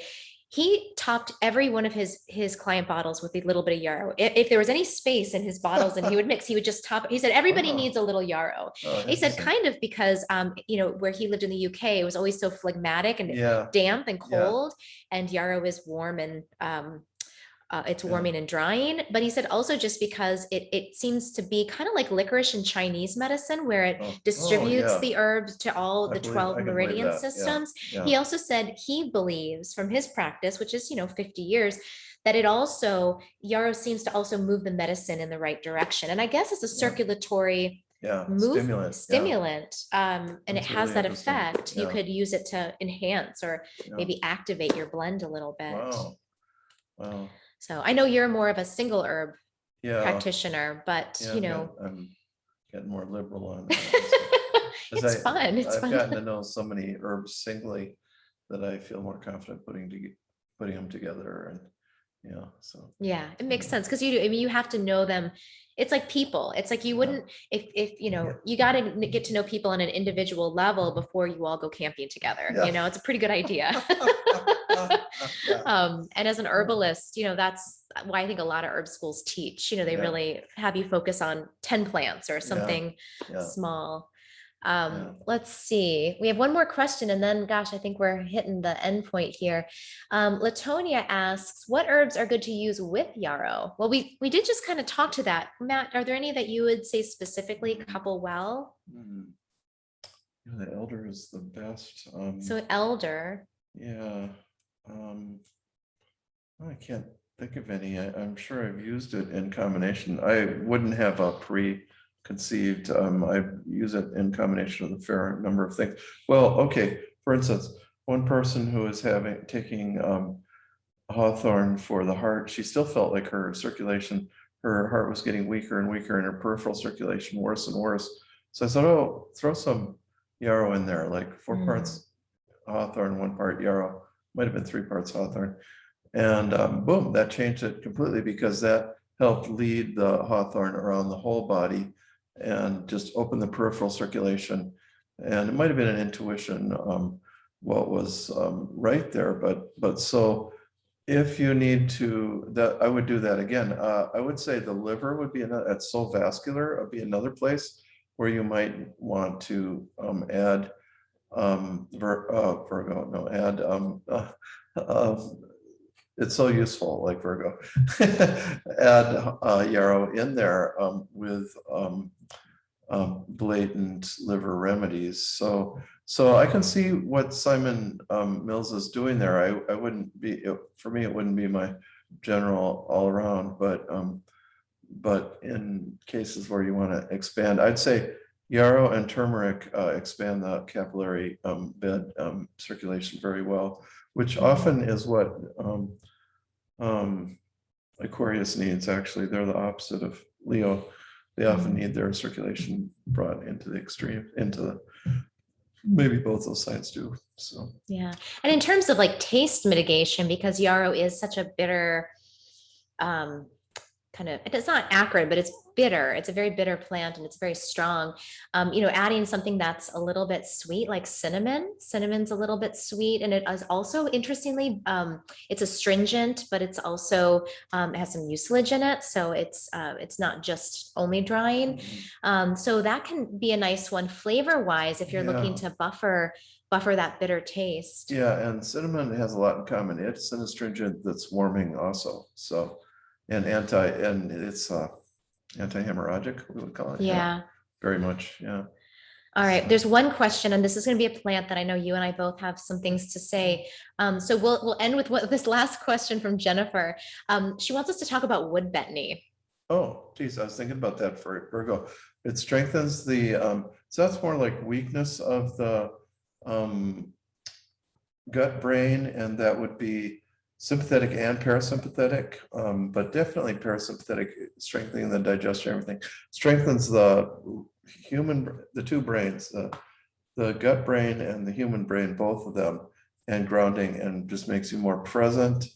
He topped every one of his client bottles with a little bit of yarrow. If there was any space in his bottles and he would mix, he would just top it. He said, everybody needs a little yarrow. He said kind of because, where he lived in the UK, it was always so phlegmatic and damp and cold, and yarrow is warm and it's warming and drying. But he said also just because it seems to be kind of like licorice in Chinese medicine, where it distributes the herbs to all the 12 meridian systems. He also said he believes from his practice, which is 50 years, that yarrow seems to also move the medicine in the right direction. And I guess it's a circulatory stimulant, and it has that effect. You could use it to enhance or maybe activate your blend a little bit. Wow. So I know you're more of a single herb practitioner, but I'm getting more liberal on that. It's fun. I've gotten to know so many herbs singly that I feel more confident putting them together, and it makes sense, because you have to know them. It's like people. It's like you wouldn't if you got to get to know people on an individual level before you all go camping together. It's a pretty good idea. And as an herbalist, that's why I think a lot of herb schools teach. They really have you focus on 10 plants or something small. Let's see. We have one more question, and then, gosh, I think we're hitting the end point here. Latonia asks, what herbs are good to use with yarrow? Well, we did just kind of talk to that. Matt, are there any that you would say specifically couple well? The elder is the best. So elder. I can't think of any. I'm sure I've used it in combination. I wouldn't have a preconceived. I use it in combination with a fair number of things. Well, okay. For instance, one person who is taking hawthorn for the heart, she still felt like her circulation, her heart was getting weaker and weaker, and her peripheral circulation worse and worse. So I said, oh, throw some yarrow in there, like 4 parts hawthorn, 1 part yarrow. Might have been 3 parts hawthorn. And boom, that changed it completely, because that helped lead the hawthorn around the whole body and just open the peripheral circulation. And it might have been an intuition what was right there, but so if you need to, I would do that again. I would say the liver would be that's so vascular, would be another place where you might want to add Virgo, no, add it's so useful, like Virgo. Add yarrow in there with blatant liver remedies. So I can see what Simon Mills is doing there. I wouldn't be, for me, it wouldn't be my general all around, but in cases where you want to expand, I'd say yarrow and turmeric expand the capillary bed circulation very well, which often is what Aquarius needs. Actually, they're the opposite of Leo. They often need their circulation brought into the extreme, into the, maybe both those sides do. So Yeah. And in terms of like taste mitigation, because yarrow is such a bitter, kind of, it's not acrid, but it's bitter. It's a very bitter plant and it's very strong. Adding something that's a little bit sweet, like cinnamon's a little bit sweet. And it is also, interestingly, it's astringent, but it's also, it has some mucilage in it. So it's not just only drying. So that can be a nice one flavor wise, if you're looking to buffer that bitter taste. yeah, and cinnamon has a lot in common. It's an astringent that's warming also. So and it's anti-hemorrhagic, we would call it. Yeah. Very much. Yeah. All right. So- There's one question, and this is going to be a plant that I know you and I both have some things to say. So we'll end with this last question from Jennifer. She wants us to talk about wood betony. Oh, geez, I was thinking about that for Virgo. It strengthens the so that's more like weakness of the gut brain, and that would be sympathetic and parasympathetic, but definitely parasympathetic, strengthening the digestion, everything strengthens the two brains, the gut brain and the human brain, both of them, and grounding, and just makes you more present,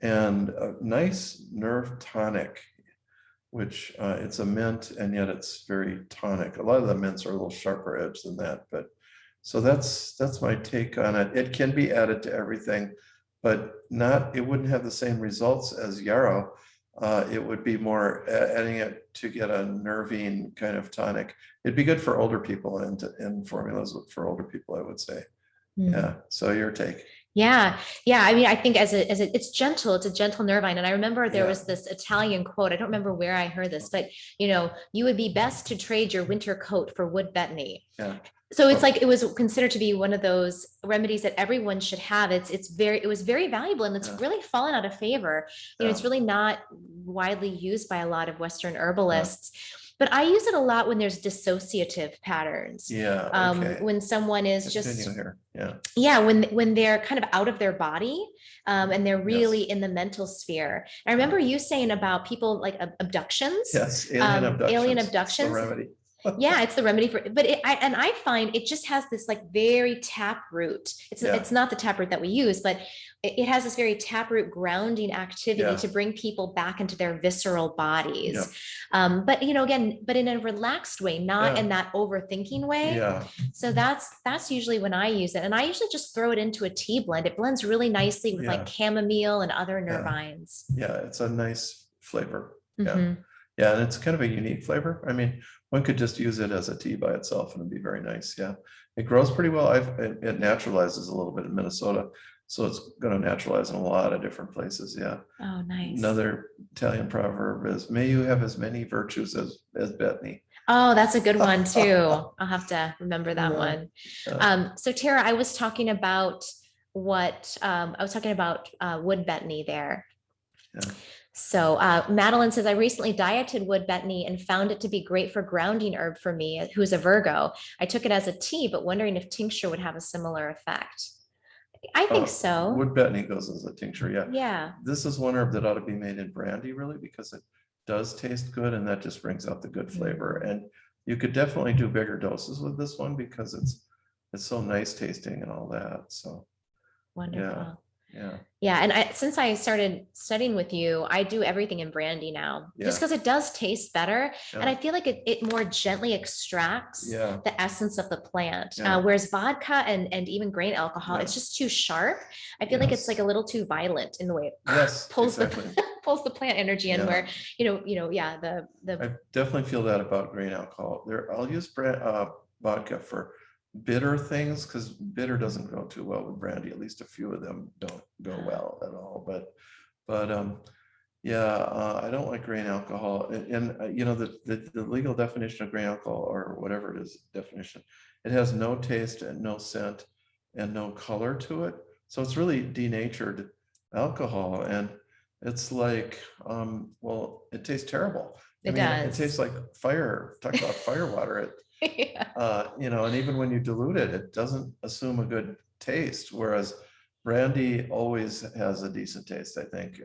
and a nice nerve tonic, which it's a mint, and yet it's very tonic. A lot of the mints are a little sharper edge than that, but so that's my take on it. It can be added to everything, but it wouldn't have the same results as yarrow. It would be more adding it to get a nervine kind of tonic. It'd be good for older people and in formulas for older people, I would say. Yeah. So your take. Yeah. I mean, I think it's gentle. It's a gentle nervine. And I remember there was this Italian quote. I don't remember where I heard this, but you would be best to trade your winter coat for wood betony. Yeah. So it's like, it was considered to be one of those remedies that everyone should have. It was very valuable, and it's really fallen out of favor. It's really not widely used by a lot of Western herbalists. But I use it a lot when there's dissociative patterns. Yeah. Okay. When someone is Continue here. Yeah. Yeah, when they're kind of out of their body, and they're really in the mental sphere. And I remember you saying about people like abductions. Yes. Alien abductions. The remedy. Yeah, it's the remedy for, but I find it just has this like very taproot. It's not the taproot that we use, but it has this very taproot grounding activity to bring people back into their visceral bodies. But again, but in a relaxed way, not in that overthinking way. Yeah. So that's usually when I use it, and I usually just throw it into a tea blend. It blends really nicely with like chamomile and other nervines. Yeah, it's a nice flavor. Mm-hmm. Yeah, and it's kind of a unique flavor. I mean, one could just use it as a tea by itself and it'd be very nice. Yeah, it grows pretty well. It naturalizes a little bit in Minnesota, so it's going to naturalize in a lot of different places. Yeah. Oh, nice. Another Italian proverb is, "May you have as many virtues as Bethany." Oh, that's a good one too. I'll have to remember that one. So Tara, I was talking about wood betony there. Yeah. So Madeline says, I recently dieted wood betony and found it to be great for grounding herb for me, who's a Virgo. I took it as a tea, but wondering if tincture would have a similar effect. I think so. Wood betony goes as a tincture. Yeah. Yeah. This is one herb that ought to be made in brandy, really, because it does taste good, and that just brings out the good flavor. And you could definitely do bigger doses with this one because it's so nice tasting and all that. So wonderful. Yeah. And since I started studying with you, I do everything in brandy now, just because it does taste better. And I feel like it more gently extracts the essence of the plant. Whereas vodka and even grain alcohol, it's just too sharp. I feel like it's like a little too violent in the way it pulls the plant energy in, where, I definitely feel that about grain alcohol. I'll use vodka for bitter things, because bitter doesn't go too well with brandy. At least a few of them don't go well at all. But yeah, I don't like grain alcohol. And you know, the legal definition of grain alcohol, or whatever it is, definition, it has no taste and no scent and no color to it. So it's really denatured alcohol. And it's like, well, it tastes terrible. It It does. tastes like fire. Talk about fire water. Yeah. You know, and even when you dilute it, it doesn't assume a good taste. Whereas brandy always has a decent taste, I think,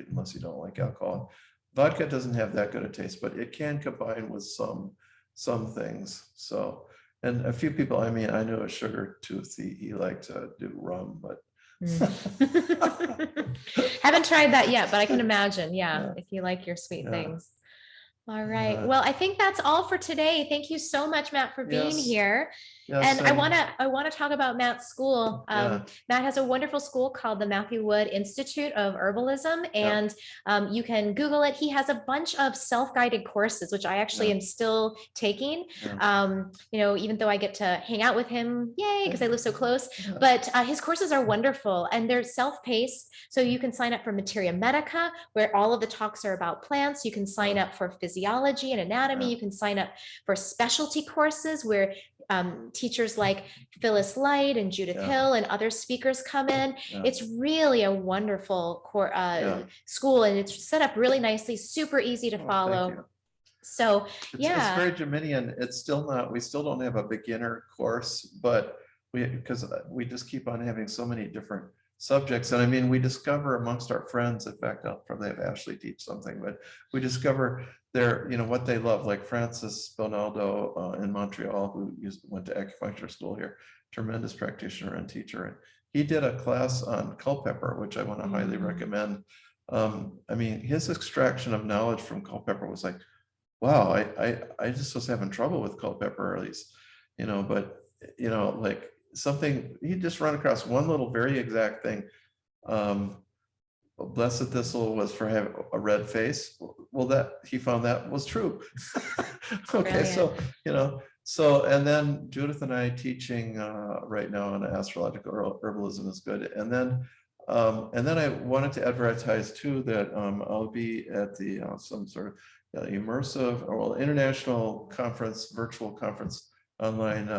unless you don't like alcohol. Vodka doesn't have that good a taste, but it can combine with some things. So, and a few people, I mean, I knew a sugar tooth, he liked to do rum, but Haven't tried that yet, but I can imagine, Yeah. if you like your sweet Yeah. things. All right. Uh, Well, I think that's all for today. Thank you so much, Matt, for being Yes. here. yes, And I want to talk about Matt's school. Yeah. Matt has a wonderful school called the Matthew Wood Institute of Herbalism, and you can Google it. He has a bunch of self-guided courses, which I actually am still taking. You know, even though I get to hang out with him, yay, because I live so close. Yeah. But his courses are wonderful, and they're self-paced. So you can sign up for Materia Medica, where all of the talks are about plants. You can sign up for physiology and anatomy. Yeah. You can sign up for specialty courses where teachers like Phyllis Light and Judith Yeah. Hill and other speakers come in. Yeah. It's really a wonderful school, and it's set up really nicely, super easy to Oh, thank follow. you. So It's very Geminian. It's still not, we still don't have a beginner course, but because we just keep on having so many different subjects. And I mean, we discover amongst our friends, in fact, I'll probably have Ashley teach something, but we discover you know, what they love, like Francis Bonaldo in Montreal, who went to acupuncture school here, tremendous practitioner and teacher. And he did a class on culpeper, which I want to highly recommend. I mean, his extraction of knowledge from culpeper was like, wow, I just was having trouble with culpeper, at least, you know, but, you know, like something, he just run across one little very exact thing. Blessed thistle was for having a red face. Well, that he found that was true. Okay, so, you know, and then Judith and I teaching right now on astrological herbalism is good. And then I wanted to advertise too that I'll be at the some sort of immersive or international conference, virtual conference online,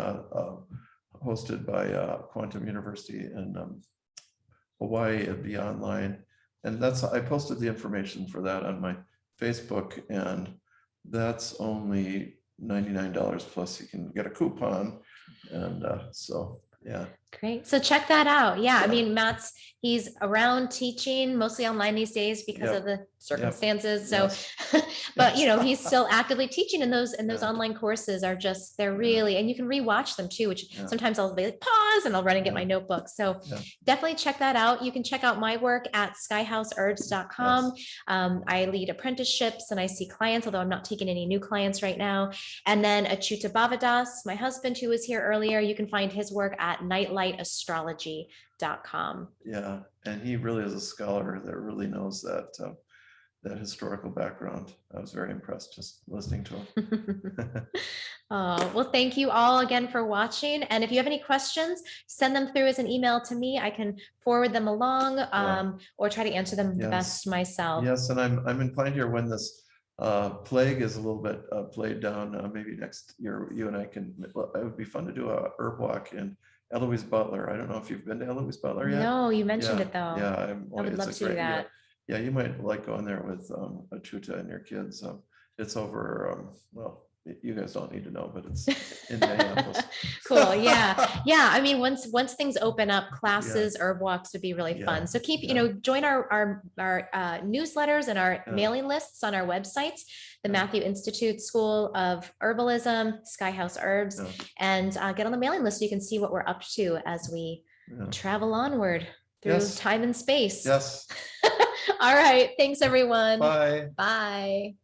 hosted by Quantum University in Hawaii. It'd be online, and I posted the information for that on my Facebook, and that's only $99 plus you can get a coupon, and so yeah. Great. So check that out. Yeah. I mean, he's around teaching mostly online these days because of the circumstances. So, but you know, he's still actively teaching, and those online courses are just, they're really, and you can rewatch them too, which sometimes I'll be like, pause and I'll run and get my notebook. So definitely check that out. You can check out my work at skyhouseherbs.com. I lead apprenticeships and I see clients, although I'm not taking any new clients right now. And then Achyuta Bhavadas, my husband who was here earlier, you can find his work at nightlightastrology.com. Yeah, and he really is a scholar that really knows that historical background. I was very impressed just listening to him. Oh, well, thank you all again for watching. And if you have any questions, send them through as an email to me. I can forward them along or try to answer them the best myself. Yes, and I'm inclined here when this plague is a little bit played down, maybe next year you and I can, it would be fun to do a herb walk in Eloise Butler. I don't know if you've been to Eloise Butler yet. No, you mentioned it though. Yeah, I would love to do that. Yeah, you might like going there with Achyuta and your kids. It's over, well, you guys don't need to know, but it's in Minneapolis. Cool. Yeah. Yeah. I mean, once things open up, classes, herb walks would be really fun. So keep, join our newsletters and our mailing lists on our websites, the Matthew Institute School of Herbalism, Sky House Herbs, and get on the mailing list so you can see what we're up to as we travel onward through time and space. Yes. All right. Thanks, everyone. Bye. Bye.